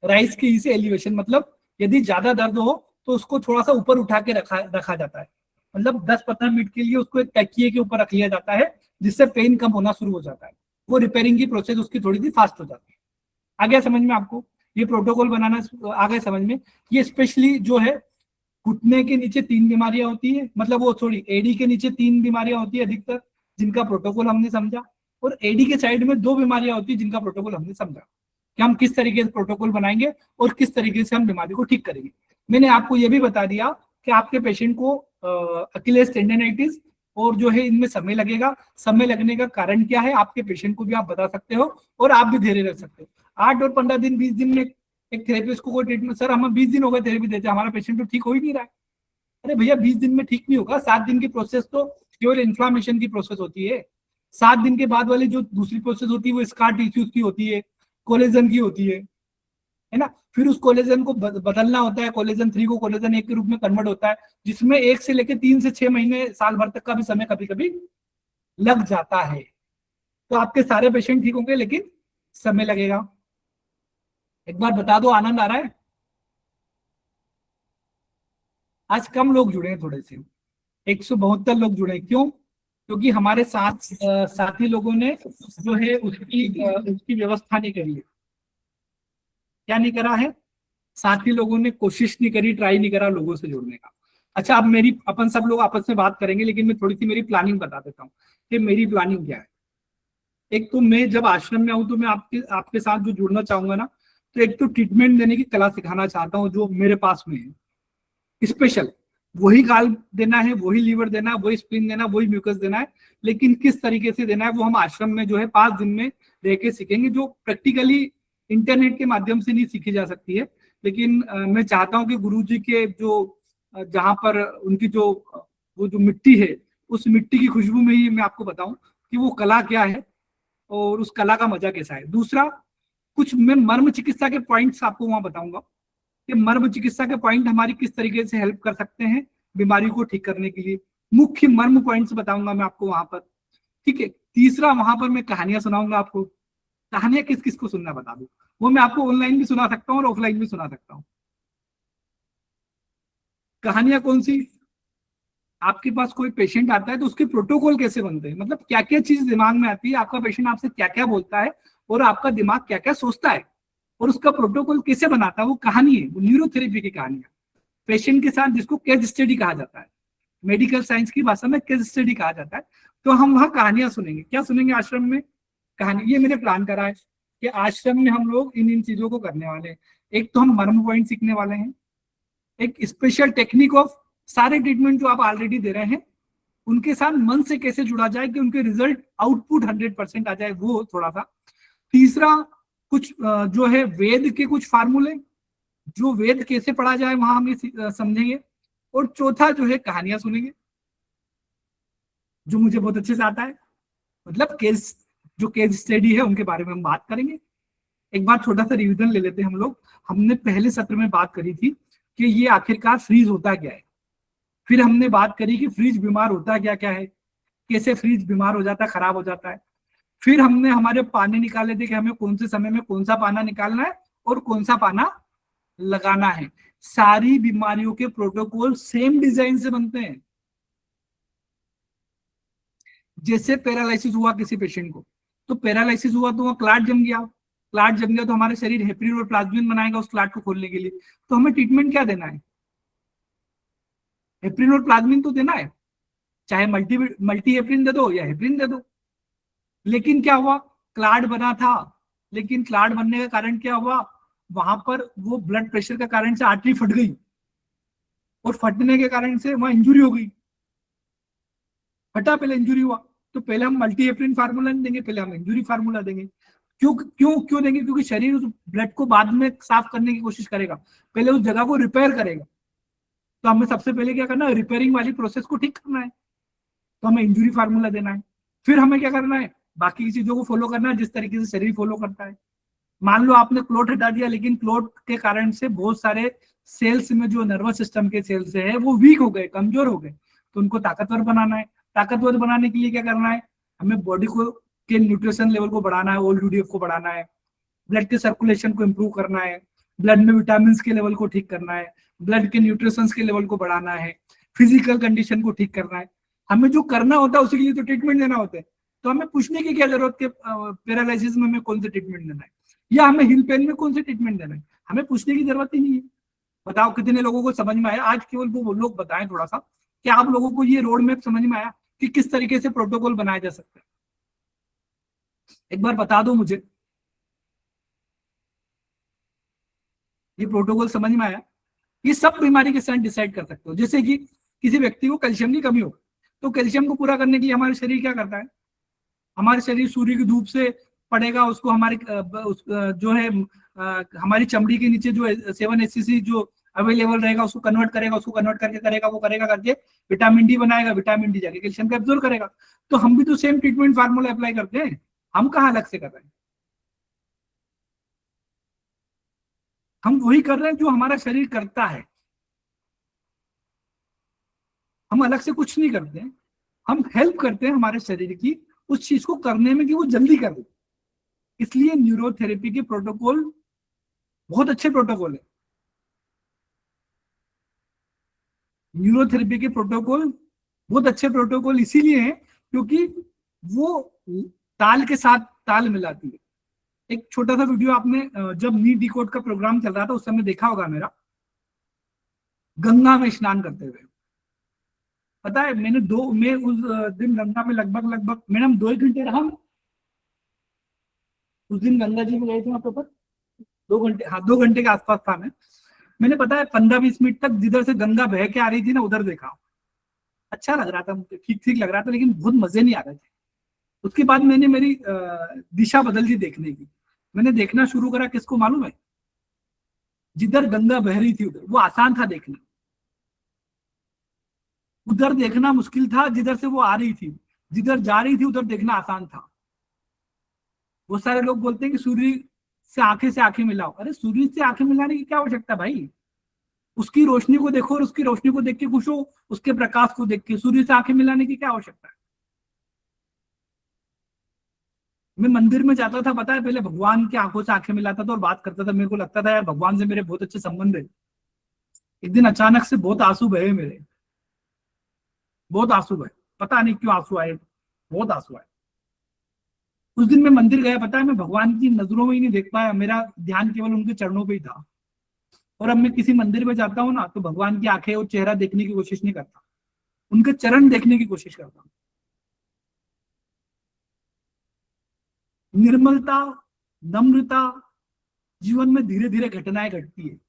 राइस की, ई से एलिवेशन मतलब यदि ज्यादा दर्द हो तो उसको थोड़ा सा ऊपर उठा के रखा जाता है, मतलब 10-15 मिनट के लिए उसको एक तकिए के ऊपर रख लिया जाता है, जिससे पेन कम होना शुरू हो जाता है, वो रिपेयरिंग की प्रोसेस उसकी थोड़ी सी फास्ट हो जाती है। आ गया समझ में आपको? ये प्रोटोकॉल बनाना आ गया समझ में? ये स्पेशली जो है घुटने के नीचे 3 बीमारियां होती है, मतलब वो सॉरी एडी के नीचे 3 बीमारियां होती है अधिकतर, जिनका प्रोटोकॉल हमने समझा, और एडी के साइड में 2 बीमारियां होती है जिनका प्रोटोकॉल हमने समझा कि हम किस तरीके से प्रोटोकॉल बनाएंगे और किस तरीके से हम बीमारी को ठीक करेंगे। मैंने आपको ये भी बता दिया कि आपके पेशेंट को अकिलेस टेंडनाइटिस और जो है इनमें समय लगेगा, समय लगने का कारण क्या है आपके पेशेंट को भी आप बता सकते हो और आप भी धैर्य रख सकते हो। 8 और 15 दिन 20 दिन में एक थेरेपिस्ट को कोई ट्रीटमेंट, सर हमें 20 दिन हो गए थेरेपी देते हमारा पेशेंट तो ठीक हो ही नहीं रहा है। अरे भैया 20 दिन में ठीक नहीं होगा, 7 दिन की प्रोसेस तो केवल इन्फ्लामेशन की प्रोसेस होती है। 7 दिन के बाद वाली जो दूसरी प्रोसेस होती है वो स्कार टिश्यूज की होती है, कोलेजन की होती है ना। फिर उस कोलेजन को बदलना होता है, कोलेजन 3 को कोलेजन 1 के रूप में कन्वर्ट होता है, जिसमें 1 से लेकर 3 से 6 महीने साल भर तक का भी समय कभी कभी लग जाता है। तो आपके सारे पेशेंट ठीक होंगे लेकिन समय लगेगा। एक बार बता दो, आनंद आ रहा है? आज कम लोग जुड़े हैं, थोड़े से 172 लोग जुड़े। क्यों? क्योंकि हमारे साथ साथी लोगों ने जो है उसकी व्यवस्था नहीं करी है। क्या नहीं करा है? साथी लोगों ने कोशिश नहीं करी, ट्राई नहीं करा लोगों से जुड़ने का। अच्छा, अब अपन सब लोग आपस में बात करेंगे, लेकिन मैं थोड़ी सी मेरी प्लानिंग बता देता हूँ कि मेरी प्लानिंग क्या है। एक तो मैं जब आश्रम में आऊँ तो मैं आपके साथ जो जुड़ना चाहूंगा ना, तो एक तो ट्रीटमेंट देने की कला सिखाना चाहता हूँ जो मेरे पास में है। स्पेशल वही गाल देना है, वही लीवर देना है, वही स्प्लीन देना है, वही म्यूकस देना है, लेकिन किस तरीके से देना है वो हम आश्रम में जो है 5 दिन में रह के सीखेंगे, जो प्रैक्टिकली इंटरनेट के माध्यम से नहीं सीखी जा सकती है। लेकिन मैं चाहता हूँ कि गुरुजी के जो जहाँ पर उनकी जो वो जो मिट्टी है, उस मिट्टी की खुशबू में ही मैं आपको बताऊं कि वो कला क्या है और उस कला का मजा कैसा है। दूसरा, कुछ मैं मर्म चिकित्सा के पॉइंट्स आपको वहां बताऊंगा कि मर्म चिकित्सा के पॉइंट हमारी किस तरीके से हेल्प कर सकते हैं बीमारी को ठीक करने के लिए। मुख्य मर्म पॉइंट्स बताऊंगा मैं आपको वहां पर, ठीक है। तीसरा, वहां पर मैं कहानियां सुनाऊंगा आपको। कहानियां किस किस को सुनना बता दो, वो मैं आपको ऑनलाइन भी सुना सकता हूँ और ऑफलाइन भी सुना सकता हूँ। कहानियां कौन सी? आपके पास कोई पेशेंट आता है तो उसके प्रोटोकॉल कैसे बनते हैं, मतलब क्या क्या चीज दिमाग में आती है, आपका पेशेंट आपसे क्या क्या बोलता है और आपका दिमाग क्या क्या सोचता है और उसका प्रोटोकॉल कैसे बनाता है, वो कहानी है। वो न्यूरोथेरेपी की कहानी है पेशेंट के साथ, जिसको केस स्टडी कहा जाता है, मेडिकल साइंस की भाषा में केस स्टडी कहा जाता है। तो हम वहाँ कहानियां सुनेंगे। क्या सुनेंगे आश्रम में? कहानी। ये मैंने प्लान करा है कि आश्रम में हम लोग इन चीजों को करने वाले हैं। एक तो हम मर्म पॉइंट सीखने वाले हैं, एक स्पेशल टेक्निक ऑफ सारे ट्रीटमेंट जो आप ऑलरेडी दे रहे हैं उनके साथ मन से कैसे जुड़ा जाए कि उनके रिजल्ट आउटपुट 100% आ जाए, वो थोड़ा सा। तीसरा, कुछ जो है वेद के कुछ फार्मूले, जो वेद कैसे पढ़ा जाए वहां हम ये समझेंगे। और चौथा जो है कहानियां सुनेंगे, जो मुझे बहुत अच्छे से आता है, मतलब केस स्टडी है उनके बारे में हम बात करेंगे। एक बार छोटा सा रिवीजन ले लेते हैं हम लोग। हमने पहले सत्र में बात करी थी कि ये आखिरकार फ्रीज होता क्या है, फिर हमने बात करी कि फ्रीज बीमार होता क्या क्या है, कैसे फ्रीज बीमार हो जाता है, खराब हो जाता है। फिर हमने हमारे पाने निकाले थे कि हमें कौन से समय में कौन सा पाना निकालना है और कौन सा पाना लगाना है। सारी बीमारियों के प्रोटोकॉल सेम डिजाइन से बनते हैं। जैसे पैरालिसिस हुआ किसी पेशेंट को, तो पैरालिसिस हुआ तो वहां क्लाट जम गया, क्लाट जम गया तो हमारे शरीर हेपरिन और प्लाज्मिन बनाएगा उस क्लाट को खोलने के लिए। तो हमें ट्रीटमेंट क्या देना है? हेपरिन और प्लाज्मिन तो देना है, चाहे मल्टी हेपरिन दे दो या हेपरिन दे दो। लेकिन क्या हुआ? क्लाट बना था, लेकिन क्लाट बनने का कारण क्या हुआ? वहां पर वो ब्लड प्रेशर के कारण से आर्टरी फट गई और फटने के कारण से वहां इंजुरी हो गई। फटा, पहले इंजुरी हुआ, तो पहले हम मल्टी हेपरिन फार्मूला नहीं देंगे, पहले हम इंजुरी फार्मूला देंगे। क्यों क्यों क्यों देंगे? क्योंकि शरीर उस ब्लड को बाद में साफ करने की कोशिश करेगा, पहले उस जगह को रिपेयर करेगा। तो हमें सबसे पहले क्या करना है? रिपेयरिंग वाली प्रोसेस को ठीक करना है, तो हमें इंजुरी फार्मूला देना है। फिर हमें क्या करना है? बाकी चीजों को फॉलो करना है जिस तरीके से शरीर फॉलो करता है। मान लो आपने क्लोट हटा दिया, लेकिन क्लोट के कारण से बहुत सारे सेल्स में जो नर्वस सिस्टम के सेल्स है वो वीक हो गए, कमजोर हो गए, तो उनको ताकतवर बनाना है। ताकतवर बनाने के लिए क्या करना है? हमें बॉडी को के न्यूट्रिशन लेवल को बढ़ाना है, ओल्ड यूडीएफ को बढ़ाना है, ब्लड के सर्कुलेशन को इंप्रूव करना है, ब्लड में विटामिन के लेवल को ठीक करना है, ब्लड के न्यूट्रिशंस के लेवल को बढ़ाना है, फिजिकल कंडीशन को ठीक करना है। हमें जो करना होता है उसी के लिए तो ट्रीटमेंट देना होता है। तो हमें पूछने की क्या जरूरत है पैरालिसिस में हमें कौन सा ट्रीटमेंट देना है, या हमें हिल पेन में कौन सा ट्रीटमेंट देना है, हमें पूछने की जरूरत ही नहीं है। बताओ कितने लोगों को समझ में आया? आज केवल वो लोग बताएं थोड़ा सा कि आप लोगों को ये रोड मैप समझ में आया कि किस तरीके से प्रोटोकॉल बनाया जा सकता है? एक बार बता दो मुझे, ये प्रोटोकॉल समझ में आया? ये सब बीमारी के साथ डिसाइड कर सकते हो। जैसे कि किसी व्यक्ति को कैल्शियम की कमी हो, तो कैल्शियम को पूरा करने के लिए हमारे शरीर क्या करता है? हमारे शरीर सूर्य की धूप से पड़ेगा, उसको हमारे जो है हमारी चमड़ी के नीचे जो 7-HCC जो अवेलेबल रहेगा उसको कन्वर्ट करेगा, उसको कन्वर्ट करके करेगा, वो करेगा करके विटामिन डी बनाएगा, विटामिन डी जाके कैल्शियम को एब्जॉर्ब करेगा। तो हम भी तो सेम ट्रीटमेंट फार्मूला अप्लाई करते हैं, हम कहाँ अलग से कर रहे हैं? हम वही कर रहे हैं जो हमारा शरीर करता है, हम अलग से कुछ नहीं करते हैं। हम हेल्प करते हैं हमारे शरीर की उस चीज को करने में कि वो जल्दी कर ले। इसलिए न्यूरोथेरेपी के प्रोटोकॉल बहुत अच्छे प्रोटोकॉल है। न्यूरोथेरेपी के प्रोटोकॉल बहुत अच्छे प्रोटोकॉल इसीलिए हैं क्योंकि वो ताल के साथ ताल मिलाती है। एक छोटा सा वीडियो आपने जब नीट डिकोड का प्रोग्राम चल रहा था उस समय देखा होगा मेरा, गंगा में स्नान करते हुए। पता है मैं उस दिन गंगा में लगभग मैडम 2 घंटे रहा। उस दिन गंगा जी में गए थे वहां पर 2 घंटे, हाँ 2 घंटे के आसपास था मैंने पता है 15-20 मिनट तक जिधर से गंगा बह के आ रही थी ना उधर देखा। अच्छा लग रहा था, ठीक ठीक लग रहा था, लेकिन बहुत मजे नहीं आ रहे थे। उसके बाद मैंने मेरी दिशा बदल दी देखने की। मैंने देखना शुरू करा किसको मालूम है? जिधर गंगा बह रही थी उधर, वो आसान था देखना। उधर देखना मुश्किल था जिधर से वो आ रही थी, जिधर जा रही थी उधर देखना आसान था। वो सारे लोग बोलते हैं कि सूर्य से आंखें मिलाओ। अरे सूर्य से आंखें मिलाने की क्या आवश्यकता भाई? उसकी रोशनी को देखो और उसकी रोशनी को देख के खुश हो, उसके प्रकाश को देख के। सूर्य से आंखें मिलाने की क्या आवश्यकता है? मैं मंदिर में जाता था, पता है पहले भगवान की आंखों से आंखें मिलाता था और बात करता था। मेरे को लगता था यार भगवान से मेरे बहुत अच्छे संबंध है। एक दिन अचानक से बहुत आंसू बहे मेरे, बहुत आंसू बहे, पता नहीं क्यों आंसू आए, बहुत आंसू आए। उस दिन मैं मंदिर गया, पता है मैं भगवान की नजरों में ही नहीं देख पाया, मेरा ध्यान केवल उनके चरणों पे ही था। और अब मैं किसी मंदिर में जाता हूँ ना तो भगवान की आंखें और चेहरा देखने की कोशिश नहीं करता, उनके चरण देखने की कोशिश करता हूँ। निर्मलता, नम्रता जीवन में धीरे धीरे घटनाएं घटती है।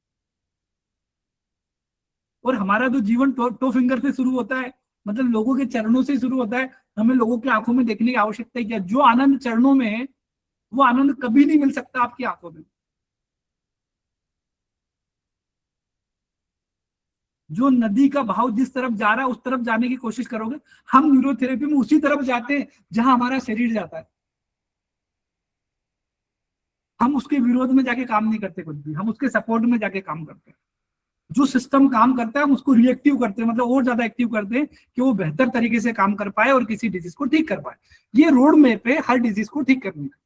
और हमारा जो जीवन टो फिंगर से शुरू होता है, मतलब लोगों के चरणों से शुरू होता है। हमें लोगों की आंखों में देखने की आवश्यकता है क्या? जो आनंद चरणों में है वो आनंद कभी नहीं मिल सकता आपकी आंखों में। जो नदी का बहाव जिस तरफ जा रहा है उस तरफ जाने की कोशिश करोगे। हम न्यूरोथेरेपी में उसी तरफ जाते हैं जहां हमारा शरीर जाता है। हम उसके विरोध में जाके काम नहीं करते कुछ भी, हम उसके सपोर्ट में जाके काम करते हैं। जो सिस्टम काम करता है हम उसको रिएक्टिव करते हैं, मतलब और ज्यादा एक्टिव करते हैं कि वो बेहतर तरीके से काम कर पाए और किसी डिजीज को ठीक कर पाए। ये रोड मैप है हर डिजीज को ठीक करने का।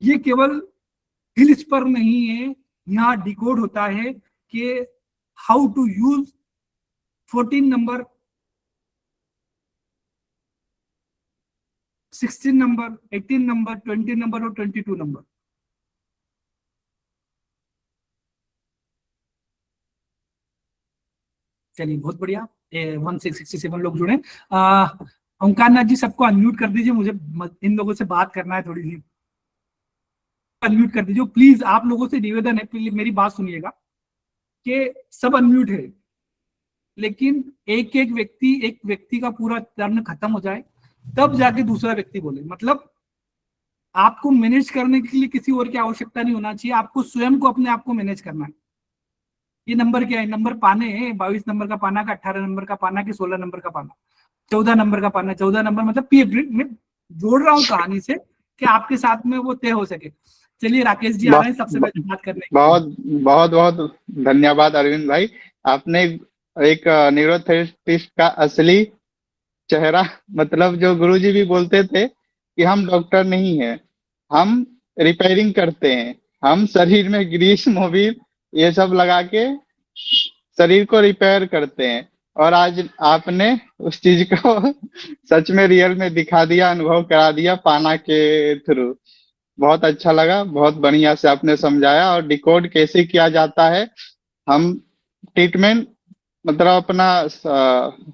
ये केवल हिल्स पर नहीं है, यहाँ डिकोड होता है कि how to use 14 number, 16 number, 18 number, 20 number और 22 नंबर। चलिए बहुत बढ़िया, 1667 लोग जुड़े। ओंकार नाथ जी सबको अनम्यूट कर दीजिए, मुझे इन लोगों से बात करना है थोड़ी सी। अनम्यूट कर दीजिए प्लीज। आप लोगों से निवेदन है, प्लीज मेरी बात सुनिएगा कि सब अनम्यूट है, लेकिन एक व्यक्ति का पूरा टर्न खत्म हो जाए तब जाके दूसरा व्यक्ति बोले। मतलब आपको मैनेज करने के लिए किसी और की आवश्यकता नहीं होना चाहिए, आपको स्वयं को अपने आप को मैनेज करना है। ये नंबर क्या है? नंबर पाने हैं, 22 नंबर का पाना का, 18 नंबर का पाना के, 16 नंबर का पाना, 14 नंबर का पाना। 14 नंबर मतलब मैं जोड़ रहा हूँ कहानी से कि आपके साथ में वो तय हो सके। चलिए राकेश जी आ रहे हैं सबसे पहले बात करने के। बहुत धन्यवाद अरविंद भाई। आपने एक न्यूरोथेरेपिस्ट का असली चेहरा, मतलब जो गुरुजी भी बोलते थे कि हम डॉक्टर नहीं हैं, हम रिपेयरिंग करते हैं, हम शरीर में ग्रीस मोबिल ये सब लगा के शरीर को रिपेयर करते हैं। और आज आपने उस चीज को सच में रियल में दिखा दिया, अनुभव करा दिया पाना के थ्रू। बहुत अच्छा लगा, बहुत बढ़िया से आपने समझाया। और डिकोड कैसे किया जाता है, हम ट्रीटमेंट मतलब अपना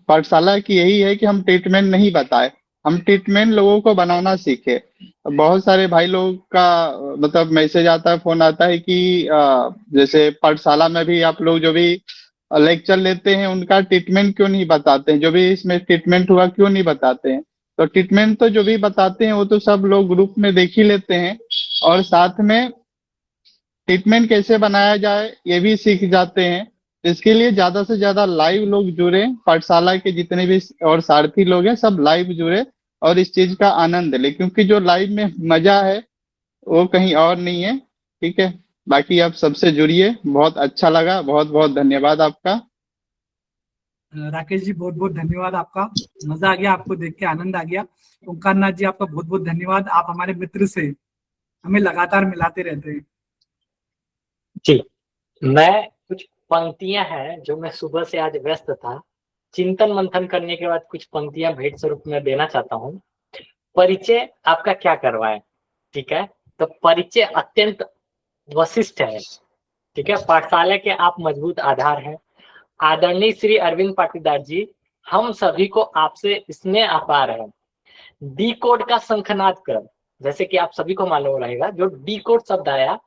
पाठशाला की यही है कि हम ट्रीटमेंट नहीं बताए, हम ट्रीटमेंट लोगों को बनाना सीखे। बहुत सारे भाई लोगों का मतलब मैसेज आता है, फोन आता है कि जैसे पाठशाला में भी आप लोग जो भी लेक्चर लेते हैं उनका ट्रीटमेंट क्यों नहीं बताते हैं, जो भी इसमें ट्रीटमेंट हुआ क्यों नहीं बताते हैं। तो ट्रीटमेंट तो जो भी बताते हैं वो तो सब लोग ग्रुप में देख ही लेते हैं, और साथ में ट्रीटमेंट कैसे बनाया जाए ये भी सीख जाते हैं। इसके लिए ज्यादा से ज्यादा लाइव लोग जुड़े, पाठशाला के जितने भी और सारथी लोग हैं सब लाइव जुड़े और इस चीज का आनंद ले, क्योंकि जो लाइव में मजा है वो कहीं और नहीं है। ठीक है, बाकी आप सबसे जुड़िए, बहुत अच्छा लगा, बहुत बहुत धन्यवाद आपका। राकेश जी बहुत बहुत धन्यवाद आपका, मजा आ गया, आपको देख के आनंद आ गया। ओंकार नाथ जी आपका बहुत बहुत धन्यवाद, आप हमारे मित्र से हमें लगातार मिलाते रहते हैं। जी, मैं कुछ पंक्तियां हैं जो मैं सुबह से आज व्यस्त था, चिंतन मंथन करने के बाद कुछ पंक्तियां भेंट स्वरूप में देना चाहता हूँ। परिचय आपका क्या करवाए, ठीक है, तो परिचय अत्यंत वशिष्ठ है, ठीक है। पाठशाला के आप मजबूत आधार हैं। आदरणीय श्री अरविंद पाटीदार जी, हम सभी को आपसे स्नेह अपार है। डी कोड का शंखनाद कर, जैसे कि आप सभी को मालूम रहेगा, जो डी कोड शब्द आया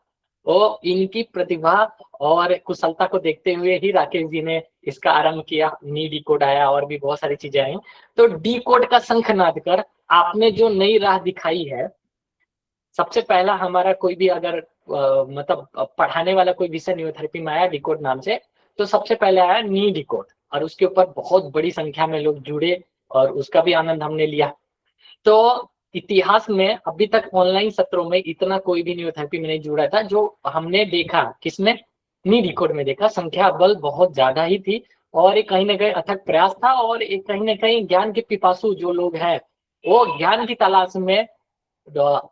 वो इनकी प्रतिभा और कुशलता को देखते हुए ही राकेश जी ने इसका आरंभ किया। नी डी कोड आया और भी बहुत सारी चीजें आई। तो डी कोड का शंखनाद कर आपने जो नई राह दिखाई है, सबसे पहला हमारा कोई भी अगर मतलब पढ़ाने वाला कोई विषय न्यूरोथेरेपी में आया डिकोड नाम से, तो सबसे पहले आया नी डिकोड, और उसके ऊपर बहुत बड़ी संख्या में लोग जुड़े और उसका भी आनंद हमने लिया। तो इतिहास में अभी तक ऑनलाइन सत्रों में इतना कोई भी न्यूरोथेरेपी में नहीं जुड़ा था जो हमने देखा। किसमें? नी डिकोड में देखा। संख्या बल बहुत ज्यादा ही थी और एक कहीं ना कहीं अथक प्रयास था, और एक कहीं ना कहीं ज्ञान के पिपासु जो लोग हैं वो ज्ञान की तलाश में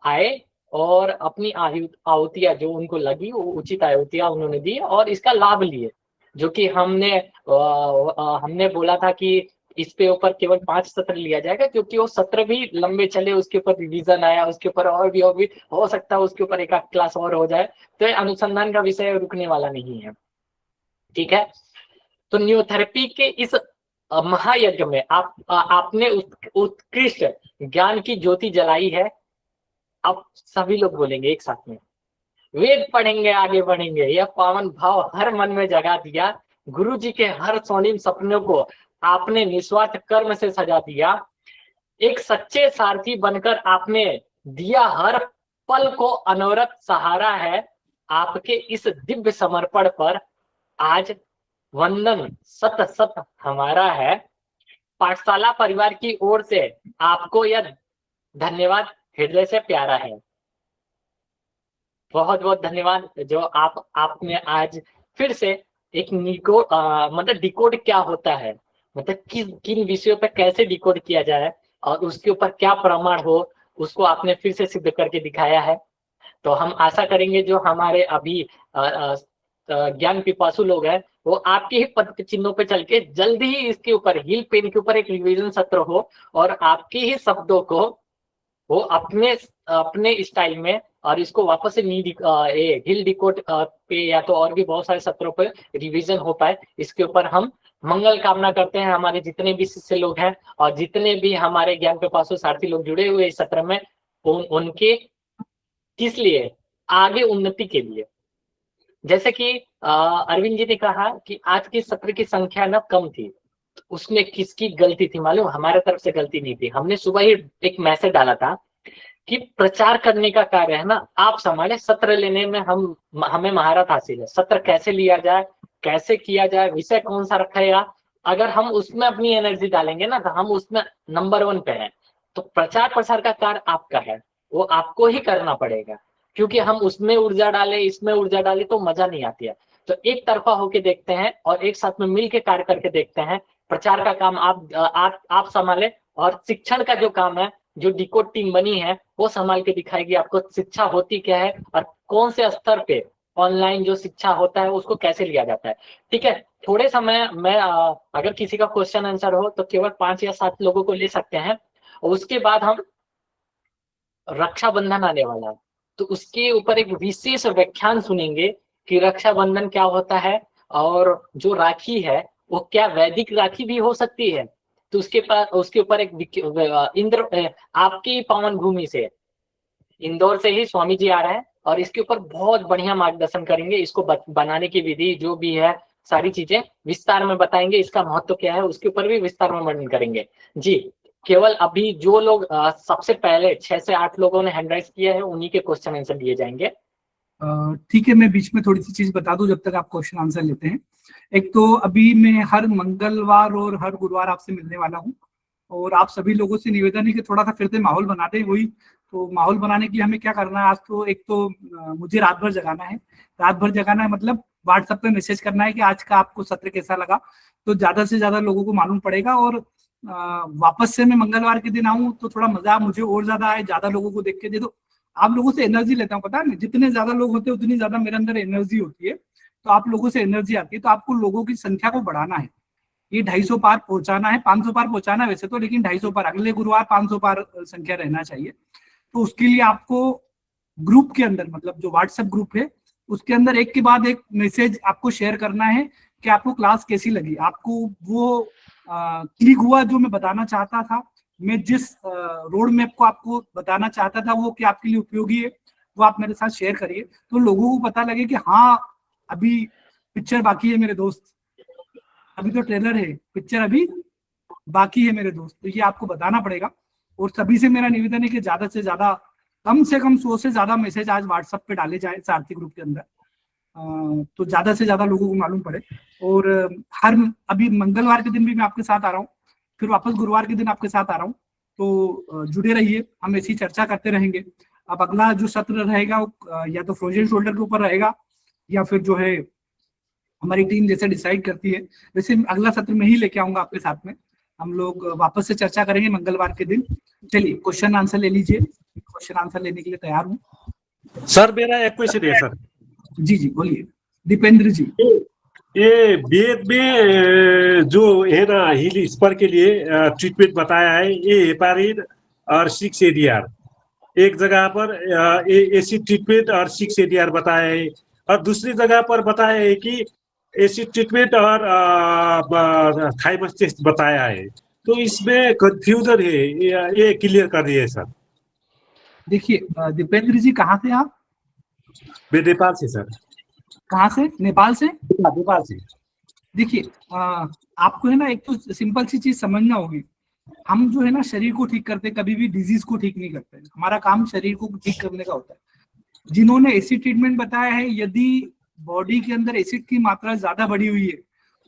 आए और अपनी आहुतियां जो उनको लगी वो उचित आहुतियां उन्होंने दी और इसका लाभ लिए। जो कि हमने बोला था कि इस पे ऊपर केवल 5 सत्र लिया जाएगा, क्योंकि वो सत्र भी लंबे चले, उसके ऊपर रिवीजन आया, उसके ऊपर और भी हो सकता है उसके ऊपर एक आध क्लास और हो जाए। तो अनुसंधान का विषय रुकने वाला नहीं है, ठीक है। तो न्यूरोथेरेपी के इस महायज्ञ में आपने उत्कृष्ट ज्ञान की ज्योति जलाई है। अब सभी लोग बोलेंगे एक साथ में, वेद पढ़ेंगे आगे बढ़ेंगे, यह पावन भाव हर मन में जगा दिया। गुरु जी के हर स्वर्णिम सपनों को आपने निस्वार्थ कर्म से सजा दिया। एक सच्चे सारथी बनकर आपने दिया हर पल को अनवरत सहारा है। आपके इस दिव्य समर्पण पर आज वंदन सत सत हमारा है। पाठशाला परिवार की ओर से आपको यह धन्यवाद हृदय से प्यारा है। बहुत बहुत धन्यवाद जो आपने आज फिर से एक मतलब डिकोड क्या होता है, मतलब किन विषयों पर कैसे डिकोड किया जाए और उसके ऊपर क्या प्रमाण हो, उसको आपने फिर से सिद्ध करके दिखाया है। तो हम आशा करेंगे जो हमारे अभी ज्ञान पिपासु लोग हैं वो आपके ही पद चिन्हों पे चल के जल्दी ही इसके ऊपर हील पेन के ऊपर एक रिवीजन सत्र हो और आपके ही शब्दों को वो अपने स्टाइल में और इसको वापस से हिल डिकोड पे या तो और भी बहुत सारे सत्रों पे रिवीजन हो पाए। इसके ऊपर हम मंगल कामना करते हैं। हमारे जितने भी शिष्य लोग हैं और जितने भी हमारे ज्ञान पिपासु सारथी लोग जुड़े हुए इस सत्र में, उनके किस लिए? आगे उन्नति के लिए। जैसे कि अरविंद जी ने कहा कि आज के सत्र की संख्या न कम थी, उसमें किसकी गलती थी मालूम? हमारे तरफ से गलती नहीं थी। हमने सुबह ही एक मैसेज डाला था कि प्रचार करने का कार्य है ना आप संभाले, सत्र लेने में हमें महारत हासिल है। सत्र कैसे लिया जाए, कैसे किया जाए, विषय कौन सा रखेगा, अगर हम उसमें अपनी एनर्जी डालेंगे ना तो हम उसमें नंबर 1 पे हैं। तो प्रचार प्रसार का कार्य आपका है, वो आपको ही करना पड़ेगा, क्योंकि हम उसमें ऊर्जा डाले इसमें ऊर्जा डाले तो मजा नहीं आती है। तो एक तरफा होके देखते हैं और एक साथ में मिल के कार्य करके देखते हैं। प्रचार का काम आप संभाले और शिक्षण का जो काम है, जो डिकोड टीम बनी है वो संभाल के दिखाएगी आपको शिक्षा होती क्या है और कौन से स्तर पे ऑनलाइन जो शिक्षा होता है उसको कैसे लिया जाता है। ठीक है, थोड़े समय में अगर किसी का क्वेश्चन आंसर हो तो केवल 5 या 7 लोगों को ले सकते हैं। उसके बाद हम रक्षाबंधन आने वाला है, तो उसके ऊपर एक विशेष व्याख्यान सुनेंगे कि रक्षाबंधन क्या होता है, और जो राखी है वो क्या वैदिक राखी भी हो सकती है। तो उसके ऊपर एक इंद्र आपकी पावन भूमि से, इंदौर से ही स्वामी जी आ रहे हैं और इसके ऊपर बहुत बढ़िया मार्गदर्शन करेंगे। इसको बनाने की विधि जो भी है, सारी चीजें विस्तार में बताएंगे, इसका महत्व क्या है उसके ऊपर भी विस्तार में वर्णन करेंगे जी। केवल अभी जो लोग सबसे पहले 6 से 8 लोगों ने हैंड राइज किया है उन्हीं के क्वेश्चन आंसर दिए जाएंगे। ठीक है, मैं बीच में थोड़ी सी चीज बता दूं जब तक आप क्वेश्चन आंसर लेते हैं। एक तो अभी मैं हर मंगलवार और हर गुरुवार आपसे मिलने वाला हूं, और आप सभी लोगों से निवेदन है कि थोड़ा सा फिर से माहौल बनाते हैं। वही तो माहौल बनाने के लिए हमें क्या करना है, आज तो एक तो मुझे रात भर जगाना है। रात भर जगाना है मतलब व्हाट्सएप पे मैसेज करना है कि आज का आपको सत्र कैसा लगा, तो ज्यादा से ज्यादा लोगों को मालूम पड़ेगा। और वापस से मैं मंगलवार के दिन आऊं तो थोड़ा मजा मुझे और ज्यादा आए, ज्यादा लोगों को देख के दे दो। आप लोगों से एनर्जी लेता हूँ, पता है जितने ज्यादा लोग होते हैं उतनी ज्यादा मेरे अंदर एनर्जी होती है। तो आप लोगों से एनर्जी आती है, तो आपको लोगों की संख्या को बढ़ाना है। ये 250 पार पहुंचाना है, 500 पार पहुंचाना है वैसे तो, लेकिन 250 पार, अगले गुरुवार 500 पार संख्या रहना चाहिए। तो उसके लिए आपको ग्रुप के अंदर, मतलब जो व्हाट्सएप ग्रुप है उसके अंदर एक के बाद एक मैसेज आपको शेयर करना है कि आपको क्लास कैसी लगी, आपको वो क्लिक हुआ जो मैं बताना चाहता था, मैं जिस रोड मैप को आपको बताना चाहता था वो क्या आपके लिए उपयोगी है, वो आप मेरे साथ शेयर करिए, तो लोगों को पता लगे कि हाँ अभी पिक्चर बाकी है मेरे दोस्त, अभी तो ट्रेलर है, पिक्चर अभी बाकी है मेरे दोस्त। तो ये आपको बताना पड़ेगा। और सभी से मेरा निवेदन है कि ज्यादा से ज्यादा, कम से कम 100 से ज्यादा मैसेज आज व्हाट्सएप पे डाले जाए सारथी ग्रुप के अंदर, तो ज्यादा से ज्यादा लोगों को मालूम पड़े। और अभी मंगलवार के दिन भी मैं आपके साथ आ रहा हूँ, फिर वापस गुरुवार के दिन आपके साथ आ रहा हूँ, तो जुड़े रहिए, हम ऐसी चर्चा करते रहेंगे। अब अगला जो सत्र रहेगा वो या तो फ्रोजन शोल्डर के ऊपर रहेगा, या फिर जो है हमारी टीम जैसे डिसाइड करती है वैसे अगला सत्र में ही लेके आऊंगा आपके साथ में। हम लोग वापस से चर्चा करेंगे मंगलवार के दिन। चलिए क्वेश्चन आंसर ले लीजिए, क्वेश्चन आंसर लेने के लिए तैयार हूँ। सर मेरा एक क्वेश्चन है सर। जी जी बोलिए दीपेंद्र जी। ये वेद में जो है ना हिल स्पर के लिए ट्रीटमेंट बताया है, ये हेपारिन और 6 ADR, एक जगह पर एसिड ट्रीटमेंट और 6 ADR बताया है, और दूसरी जगह पर बताया है कि एसिड ट्रीटमेंट और थाइमस टेस्ट बताया है। तो इसमें कंफ्यूजन है, ये क्लियर कर दिए सर। देखिए दीपेंद्र जी, कहाँ से आप? मैं नेपाल से सर। कहाँ से? नेपाल से? नेपाल से। देखिए आपको है ना एक तो सिंपल सी चीज समझना होगी, हम जो है ना शरीर को ठीक करते, कभी भी डिजीज को ठीक नहीं करते। हमारा काम शरीर को ठीक करने का होता है। जिन्होंने एसिड ट्रीटमेंट बताया है, यदि बॉडी के अंदर एसिड की मात्रा ज्यादा बढ़ी हुई है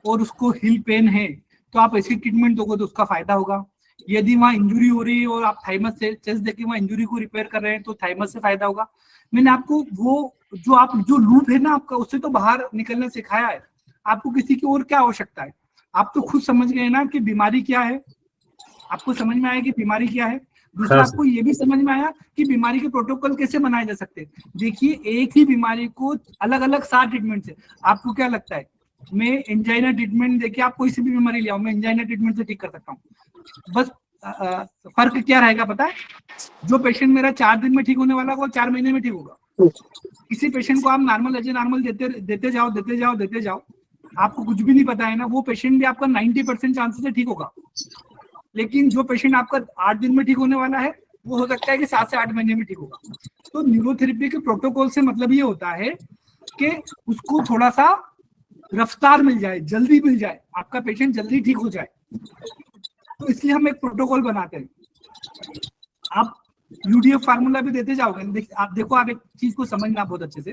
और उसको हिल पेन है तो आप एसिड ट्रीटमेंट दोगे तो उसका फायदा होगा। यदि वहाँ इंजुरी हो रही है और आप थाइमस से चेस्ट देके वहाँ इंजुरी को रिपेयर कर रहे हैं तो थाइमस से फायदा होगा। मैंने आपको वो जो लूप है ना आपका, उससे तो बाहर निकलना सिखाया है। आपको किसी की और क्या आवश्यकता है? आप तो खुद समझ गए ना कि बीमारी क्या है, आपको समझ में आया कि बीमारी क्या है। दूसरा आपको ये भी समझ में आया कि बीमारी के प्रोटोकॉल कैसे बनाए जा सकते हैं। देखिए एक ही बीमारी को अलग अलग 7 ट्रीटमेंट से, आपको क्या लगता है मैं एंजाइना ट्रीटमेंट देके आप कोई सी भी बीमारी ले आओ, मैं एंजाइना ट्रीटमेंट से ठीक कर सकता हूँ। बस फर्क क्या रहेगा पता है? जो पेशेंट मेरा 4 दिन में ठीक होने वाला वो 4 महीने में ठीक होगा। किसी पेशेंट को आप नॉर्मल देते जाओ, आपको कुछ भी नहीं पता है ना, वो पेशेंट भी आपका 90% चांसेस से ठीक होगा। लेकिन जो पेशेंट आपका 8 दिन में ठीक होने वाला है वो हो सकता है कि 7 से 8 महीने में ठीक होगा। तो न्यूरोथेरेपी के प्रोटोकॉल से मतलब ये होता है कि उसको थोड़ा सा रफ्तार मिल जाए, जल्दी मिल जाए, आपका पेशेंट जल्दी ठीक हो जाए। तो इसलिए हम एक प्रोटोकॉल बनाते हैं। आप यूडीएफ फार्मूला भी देते जाओगे, आप देखो, आप एक चीज को समझना बहुत अच्छे से।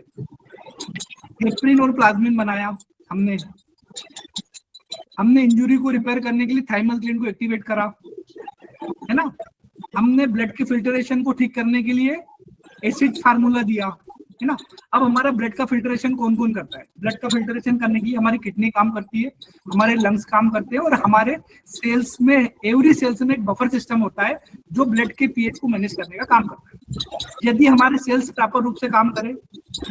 हेपरिन और प्लाज्मिन बनाया हमने इंजुरी को रिपेयर करने के लिए थाइमस ग्लैंड को एक्टिवेट करा, है ना। हमने ब्लड के फिल्टरेशन को ठीक करने के लिए एसिड फार्मूला दिया, है ना। अब हमारा ब्लड का फिल्ट्रेशन कौन कौन करता है? ब्लड का फिल्ट्रेशन करने के लिए हमारी किडनी काम करती है, हमारे लंग्स काम करते हैं, और हमारे सेल्स में, एवरी सेल्स में एक बफर सिस्टम होता है जो ब्लड के पीएच को मैनेज करने का काम करता है। यदि हमारे सेल्स प्रॉपर रूप से काम करे,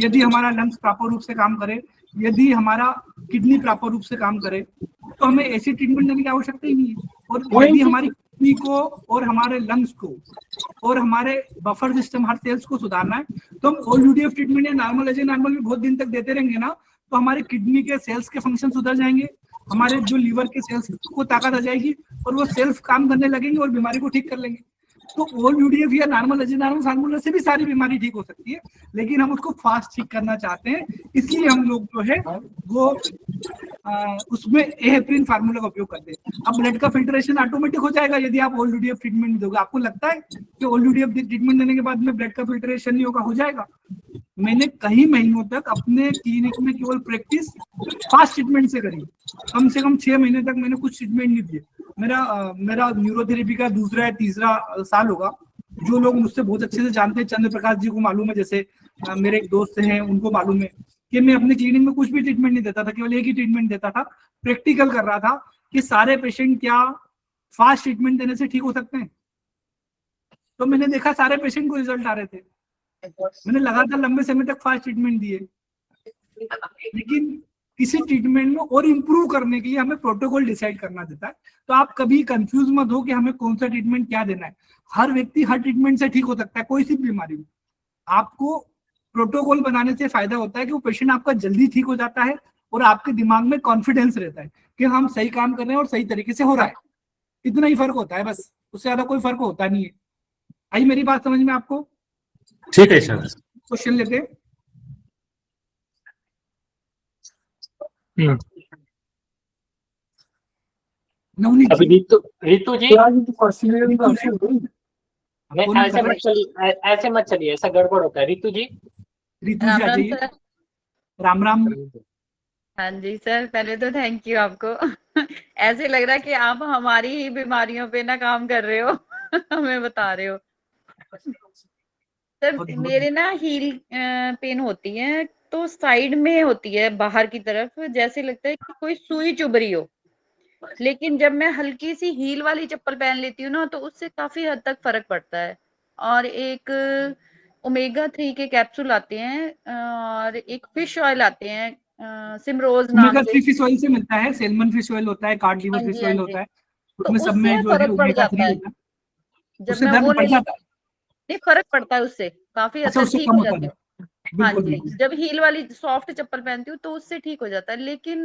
यदि हमारा लंग्स प्रॉपर रूप से काम करे, यदि हमारा किडनी प्रॉपर रूप से काम करे, तो हमें ऐसी ट्रीटमेंट देने की आवश्यकता ही नहीं है। और यदि हमारी किडनी को और हमारे लंग्स को और हमारे बफर सिस्टम, हर सेल्स को सुधारना है, तो हम ऑल यूडीएफ ट्रीटमेंट या नॉर्मल एज नॉर्मल भी बहुत दिन तक देते रहेंगे ना, तो हमारे किडनी के सेल्स के फंक्शन सुधर जाएंगे, हमारे जो लीवर के सेल्स को ताकत आ जाएगी और वो सेल्फ काम करने लगेंगे और बीमारी को ठीक कर लेंगे। तो ऑल यूडीएफ या नॉर्मल एज नॉर्मल फार्मूला से भी सारी बीमारी ठीक हो सकती है, लेकिन हम उसको फास्ट ठीक करना चाहते हैं, इसलिए हम लोग जो है वो उसमें हेपरिन फार्मूला का उपयोग करते हैं। अब ब्लड का फिल्ट्रेशन ऑटोमेटिक हो जाएगा यदि आप ऑल यूडीएफ ट्रीटमेंट दोगे। आपको लगता है कि ऑल यूडीएफ ट्रीटमेंट देने के बाद में ब्लड का फिल्ट्रेशन नहीं होगा? हो जाएगा। मैंने कई महीनों तक अपने क्लिनिक में केवल प्रैक्टिस फास्ट ट्रीटमेंट से करी, कम से कम 6 महीने तक मैंने कुछ ट्रीटमेंट नहीं दिए। मेरा न्यूरोथेरेपी का दूसरा या तीसरा साल होगा। जो लोग मुझसे बहुत अच्छे से जानते हैं, चंद्र प्रकाश जी को मालूम है, जैसे मेरे एक दोस्त हैं, उनको मालूम है कि मैं अपने क्लिनिक में कुछ भी ट्रीटमेंट नहीं देता था, केवल एक ही ट्रीटमेंट देता था, प्रैक्टिकल कर रहा था कि सारे पेशेंट क्या फास्ट ट्रीटमेंट देने से ठीक हो सकते हैं। तो मैंने देखा सारे पेशेंट को रिजल्ट आ रहे थे। मैंने लगातार लंबे समय तक फास्ट ट्रीटमेंट दिए, लेकिन किसी ट्रीटमेंट में और इम्प्रूव करने के लिए हमें प्रोटोकॉल डिसाइड करना देता है। तो आप कभी कंफ्यूज मत हो कि हमें कौन सा ट्रीटमेंट क्या देना है। हर व्यक्ति हर ट्रीटमेंट से ठीक हो सकता है, कोई सी बीमारी हो। आपको प्रोटोकॉल बनाने से फायदा होता है कि वो पेशेंट आपका जल्दी ठीक हो जाता है और आपके दिमाग में कॉन्फिडेंस रहता है कि हम सही काम कर रहे हैं और सही तरीके से हो रहा है। इतना ही फर्क होता है, बस, उससे ज्यादा कोई फर्क होता नहीं है। आई मेरी बात समझ में आपको? ठीक है सर। क्वेश्चन लेते हैं। नवनीत अभी जी, रितु जी, ऐसे मत चलिए, ऐसा गड़बड़ होता है। रितु जी, रितु जी आ जाइए। राम राम। हाँ जी सर, पहले तो थैंक यू आपको। ऐसे लग रहा है कि आप हमारी ही बीमारियों पे ना काम कर रहे हो, हमें बता रहे हो। सर मेरे ना हील पेन होती है, तो साइड में होती है, बाहर की तरफ, जैसे लगता है कि कोई सुई चुभ रही हो। लेकिन जब मैं हल्की सी हील वाली चप्पल पहन लेती हूँ ना, तो उससे काफी हद तक फर्क पड़ता है। और एक ओमेगा 3 के कैप्सूल आते हैं और एक फिश ऑयल आते हैं, सिमरोज नाम ओमेगा से। 3 फिश ऑयल से मिलता है, सैल्मन फिश ऑयल होता है, कार्ड लीवर फिश ऑयल होता है, उसमें सब में जो है ओमेगा 3 होता है। उससे दर्द बढ़ जाता है? नहीं, फर्क पड़ता है, उससे काफी हद तक ठीक हो जाती है। हाँ जी, जब हील वाली सॉफ्ट चप्पल पहनती हूँ तो उससे ठीक हो जाता है। लेकिन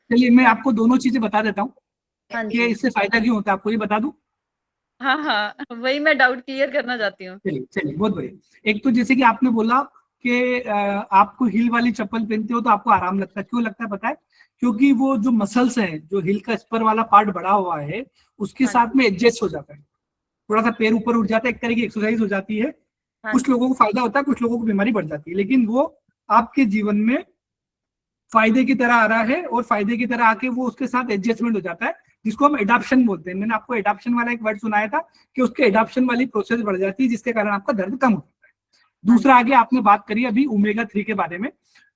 चलिए मैं आपको दोनों चीजें बता देता हूँ कि इससे फायदा क्यों होता है, आपको ये बता दूं? हाँ हाँ, वही मैं डाउट क्लियर करना चाहती हूँ। चलिए बहुत बढ़िया। एक तो जैसे कि आपने बोला कि आपको हील वाली चप्पल पहनते हो तो आपको आराम लगता है। क्यों लगता है पता है? क्योंकि वो जो मसल्स हैं, जो हील का स्पर वाला पार्ट बढ़ा हुआ है, उसके साथ में एडजस्ट हो जाता है, थोड़ा सा पैर ऊपर उठ जाता है, एक तरह की एक्सरसाइज हो जाती है। कुछ लोगों को फायदा होता है, कुछ लोगों को बीमारी बढ़ जाती है, लेकिन वो आपके जीवन में फायदे की तरह आ रहा है और फायदे की तरह आके वो उसके साथ एडजस्टमेंट हो जाता है, जिसको हम एडाप्शन बोलते हैं। मैंने आपको एडाप्शन वाला एक वर्ड सुनाया था कि उसके एडाप्शन वाली प्रोसेस बढ़ जाती है, जिसके कारण आपका दर्द कम होता है। दूसरा, आगे आपने बात करी अभी ओमेगा 3 के बारे में,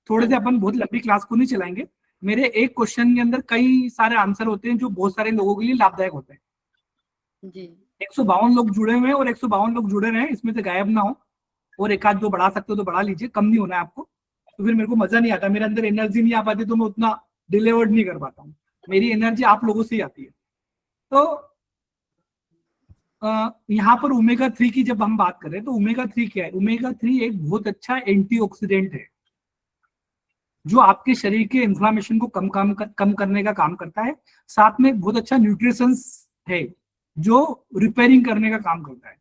थोड़े से अपन बहुत लंबी क्लास को नहीं चलाएंगे। मेरे एक क्वेश्चन के अंदर कई सारे आंसर होते हैं जो बहुत सारे लोगों के लिए लाभदायक होते हैं जी। 152 लोग जुड़े हुए हैं और 152 लोग जुड़े रहे हैं, इसमें से गायब ना हो, और एक आध जो बढ़ा सकते हो तो बढ़ा लीजिए, कम नहीं होना है आपको, तो फिर मेरे को मजा नहीं आता, मेरे अंदर एनर्जी नहीं आ पाती, तो मैं उतना डिलीवर्ड नहीं कर पाता हूँ। मेरी एनर्जी आप लोगों से ही आती है। तो यहाँ पर ओमेगा 3 की जब हम बात करें तो ओमेगा 3 क्या है? ओमेगा 3 एक बहुत अच्छा एंटीऑक्सीडेंट है जो आपके शरीर के इन्फ्लामेशन को कम करने का काम करता है। साथ में बहुत अच्छा न्यूट्रिशंस है जो रिपेयरिंग करने का काम करता है।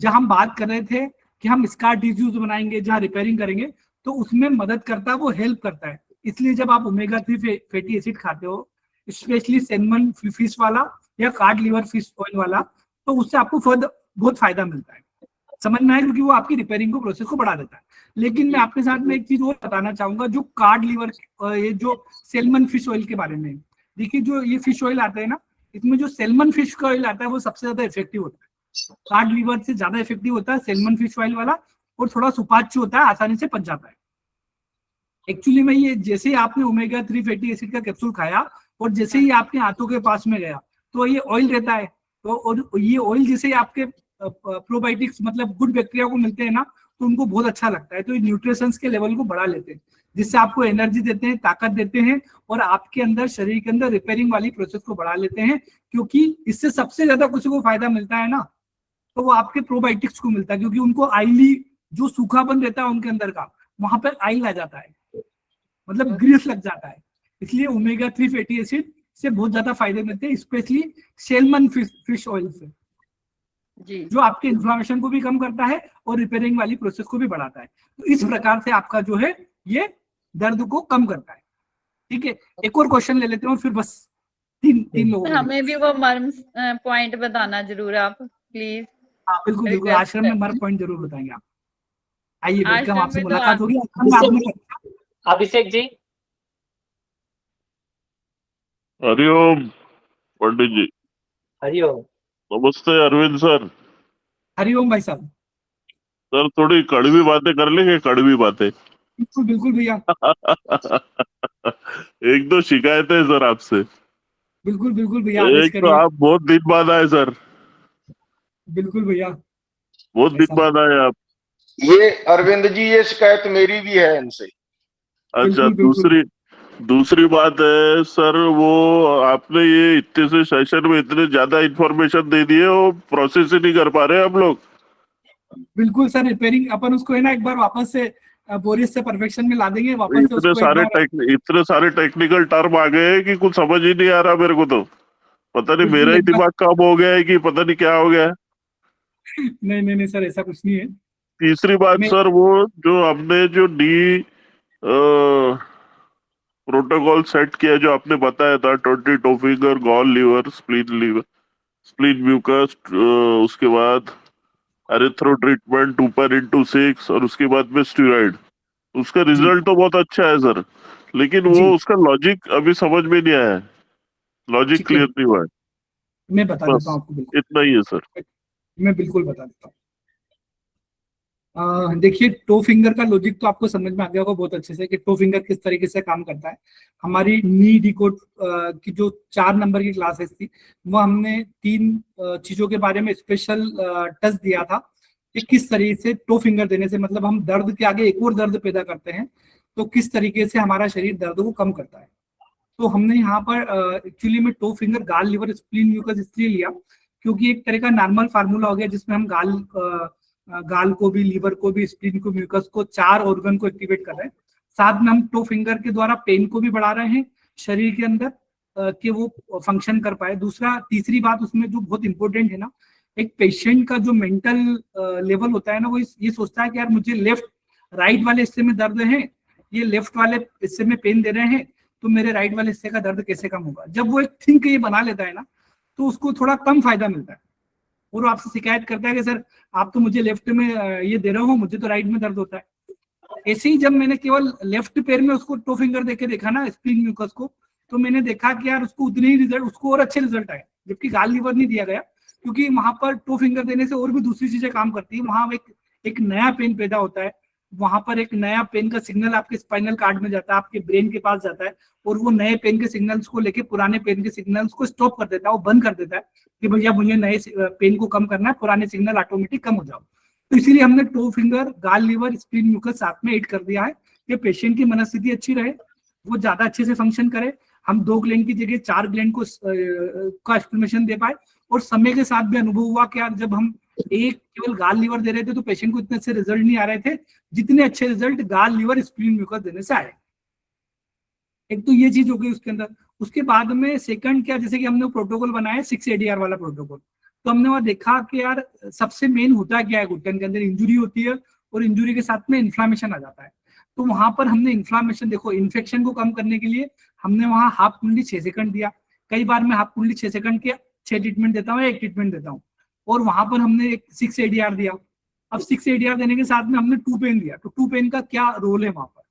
जहां हम बात कर रहे थे कि हम स्कार टिश्यूज बनाएंगे, जहां रिपेयरिंग करेंगे, तो उसमें मदद करता है, वो हेल्प करता है। इसलिए जब आप ओमेगा 3 फैटी एसिड खाते हो, स्पेशली सैल्मन फिश वाला या कार्ड लीवर फिश ऑयल वाला, तो उससे आपको बहुत फायदा मिलता है। समझ में आया? क्योंकि वो आपकी रिपेयरिंग को प्रोसेस को बढ़ा देता है। लेकिन मैं आपके साथ में एक चीज और बताना चाहूंगा, जो कार्ड लीवर, ये जो सैल्मन फिश ऑयल के बारे में। देखिए, जो ये फिश ऑयल आता है ना, इसमें जो सैल्मन फिश का ऑयल आता है वो सबसे ज्यादा इफेक्टिव होता है। कार्ड लीवर से ज्यादा इफेक्टिव होता है सैल्मन फिश ऑयल वाला, और थोड़ा सुपाच्य होता है, आसानी से पच जाता है। एक्चुअली में ये जैसे ही आपने ओमेगा 3 फैटी एसिड का कैप्सूल खाया और जैसे ही आपके हाथों के पास में गया तो ये ऑयल रहता है, तो और ये ऑयल जैसे ही आपके प्रोबायोटिक्स मतलब गुड बैक्टीरिया को मिलते हैं ना, तो उनको बहुत अच्छा लगता है, तो ये न्यूट्रिशंस के लेवल को बढ़ा लेते हैं, जिससे आपको एनर्जी देते हैं, ताकत देते हैं और आपके अंदर शरीर के अंदर रिपेयरिंग वाली प्रोसेस को बढ़ा लेते हैं। क्योंकि इससे सबसे ज्यादा किसी को फायदा मिलता है ना, तो वो आपके प्रोबायोटिक्स को मिलता है, क्योंकि उनको आइली जो सूखापन रहता है उनके अंदर का, वहां पर आइल आ जाता है, मतलब ग्रीस लग जाता है। इसलिए ओमेगा 3 फैटी एसिड से बहुत ज्यादा फायदे मिलते हैं, स्पेशली सैल्मन फिश ऑयल से, जी जो आपके इन्फ्लामेशन को भी कम करता है और रिपेयरिंग वाली प्रोसेस को भी बढ़ाता है। तो इस प्रकार से आपका जो है ये दर्द को कम करता है। ठीक है, एक और क्वेश्चन ले लेते हैं और फिर बस तीन लोगों को। हमें भी वो मर्म पॉइंट बताना जरूर आप प्लीज। हाँ बिल्कुल बिल्कुल, आश्रम में मर्म पॉइंट जरूर बताएंगे आप। आइए, वेलकम, आश्रम आपसे में तो मुलाकात होगी। अभिषेक जी। हरिओम पंडित जी। हरिओम। नमस्ते अरविंद सर। हरिओम भाई साहब। सर थोड़ी कड़वी बातें कर लेंगे, कड़वी बातें। बिल्कुल बिल्कुल भैया। एक दो शिकायतें है सर आपसे। बिल्कुल बिल्कुल भैया, आदेश एक तो करिए। आप बहुत दिन बाद आए सर। बिल्कुल भैया, बहुत दिन बाद आए आप। ये अरविंद जी, ये शिकायत मेरी भी है इनसे। अच्छा, बिल्कुल, बिल्कुल। दूसरी बात है सर, वो आपने ये इतने से सेशन में इतने ज्यादा इंफॉर्मेशन दे दिए, वो प्रोसेस ही नहीं कर पा रहे हम लोग। बिल्कुल सर, रिपेयरिंग अपन उसको है ना एक बार वापस से बोरियस से परफेक्शन में ला देंगे वापस से उसको इतने सारे टेक्निकल टर्म आ गए कि कुछ समझ ही नहीं आ रहा मेरे को, तो पता नहीं मेरा ही दिमाग कम हो गया है कि पता नहीं क्या हो गया है। नहीं सर, ऐसा कुछ नहीं है। तीसरी बात सर, वो जो हमने जो डी प्रोटोकॉल सेट किया, जो आपने बताया था 20 toe finger, gall liver, spleen mucus, उसके बाद एरिथ्रो ट्रीटमेंट 2/6 और उसके बाद में स्टीरॉइड, उसका रिजल्ट तो बहुत अच्छा है सर, लेकिन वो उसका लॉजिक अभी समझ में नहीं आया है, लॉजिक क्लियर नहीं हुआ है। मैं बता देता हूँ आपको, बिल्कुल इतना ही है सर। मैं बिल्कुल बता देता हूँ। देखिए, टो फिंगर का लॉजिक तो आपको समझ में आ गया होगा बहुत अच्छे से कि टो फिंगर किस तरीके से काम करता है। हमारी नी डिकोड की जो 4 नंबर की क्लासेस थी, वो हमने 3 चीजों के बारे में स्पेशल टच दिया था कि किस तरीके से टो फिंगर देने से मतलब हम दर्द के आगे एक और दर्द पैदा करते हैं, तो किस तरीके से हमारा शरीर दर्द को कम करता है। तो हमने यहाँ पर एक्चुअली में to finger, gall, liver, spleen mucus इसलिए लिया क्योंकि एक तरह का नॉर्मल फार्मूला हो गया जिसमें हम गाल को भी, लीवर को भी, स्प्लीन को, म्यूकस को, 4 ऑर्गन को एक्टिवेट कर रहे हैं। साथ में हम टो फिंगर के द्वारा पेन को भी बढ़ा रहे हैं शरीर के अंदर कि वो फंक्शन कर पाए। तीसरी बात उसमें जो बहुत इंपॉर्टेंट है ना, एक पेशेंट का जो मेंटल लेवल होता है ना, वो ये सोचता है कि यार मुझे राइट वाले हिस्से में दर्द है, ये लेफ्ट वाले हिस्से में पेन दे रहे हैं, तो मेरे राइट वाले हिस्से का दर्द कैसे कम होगा। जब वो एक थिंक ये बना लेता है ना, तो उसको थोड़ा कम फायदा मिलता है और वो आपसे शिकायत करता है कि सर आप तो मुझे लेफ्ट में ये दे रहे हो, मुझे तो राइट में दर्द होता है। ऐसे ही जब मैंने केवल लेफ्ट पैर में उसको टो फिंगर देके देखा ना, स्प्लीन म्यूकस को, तो मैंने देखा कि यार उसको उतने ही रिजल्ट, उसको और अच्छे रिजल्ट आए, जबकि गाल लीवर नहीं दिया गया, क्योंकि वहां पर टो फिंगर देने से और भी दूसरी चीजें काम करती है। वहां एक नया पेन पैदा होता है, वहां पर एक नया पेन का सिग्नल आपके स्पाइनल कार्ड में जाता है, आपके ब्रेन के पास जाता है, और वो नए पेन के सिग्नल्स को लेके पुराने पेन के सिग्नल्स को स्टॉप कर देता है, वो बंद कर देता है कि भैया मुझे नए पेन को कम करना है, पुराने सिग्नल ऑटोमेटिक कम हो जाओ। तो इसीलिए हमने टो फिंगर, गाल, लीवर, स्प्लीन म्यूकस साथ में ऐड कर दिया है कि पेशेंट की मनस्थिति अच्छी रहे, वो ज्यादा अच्छे से फंक्शन करे, हम 2 ग्लैंड की जगह 4 ग्लैंड का एक्सप्लेनेशन दे पाए। और समय के साथ भी अनुभव हुआ कि यार जब हम एक केवल गाल लीवर दे रहे थे तो पेशेंट को इतने अच्छे रिजल्ट नहीं आ रहे थे जितने अच्छे रिजल्ट गाल, लीवर, स्प्लीन म्यूकस देने से आए। एक तो ये चीज हो गई उसके अंदर। उसके बाद में सेकंड क्या, जैसे कि हमने प्रोटोकॉल बनाया 6 ADR वाला प्रोटोकॉल, तो हमने वहां देखा कि यार सबसे मेन होता क्या है, घुटन के अंदर इंजुरी होती है और इंजुरी के साथ में इन्फ्लामेशन आ जाता है। तो वहां पर हमने इन्फ्लामेशन, देखो इन्फेक्शन को कम करने के लिए हमने वहां हाफ कुंडली 6 सेकंड दिया। कई बार मैं हाफ कुंडली 6 सेकंड के 6 ट्रीटमेंट देता हूँ या 1 ट्रीटमेंट देता हूँ, और वहां पर हमने एक 6 ADR दिया। अब 6 ADR देने के साथ में हमने 2 पेन दिया। तो 2 पेन का क्या रोल है वहां पर,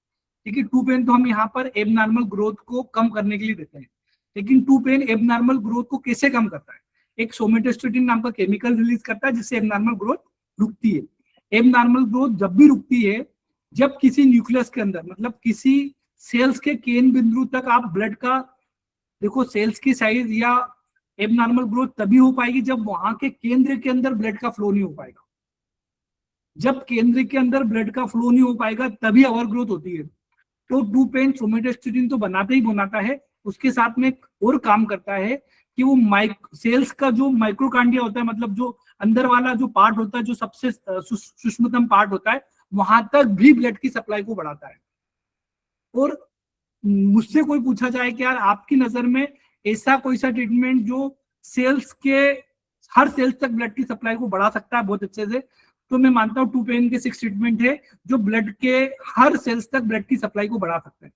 ठीक है। 2 पेन तो हम यहाँ पर एबनॉर्मल ग्रोथ को कम करने के लिए देते हैं, लेकिन 2 पेन एबनॉर्मल ग्रोथ को कैसे कम करता है, एक सोमेटोस्टेटिन नाम का केमिकल रिलीज करता है जिससे एबनॉर्मल ग्रोथ रुकती है। एबनॉर्मल ग्रोथ जब भी रुकती है जब किसी न्यूक्लियस के अंदर, मतलब किसी सेल्स के केंद्र बिंदु तक आप ब्लड का देखो, सेल्स की साइज या एबनॉर्मल ग्रोथ तभी हो पाएगी जब वहां के केंद्र के अंदर ब्लड का फ्लो नहीं हो पाएगा। जब केंद्र के अंदर ब्लड का फ्लो नहीं हो पाएगा तभी ओवर ग्रोथ होती है। तो टू पेन सोमेटोस्टेटिन तो बनाता ही बनाता है, उसके साथ में और काम करता है कि वो सेल्स का जो माइक्रोकांडिया होता है, मतलब जो अंदर वाला जो पार्ट होता है, जो सबसे सूक्ष्मतम पार्ट होता है, वहां तक भी ब्लड की सप्लाई को बढ़ाता है। और मुझसे कोई पूछा जाए कि यार आपकी नजर में ऐसा कोई सा ट्रीटमेंट जो सेल्स के हर सेल्स तक ब्लड की सप्लाई को बढ़ा सकता है बहुत अच्छे से, तो मैं मानता हूँ टू पेन के 6 ट्रीटमेंट है जो ब्लड के हर सेल्स तक ब्लड की सप्लाई को बढ़ा सकते हैं।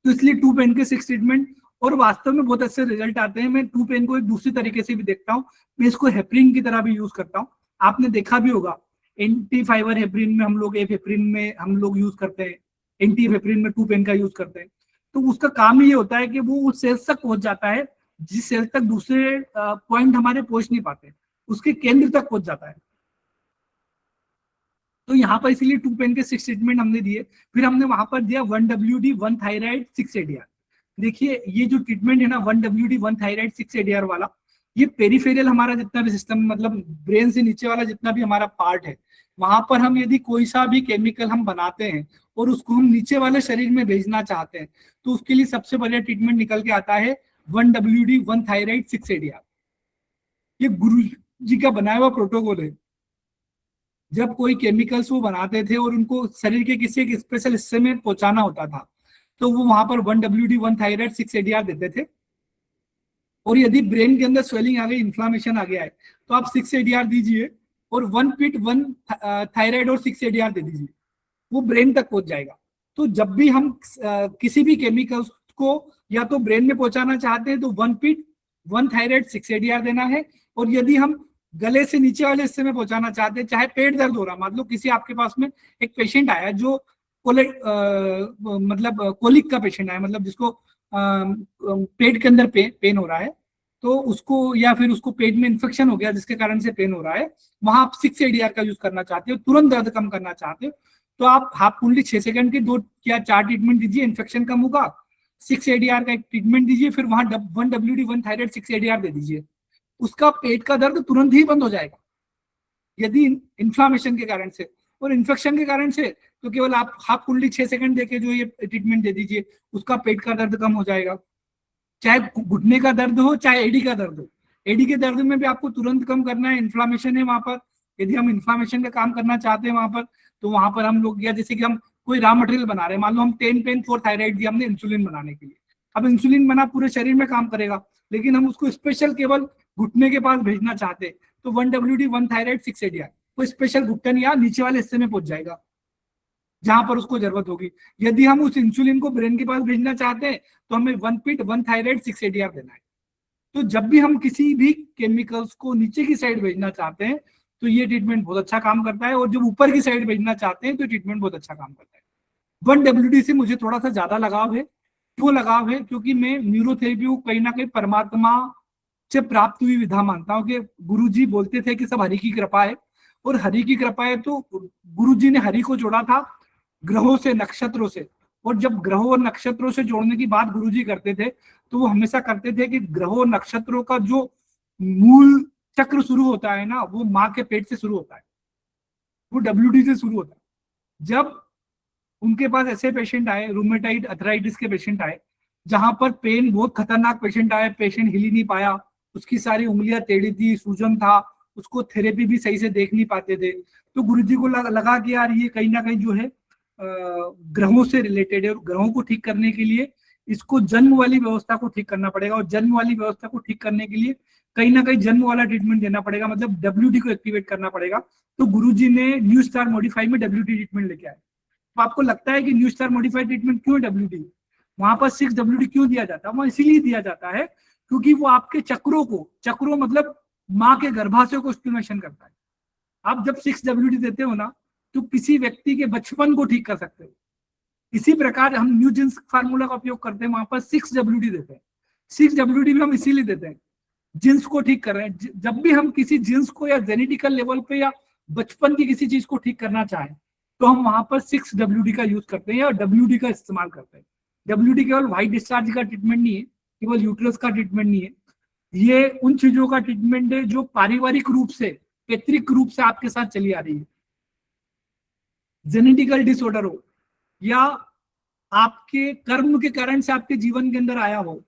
तो इसलिए टू पेन के 6 ट्रीटमेंट, और वास्तव में बहुत अच्छे रिजल्ट आते हैं। मैं टू पेन को एक दूसरी तरीके से भी देखता हूँ, मैं इसको हेपरिन की तरह भी यूज करता हूँ। आपने देखा भी होगा एंटी फाइबर हेपरिन में हम लोग हेपरिन में हम लोग यूज करते हैं, एंटी हेपरिन में टू पेन का यूज करते हैं। तो उसका काम ये होता है कि वो उस सेल्स तक पहुंच जाता है जिस सेल्स तक दूसरे पॉइंट हमारे पहुंच नहीं पाते, उसके केंद्र तक पहुंच जाता है। तो यहाँ पर इसीलिए टू पेन के 6 ट्रीटमेंट हमने दिए। फिर हमने वहां पर दिया 1WD 1 थायराइड 6 ADR। देखिए ये जो ट्रीटमेंट है ना 1WD 1 थायराइड 6 ADR वाला, ये पेरिफेरियल हमारा जितना भी सिस्टम, मतलब ब्रेन से नीचे वाला जितना भी हमारा पार्ट है, वहां पर हम यदि कोई सा भी केमिकल हम बनाते हैं और उसको हम नीचे वाले शरीर में भेजना चाहते हैं, तो उसके लिए सबसे बढ़िया ट्रीटमेंट निकल के आता है 1WD 1 थायराइड 6 ADR। ये गुरु जी का बनाया हुआ प्रोटोकॉल है। जब कोई केमिकल्स वो बनाते थे और उनको शरीर के किसी एक स्पेशल हिस्से में पहुंचाना होता था, तो वो वहां पर 1WD 1 थायराइड 6 ADR देते थे। और यदि ब्रेन के अंदर स्वेलिंग आ गई, इन्फ्लामेशन आ गया है, तो आप 6 ADR दीजिए और 1 पिट 1 थायराइड और 6 ADR दे दीजिए, वो ब्रेन तक पहुंच जाएगा। तो जब भी हम किसी भी केमिकल्स को या तो ब्रेन में पहुंचाना चाहते हैं तो 1 पिट 1 थायराइड 6 ADR देना है। और यदि हम गले से नीचे वाले हिस्से में पहुंचाना चाहते हैं, चाहे पेट दर्द हो रहा, मान लो किसी आपके पास में एक पेशेंट आया जो मतलब कोलिक का पेशेंट आया, मतलब जिसको पेट के अंदर पेन हो रहा है, तो उसको या फिर उसको पेट में इन्फेक्शन हो गया जिसके कारण से पेन हो रहा है, वहां आप 6 ADR का यूज करना चाहते हो, तुरंत दर्द कम करना चाहते हो, तो आप हाफ कुंडली 6 सेकंड के 2 या 4 ट्रीटमेंट दीजिए, इन्फेक्शन कम होगा। 6 ADR का एक ट्रीटमेंट दीजिए, फिर वहां 1WD 1 थायराइड 6 ADR दे दीजिए, उसका पेट का दर्द तुरंत ही बंद हो जाएगा यदि इन्फ्लामेशन के कारण से। और इन्फेक्शन के कारण से तो केवल आप हाफ कुंडली 6 सेकंड देके जो ये ट्रीटमेंट दे दीजिए, उसका पेट का दर्द कम हो जाएगा। चाहे घुटने का दर्द हो चाहे एडी का दर्द हो, एडी के दर्द में भी आपको तुरंत कम करना है, इन्फ्लामेशन है वहां पर। यदि हम इन्फ्लामेशन का काम करना चाहते हैं वहां पर, तो वहां पर हम लोग, या जैसे कि हम कोई रॉ मटेरियल बना रहे हैं, मान लो हम 10 पेन 4 थायराइड दिया हमने इंसुलिन बनाने के लिए। अब इंसुलिन बना पूरे शरीर में काम करेगा, लेकिन हम उसको स्पेशल केवल घुटने के पास भेजना चाहते हैं, तो 1WD 1 थायराइड 6 ADR वो स्पेशल घुटन या नीचे वाले हिस्से में पहुंच जाएगा जहां पर उसको जरूरत होगी। यदि हम उस इंसुलिन को ब्रेन के पास भेजना चाहते हैं तो हमें 1 पिट 1 थायराइड 6 ADR देना है। तो जब भी हम किसी भी केमिकल्स को नीचे की साइड भेजना चाहते हैं तो ये ट्रीटमेंट बहुत अच्छा काम करता है, और जब ऊपर की साइड भेजना चाहते हैं तो ट्रीटमेंट बहुत अच्छा काम करता है। 1WD से मुझे थोड़ा सा ज्यादा लगाव है। क्यों लगाव है? क्योंकि मैं न्यूरोथेरेपी को कहीं ना कहीं परमात्मा से प्राप्त हुई विधा मानता हूँ। कि गुरुजी बोलते थे कि सब हरि की कृपा है, और हरि की कृपा है तो गुरुजी ने हरि को जोड़ा था ग्रहों से, नक्षत्रों से। और जब ग्रहों और नक्षत्रों से जोड़ने की बात गुरुजी करते थे तो वो हमेशा करते थे कि ग्रहों और नक्षत्रों का जो मूल चक्र शुरू होता है ना, वो माँ के पेट से शुरू होता है, वो WD से शुरू होता है। जब उनके पास ऐसे पेशेंट आए, रूमेटाइड अर्थराइटिस के पेशेंट आए, जहां पर पेन बहुत खतरनाक पेशेंट आए, पेशेंट हिल ही नहीं पाया, उसकी सारी उंगलियां टेढ़ी थी, सूजन था, उसको थेरेपी भी सही से देख नहीं पाते थे, तो गुरुजी को लगा कि यार ये कहीं ना कहीं जो है ग्रहों से रिलेटेड है, और ग्रहों को ठीक करने के लिए इसको जन्म वाली व्यवस्था को ठीक करना पड़ेगा, और जन्म वाली व्यवस्था को ठीक करने के लिए कहीं ना कहीं जन्म वाला ट्रीटमेंट देना पड़ेगा, मतलब WD को एक्टिवेट करना पड़ेगा। तो गुरुजी ने न्यू स्टार मॉडिफाई में WD ट्रीटमेंट लेके आए। तो आपको लगता है कि न्यू स्टार मॉडिफाइड ट्रीटमेंट क्यों WD, वहां पर 6WD क्यों दिया जाता है? वहां इसीलिए दिया जाता है क्योंकि वो आपके चक्रों मतलब माँ के गर्भाशय को स्टिमुलेशन करता है। आप जब 6WD देते हो ना, तो किसी व्यक्ति के बचपन को ठीक कर सकते हो। इसी प्रकार हम न्यू जींस फार्मूला का उपयोग करते हैं, वहां पर 6WD देते हैं। 6WD भी हम इसीलिए देते हैं, जींस को ठीक कर रहे हैं। जब भी हम किसी जींस को या जेनेटिकल लेवल पे या बचपन की किसी चीज को ठीक करना चाहें तो हम वहां पर 6WD का यूज करते हैं और WD का इस्तेमाल करते हैं। WD केवल व्हाइट डिस्चार्ज का ट्रीटमेंट नहीं है, केवल यूट्रस का ट्रीटमेंट नहीं है, ये उन चीजों का ट्रीटमेंट है जो पारिवारिक रूप से, पैतृक रूप से आपके साथ चली आ रही है। जेनेटिकल डिसऑर्डर हो या आपके कर्म के कारण से आपके जीवन के अंदर आया हो,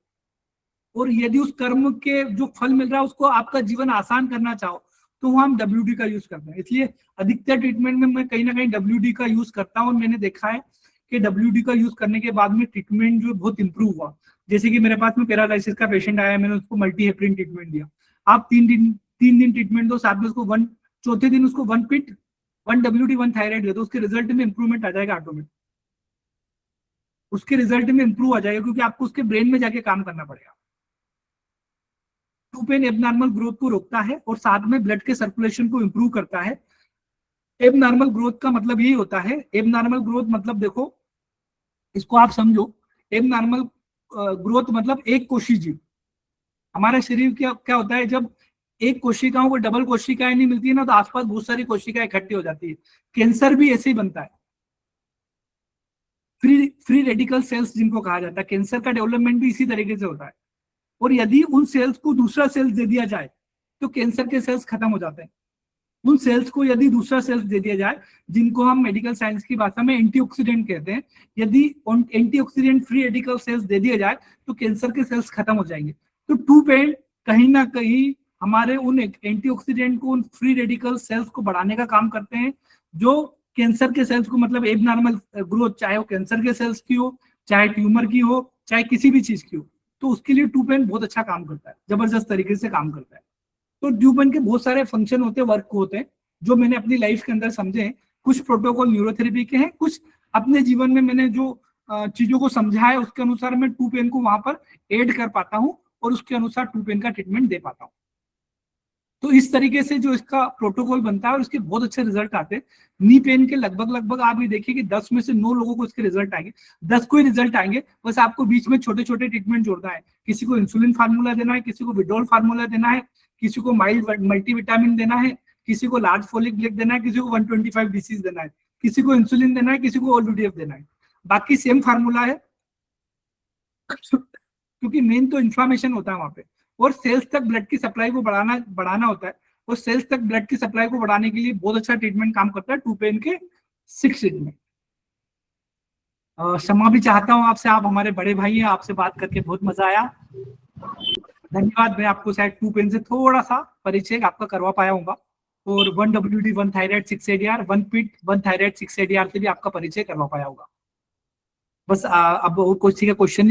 और यदि उस कर्म के जो फल मिल रहा है उसको आपका जीवन आसान करना चाहो तो वहां हम WD का यूज करते हैं। इसलिए अधिकतर ट्रीटमेंट में मैं कहीं ना कहीं WD का यूज करता हूं और मैंने देखा है कि WD का यूज करने के बाद में ट्रीटमेंट जो बहुत इंप्रूव हुआ। जैसे कि मेरे पास में पैरालिसिस का पेशेंट आया, मैंने उसको मल्टी हेपरिन ट्रीटमेंट दिया। आप 3 दिन ट्रीटमेंट दो, साथ में उसको चौथे दिन उसको 1 पिट 1 WD 1 थायराइड दे दो, उसके रिजल्ट में इंप्रूवमेंट आ जाएगा ऑटोमेटिक। उसके रिजल्ट में इंप्रूव आ जाएगा क्योंकि आपको उसके ब्रेन में जाके काम करना पड़ेगा। टू पेन एबनॉर्मल ग्रोथ को रोकता है और साथ में ब्लड के सर्कुलेशन को इंप्रूव करता है। एबनॉर्मल ग्रोथ का मतलब यही होता है, एबनॉर्मल ग्रोथ मतलब देखो इसको आप समझो, एबनॉर्मल ग्रोथ मतलब एक कोशिका जीव। हमारे शरीर क्या होता है, जब एक कोशिकाओं को डबल कोशिकाएं नहीं मिलती है ना तो आसपास बहुत सारी कोशिकाएं इकट्ठी हो जाती है। कैंसर भी ऐसे ही बनता है, फ्री रेडिकल सेल्स जिनको कहा जाता है। कैंसर का डेवलपमेंट भी इसी तरीके से होता है। और यदि उन सेल्स को दूसरा सेल्स दे दिया जाए तो कैंसर के सेल्स खत्म हो जाते हैं। उन सेल्स को यदि दूसरा सेल्स दे दिया जाए, जिनको हम मेडिकल साइंस की भाषा में एंटीऑक्सीडेंट कहते हैं, यदि एंटीऑक्सीडेंट फ्री रेडिकल सेल्स दे दिए जाए तो कैंसर के सेल्स खत्म हो जाएंगे। तो टू पेन कहीं ना कहीं हमारे उन एंटीऑक्सीडेंट को, उन फ्री रेडिकल सेल्स को बढ़ाने का काम करते हैं, जो कैंसर के सेल्स को, मतलब एबनॉर्मल ग्रोथ, चाहे वो कैंसर के सेल्स की हो, चाहे ट्यूमर की हो, चाहे किसी भी चीज की हो, तो उसके लिए टू पेन बहुत अच्छा काम करता है, जबरदस्त तरीके से काम करता है। तो टू पेन के बहुत सारे फंक्शन होते हैं, वर्क होते हैं, जो मैंने अपनी लाइफ के अंदर समझे हैं। कुछ प्रोटोकॉल न्यूरोथेरेपी के हैं, कुछ अपने जीवन में मैंने जो चीजों को समझा है उसके अनुसार मैं टू पेन को वहां पर ऐड कर पाता हूँ और उसके अनुसार टू पेन का ट्रीटमेंट दे पाता हूँ। तो इस तरीके से जो इसका प्रोटोकॉल बनता है और इसके बहुत अच्छे रिजल्ट आते हैं। नी पेन के लगभग आप ये देखिए कि 10 में से 9 लोगों को इसके रिजल्ट आएंगे, 10 को ही रिजल्ट आएंगे। बस आपको बीच में छोटे छोटे ट्रीटमेंट जोड़ना है। किसी को इंसुलिन फार्मूला देना है, किसी को विड्रॉल फार्मूला देना है, किसी को माइल्ड मल्टीविटामिन देना है, किसी को लार्ज फोलिक ब्लैक देना है, किसी को 125 डिसीज देना है, किसी को इंसुलिन देना है, किसी को OLVDF देना है। बाकी सेम फार्मूला है क्योंकि मेन तो इन्फ्लामेशन होता है वहां पे, और सेल्स तक ब्लड की सप्लाई को बढ़ाना होता है। और सेल्स तक ब्लड की सप्लाई को बढ़ाने के लिए बहुत अच्छा ट्रीटमेंट काम करता है टू पेन के 6 ट्रीटमेंट। क्षमा भी चाहता हूं आपसे, आप हमारे बड़े भाई हैं, आपसे बात करके बहुत मजा आया, धन्यवाद। मैं आपको शायद टू पेन से थोड़ा सा परिचय आपका करवा पाया होगा, और 1 WD 1 थायराइड 6 ADR 1 पिट 1 थायराइड 6 ADR से भी आपका परिचय करवा पाया होगा। बस अब किसी का क्वेश्चन